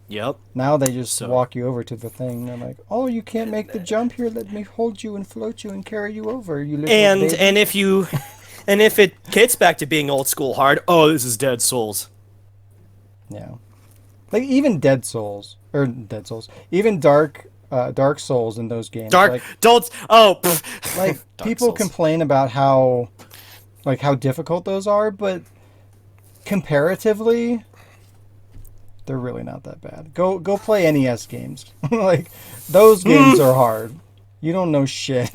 Yep. Now they just walk you over to the thing. They're like, "Oh, you can't make the jump here. Let me hold you and float you and carry you over." You little baby. and if it gets back to being old school hard, this is Dead Souls. Yeah, like even Dead Souls, even Dark Souls in those games. Like people Souls. complain about how difficult those are, but comparatively, they're really not that bad. Go play NES games. Like those games are hard. You don't know shit.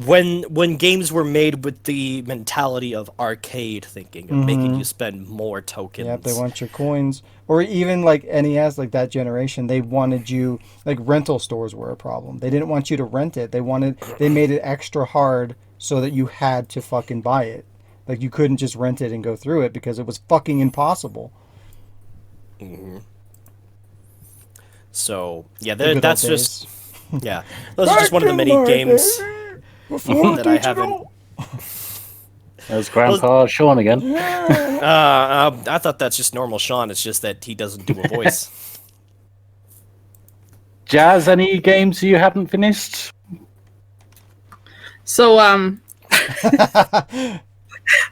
when games were made with the mentality of arcade thinking, of making you spend more tokens. Yeah, they want your coins. Or even like NES, like that generation, they wanted you, like rental stores were a problem. They didn't want you to rent it. They made it extra hard so that you had to fucking buy it. Like you couldn't just rent it and go through it because it was fucking impossible. Mm-hmm. So yeah, that's just those are just one of the many games that I haven't. There's Grandpa Shaun again. I thought that's just normal Shaun. It's just that he doesn't do a voice. Jazz, any games you haven't finished? So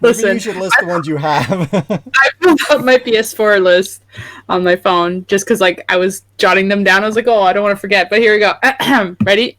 listen, maybe you should list the ones you have. I pulled up my PS4 list on my phone just because, like, I was jotting them down. I was like, I don't want to forget. But here we go. Ready?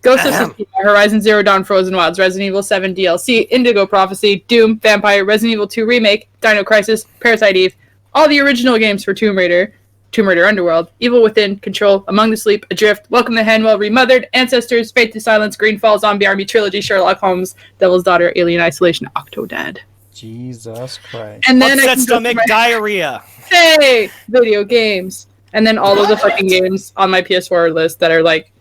Ghost of Tsushima, Horizon Zero Dawn, Frozen Wilds, Resident Evil 7 DLC, Indigo Prophecy, Doom, Vampire, Resident Evil 2 Remake, Dino Crisis, Parasite Eve, all the original games for Tomb Raider Underworld, Evil Within, Control, Among the Sleep, Adrift, Welcome to Hanwell Remothered, Ancestors, Fate to Silence, Greenfall, Zombie Army Trilogy, Sherlock Holmes, Devil's Daughter, Alien Isolation, Octodad. Jesus Christ. And then upset stomach diarrhea. Hey! Video games. And then all of the fucking games on my PS4 list that are like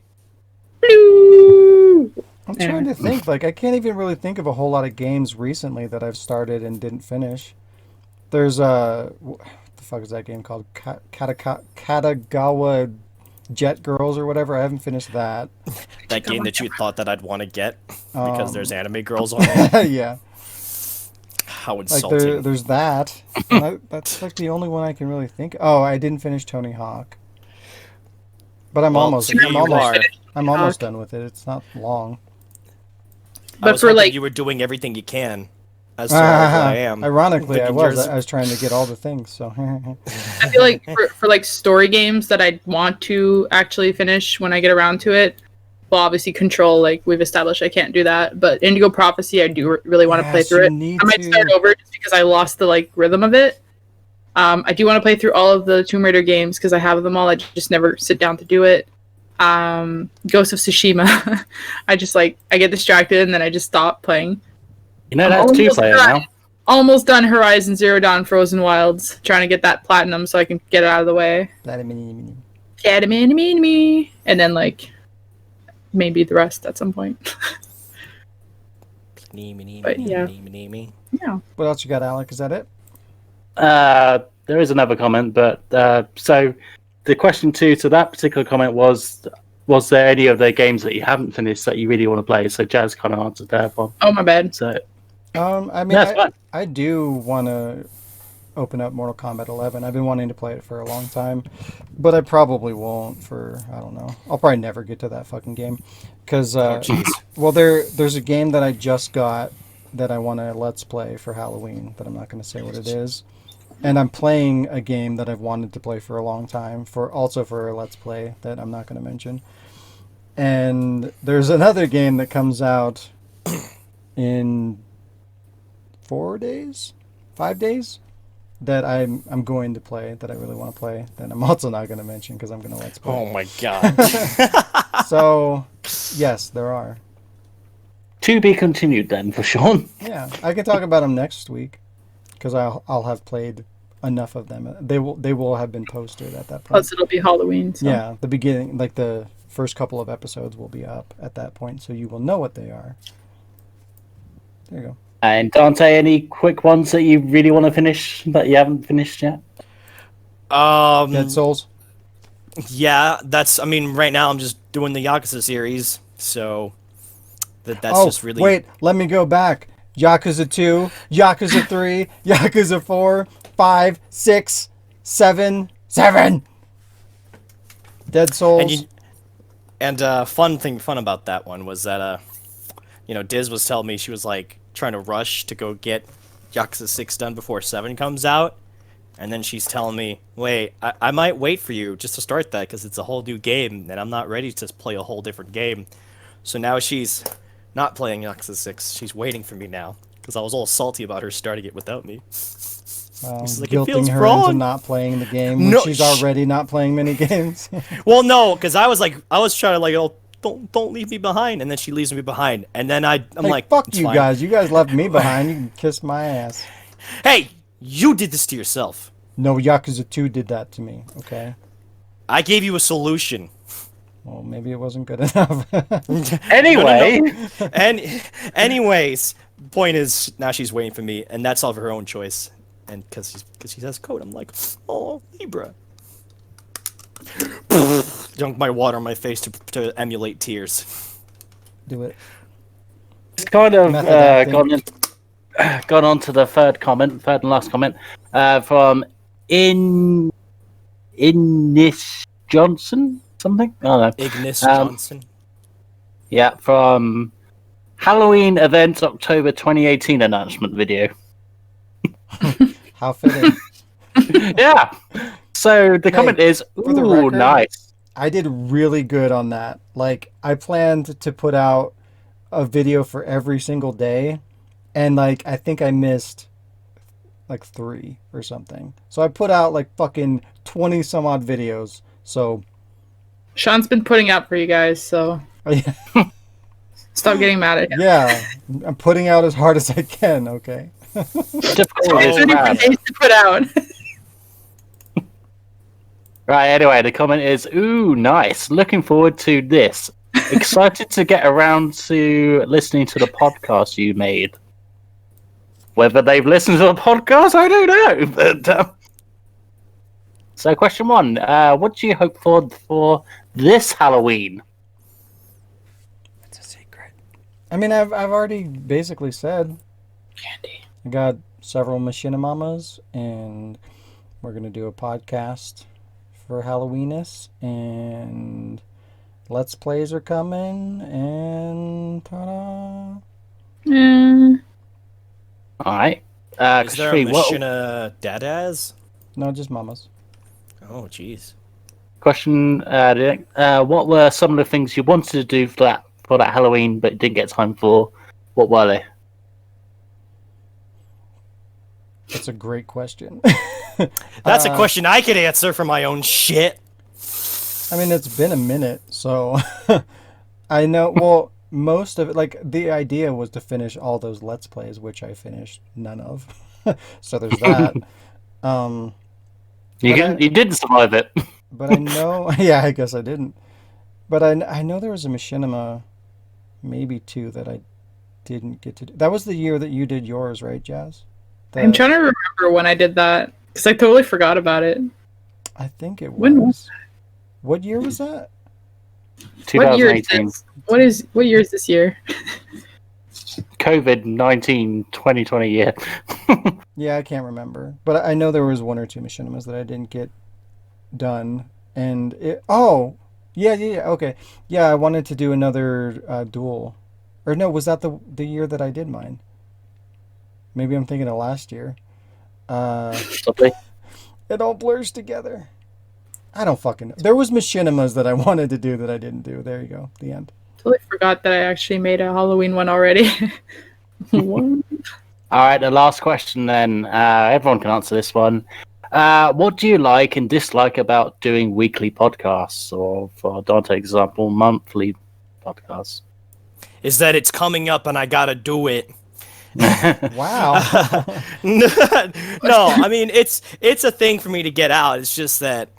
I'm trying to think. Like, I can't even really think of a whole lot of games recently that I've started and didn't finish. There's what the fuck is that game called? Katagawa Jet Girls or whatever. I haven't finished that. That game that you thought that I'd want to get because there's anime girls on it. Yeah. How Like insulting. there's that. That's like the only one I can really think. Oh, I didn't finish Tony Hawk. But I'm almost done with it. It's not long. I was hoping you were doing everything you can. As I am. Ironically, I was trying to get all the things. So I feel like for like story games that I want to actually finish when I get around to it. Well, obviously, Control, like we've established, I can't do that. But Indigo Prophecy, I do really want to play through it. I might start over just because I lost the like rhythm of it. I do want to play through all of the Tomb Raider games because I have them all. I just never sit down to do it. Ghost of Tsushima, I get distracted and then I just stop playing. You know, that's 2-player now. Almost done Horizon Zero Dawn Frozen Wilds, trying to get that platinum so I can get it out of the way. And then like maybe the rest at some point. But yeah. What else you got, Alec? Is that it? There is another comment, but so the question to that particular comment was there any of the games that you haven't finished that you really want to play? So Jazz kind of answered that one. Oh, my bad. So I mean, I do want to open up Mortal Kombat 11. I've been wanting to play it for a long time, but I probably won't for, I don't know. I'll probably never get to that fucking game. Because, well, there's a game that I just got that I want to Let's Play for Halloween, but I'm not going to say what it is. And I'm playing a game that I've wanted to play for a long time, also for a Let's Play that I'm not going to mention. And there's another game that comes out in 5 days, that I'm going to play, that I really want to play, that I'm also not going to mention because I'm going to Let's Play. Oh my god. So, yes, there are. To be continued then for Shaun. Yeah, I can talk about them next week because I'll have played enough of them. They will have been posted at that point. Plus, it'll be Halloween. So. Yeah, the beginning, like the first couple of episodes will be up at that point, so you will know what they are. There you go. And Dante, any quick ones that you really want to finish that you haven't finished yet? Dead Souls. Yeah, I mean, right now I'm just doing the Yakuza series, so that's just really. Wait, let me go back. Yakuza 2, Yakuza 3, Yakuza 4, 5, 6, 7. Dead Souls. And fun about that one was that Diz was telling me she was like trying to rush to go get Yakuza 6 done before 7 comes out, and then she's telling me, wait, I might wait for you just to start that because it's a whole new game and I'm not ready to play a whole different game. So now she's not playing Yakuza 6. She's waiting for me now because I was all salty about her starting it without me. Like, guilting her into not playing the game when she's already not playing many games. Well, no, because I was trying to like, oh, don't leave me behind, and then she leaves me behind, and then I'm like, fuck you guys. You guys left me behind. You can kiss my ass. Hey, you did this to yourself. No, Yakuza 2 did that to me. Okay. I gave you a solution. Well, maybe it wasn't good enough. Anyway. Anyways, point is now she's waiting for me, and that's all of her own choice. And because she has code, I'm like, oh, Libra. Dunk my water on my face to emulate tears. Do it. It's kind of gone on to the third and last comment from Ignis Johnson, something? I don't know. Ignis Johnson. Yeah, from Halloween event October 2018 announcement video. How fitting. Yeah. So the comment is, ooh, nice. I did really good on that. Like, I planned to put out a video for every single day, and like I think I missed like 3 or something. So I put out like fucking 20 some odd videos. So Shaun's been putting out for you guys, so stop getting mad at him. Yeah, I'm putting out as hard as I can. Okay. Difficult days to put out. Right, anyway, the comment is, ooh, nice. Looking forward to this. Excited to get around to listening to the podcast you made. Whether they've listened to the podcast, I don't know. But so, question 1: what do you hope for this Halloween? It's a secret. I mean, I've already basically said. Candy. I got several machinimamas, and we're gonna do a podcast for Halloweenus, and Let's Plays are coming, and ta-da! All right. Is there a machina dadas? No, just mamas. Oh, jeez. Question: what were some of the things you wanted to do for that Halloween, but didn't get time for? What were they? That's a great question. That's a question I could answer for my own shit. I mean, it's been a minute, so I know. Well, most of it, like the idea was to finish all those Let's Plays, which I finished none of. So there's that. You didn't survive it. But I know, yeah, I guess I didn't. But I know there was a machinima, maybe 2 that I didn't get to do. That was the year that you did yours, right, Jazz? I'm trying to remember when I did that because I totally forgot about it. I think it was. When was What year was that? 2018. What year is this year? COVID-19 2020 year. Yeah, I can't remember. But I know there was 1 or 2 machinimas that I didn't get done. And yeah, okay. Yeah, I wanted to do another duel. Or no, was that the year that I did mine? Maybe I'm thinking of last year. Lovely. It all blurs together. I don't fucking know. There was machinimas that I wanted to do that I didn't do. There you go. The end. Totally forgot that I actually made a Halloween one already. What? All right, the last question then. Everyone can answer this one. What do you like and dislike about doing weekly podcasts, or for Dante's example, monthly podcasts? Is that it's coming up and I gotta do it. Wow. No, I mean it's a thing for me to get out. It's just that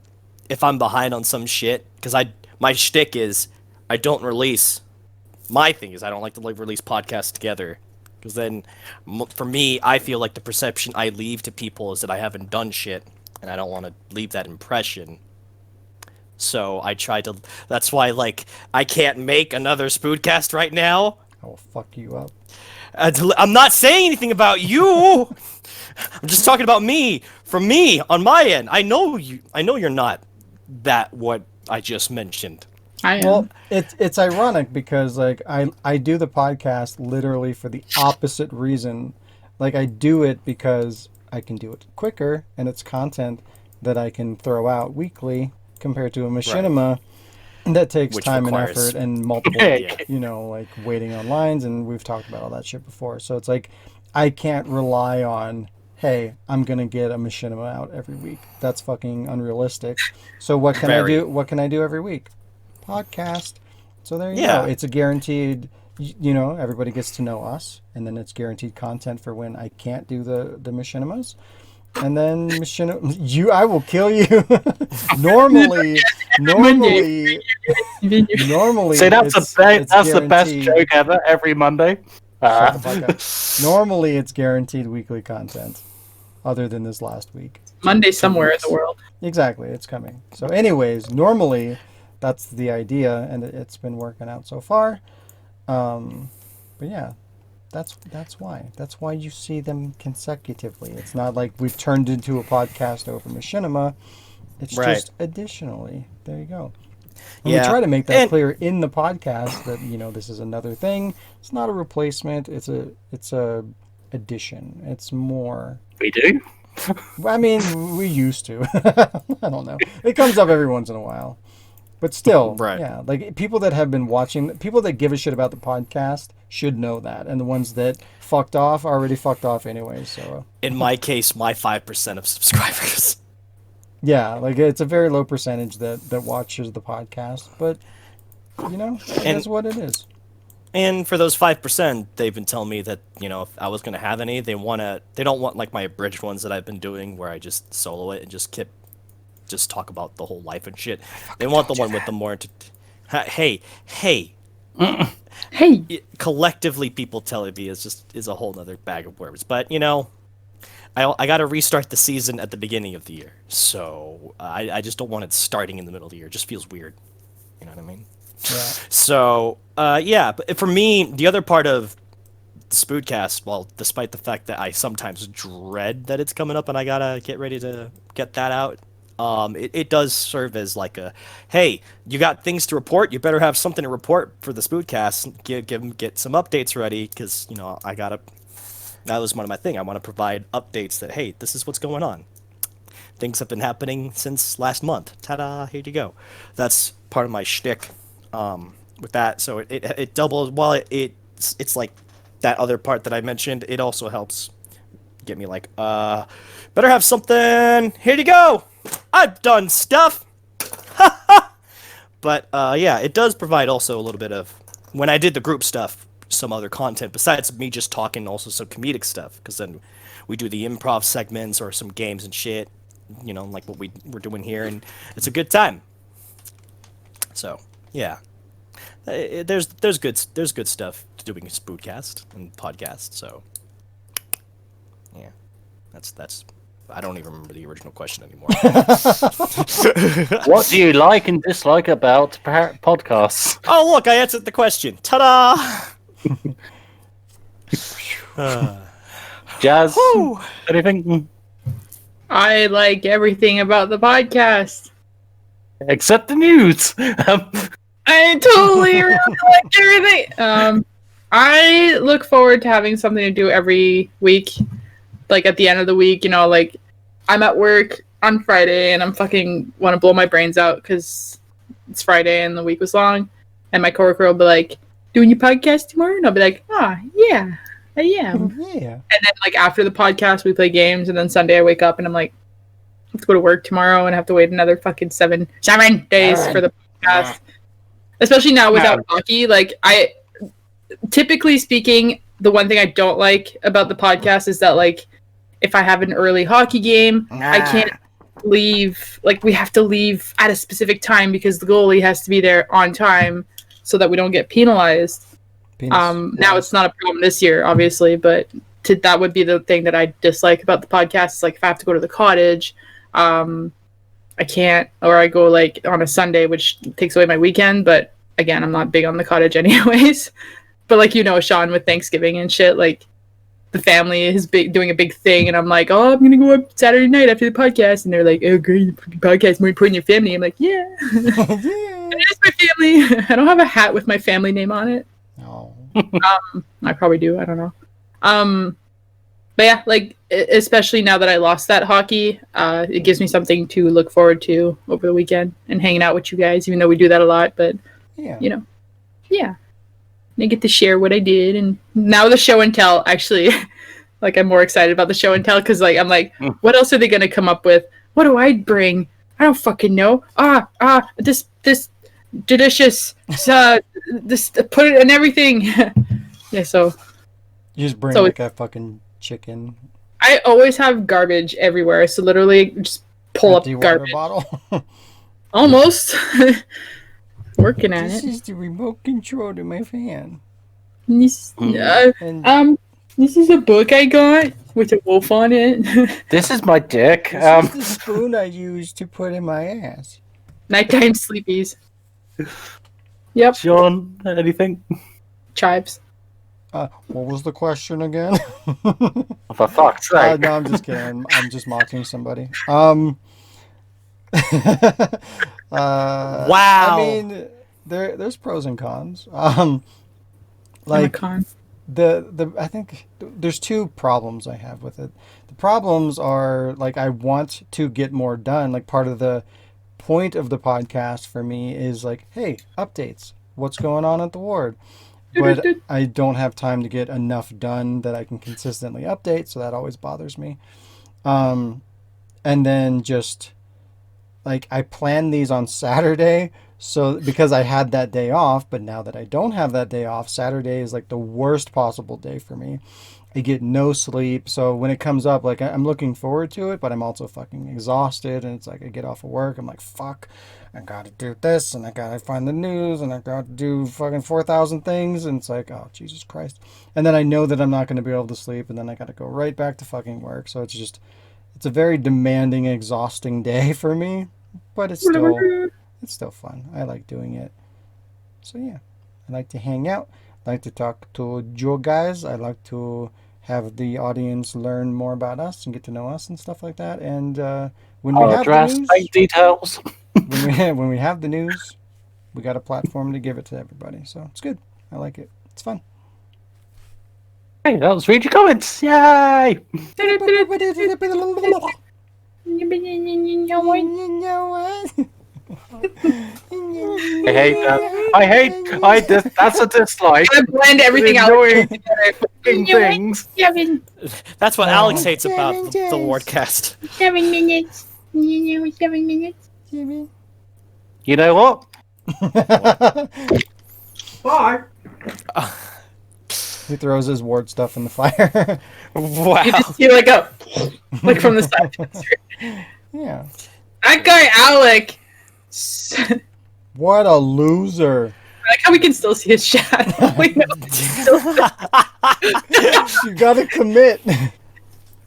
if I'm behind on some shit, because my shtick is I don't release. My thing is I don't like to release podcasts together, because then for me I feel like the perception I leave to people is that I haven't done shit, and I don't want to leave that impression. So I try to. That's why I can't make another Spoodcast right now. I will fuck you up. I'm not saying anything about you. I'm just talking about me. From me, on my end, I know you're not that what I just mentioned. I am. Well, it's ironic because I do the podcast literally for the opposite reason. I do it because I can do it quicker, and it's content that I can throw out weekly compared to a machinima. That takes time and effort and multiple, waiting on lines, and we've talked about all that shit before. So it's I can't rely on, hey, I'm going to get a machinima out every week. That's fucking unrealistic. So what can I do? What can I do every week? Podcast. So there you go. It's a guaranteed, everybody gets to know us, and then it's guaranteed content for when I can't do the machinimas. And then I will kill you. normally. See, that's the best joke ever. Every Monday. Normally, it's guaranteed weekly content. Other than this last week. Monday somewhere in the world. Exactly, it's coming. So, anyways, normally that's the idea, and it's been working out so far. But yeah. That's why. That's why you see them consecutively. It's not like we've turned into a podcast over machinima. It's just additionally. There you go. And we try to make that clear in the podcast that this is another thing. It's not a replacement. It's a addition. It's more. We do. I mean, we used to. I don't know. It comes up every once in a while. But still, yeah, people that have been watching, people that give a shit about the podcast should know that, and the ones that fucked off already fucked off anyway. So, in my case, my 5% of subscribers. Yeah, it's a very low percentage that watches the podcast, but that's what it is. And for those 5%, they've been telling me that if I was gonna have any, they don't want my abridged ones that I've been doing, where I just solo it and just talk about the whole life and shit. They want the one with the more. Hey, Hey, collectively people tell it is a whole nother bag of worms. But I got to restart the season at the beginning of the year, so I just don't want it starting in the middle of the year. It just feels weird. You know what I mean? Yeah. So yeah, but for me, the other part of the Spoodcast, well, despite the fact that I sometimes dread that it's coming up and I gotta get ready to get that out, it does serve as like a, hey, you got things to report. You better have something to report for the Spoodcast. Get some updates ready because I gotta. That was one of my thing. I want to provide updates that hey, this is what's going on. Things have been happening since last month. Ta-da! Here you go. That's part of my shtick with that. So it doubles. While it's like that other part that I mentioned, it also helps get me like, better have something. Here you go. I've done stuff. But yeah, it does provide also a little bit of, when I did the group stuff, some other content besides me just talking, also some comedic stuff, because then we do the improv segments or some games and shit, like what we're doing here, and it's a good time. So yeah, there's good stuff to doing a Spoodcast and podcast. So yeah, that's I don't even remember the original question anymore. What do you like and dislike about podcasts? Oh look, I answered the question. Ta-da! Jazz, anything? I like everything about the podcast. Except the news. I totally really like everything. I look forward to having something to do every week. Like at the end of the week, like I'm at work on Friday and I'm fucking want to blow my brains out because it's Friday and the week was long. And my coworker will be like, doing your podcast tomorrow? And I'll be like, yeah, I am. Yeah. And then like after the podcast, we play games. And then Sunday I wake up and I'm like, I have to go to work tomorrow and have to wait another fucking 7 days for the podcast. Especially now without hockey. Like typically speaking, the one thing I don't like about the podcast is that like, if I have an early hockey game, I can't leave. Like we have to leave at a specific time because the goalie has to be there on time so that we don't get penalized. Now it's not a problem this year, obviously, but that would be the thing that I dislike about the podcast. Is like if I have to go to the cottage, I can't, or I go like on a Sunday, which takes away my weekend. But again, I'm not big on the cottage anyways. But like Shaun, with Thanksgiving and shit, like the family is doing a big thing, and I'm like, oh, I'm gonna go up Saturday night after the podcast, and they're like, oh, great, podcast more important than your family. I'm like, yeah, it is my family. I don't have a hat with my family name on it. No. I probably do. I don't know. But yeah, like especially now that I lost that hockey, it gives me something to look forward to over the weekend and hanging out with you guys, even though we do that a lot. But Yeah. Yeah. I get to share what I did, and now the show and tell actually, like I'm more excited about the show and tell because like I'm like, what else are they gonna come up with? What do I bring? I don't fucking know. This delicious. This put it in everything. Yeah, so You just bring like a fucking chicken. I always have garbage everywhere, so literally just pull Empty up garbage. water bottle. Almost. Working at This it. is the remote control to my fan. This, And this is a book I got with a wolf on it. This is my dick. this is the spoon I use to put in my ass. Nighttime sleepies. Yep. Shaun, anything? Chives. What was the question again? For fuck's sake. No, I'm just kidding. I'm just mocking somebody. Wow. I mean, there's pros and cons. Like con. I think there's two problems I have with it. The problems are like I want to get more done. Like part of the point of the podcast for me is like, hey, updates. What's going on at the ward? But I don't have time to get enough done that I can consistently update, so that always bothers me. And then just like I planned these on Saturday, so because I had that day off, but now that I don't have that day off, Saturday is like the worst possible day for me. I get no sleep. So when it comes up, like I'm looking forward to it, but I'm also fucking exhausted. And it's like I get off of work, I'm like, fuck, I gotta do this, and I gotta find the news, and I gotta do fucking 4,000 things. And it's like, oh, Jesus Christ. And then I know that I'm not gonna be able to sleep, and then I gotta go right back to fucking work. So it's a very demanding, exhausting day for me, but it's still fun. I like doing it. So yeah, I like to hang out. I like to talk to you guys. I like to have the audience learn more about us and get to know us and stuff like that. And when we have the news, details. when we have the news, we got a platform to give it to everybody. So it's good. I like it. It's fun. Hey, that was read your comments. Yay! That's a dislike. I blend everything out. Things. That's what Alex hates about the Wardcast. 7 minutes. 7 minutes. You know what? Bye. He throws his ward stuff in the fire. Wow. You just see like from the side. Yeah. That guy Alec. What a loser. I like how we can still see his shadow. You gotta commit.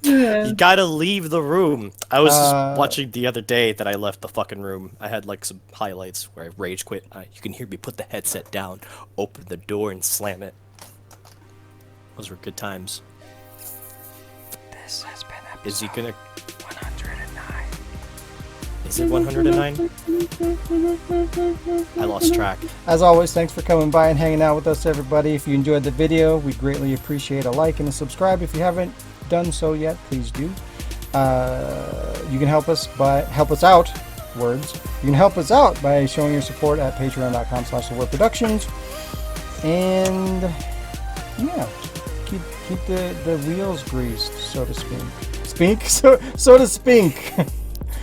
You gotta leave the room. I was just watching the other day that I left the fucking room. I had like some highlights where I rage quit. You can hear me put the headset down, open the door, and slam it. Those were good times. This has been episode Is he gonna? 109. Is it 109? I lost track. As always, thanks for coming by and hanging out with us, everybody. If you enjoyed the video, we'd greatly appreciate a like and a subscribe. If you haven't done so yet, please do. You can help us out. You can help us out by showing your support at patreon.com/theWordProductions. And yeah, keep the wheels greased, so to speak. So to speak.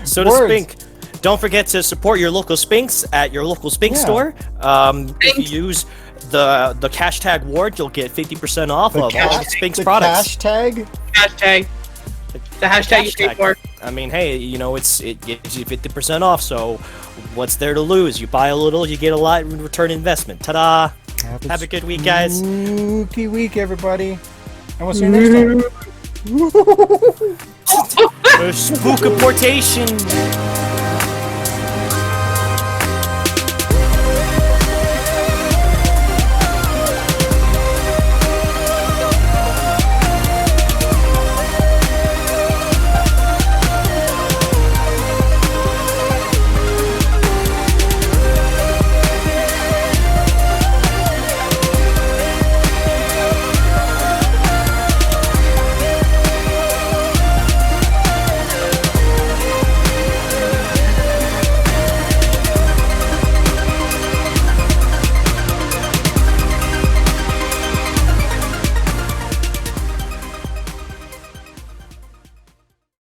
So to speak. Don't forget to support your local Spinks at your local Spink store. If you use the hashtag Ward, you'll get 50% off of all the Spinks products. Hashtag? Hashtag. The hashtag you pay for. I mean, hey, you know, it gives you 50% off, so what's there to lose? You buy a little, you get a lot in return investment. Ta-da! Have a good week, guys. Spooky week, everybody. And we'll see you next time. Spookaportation!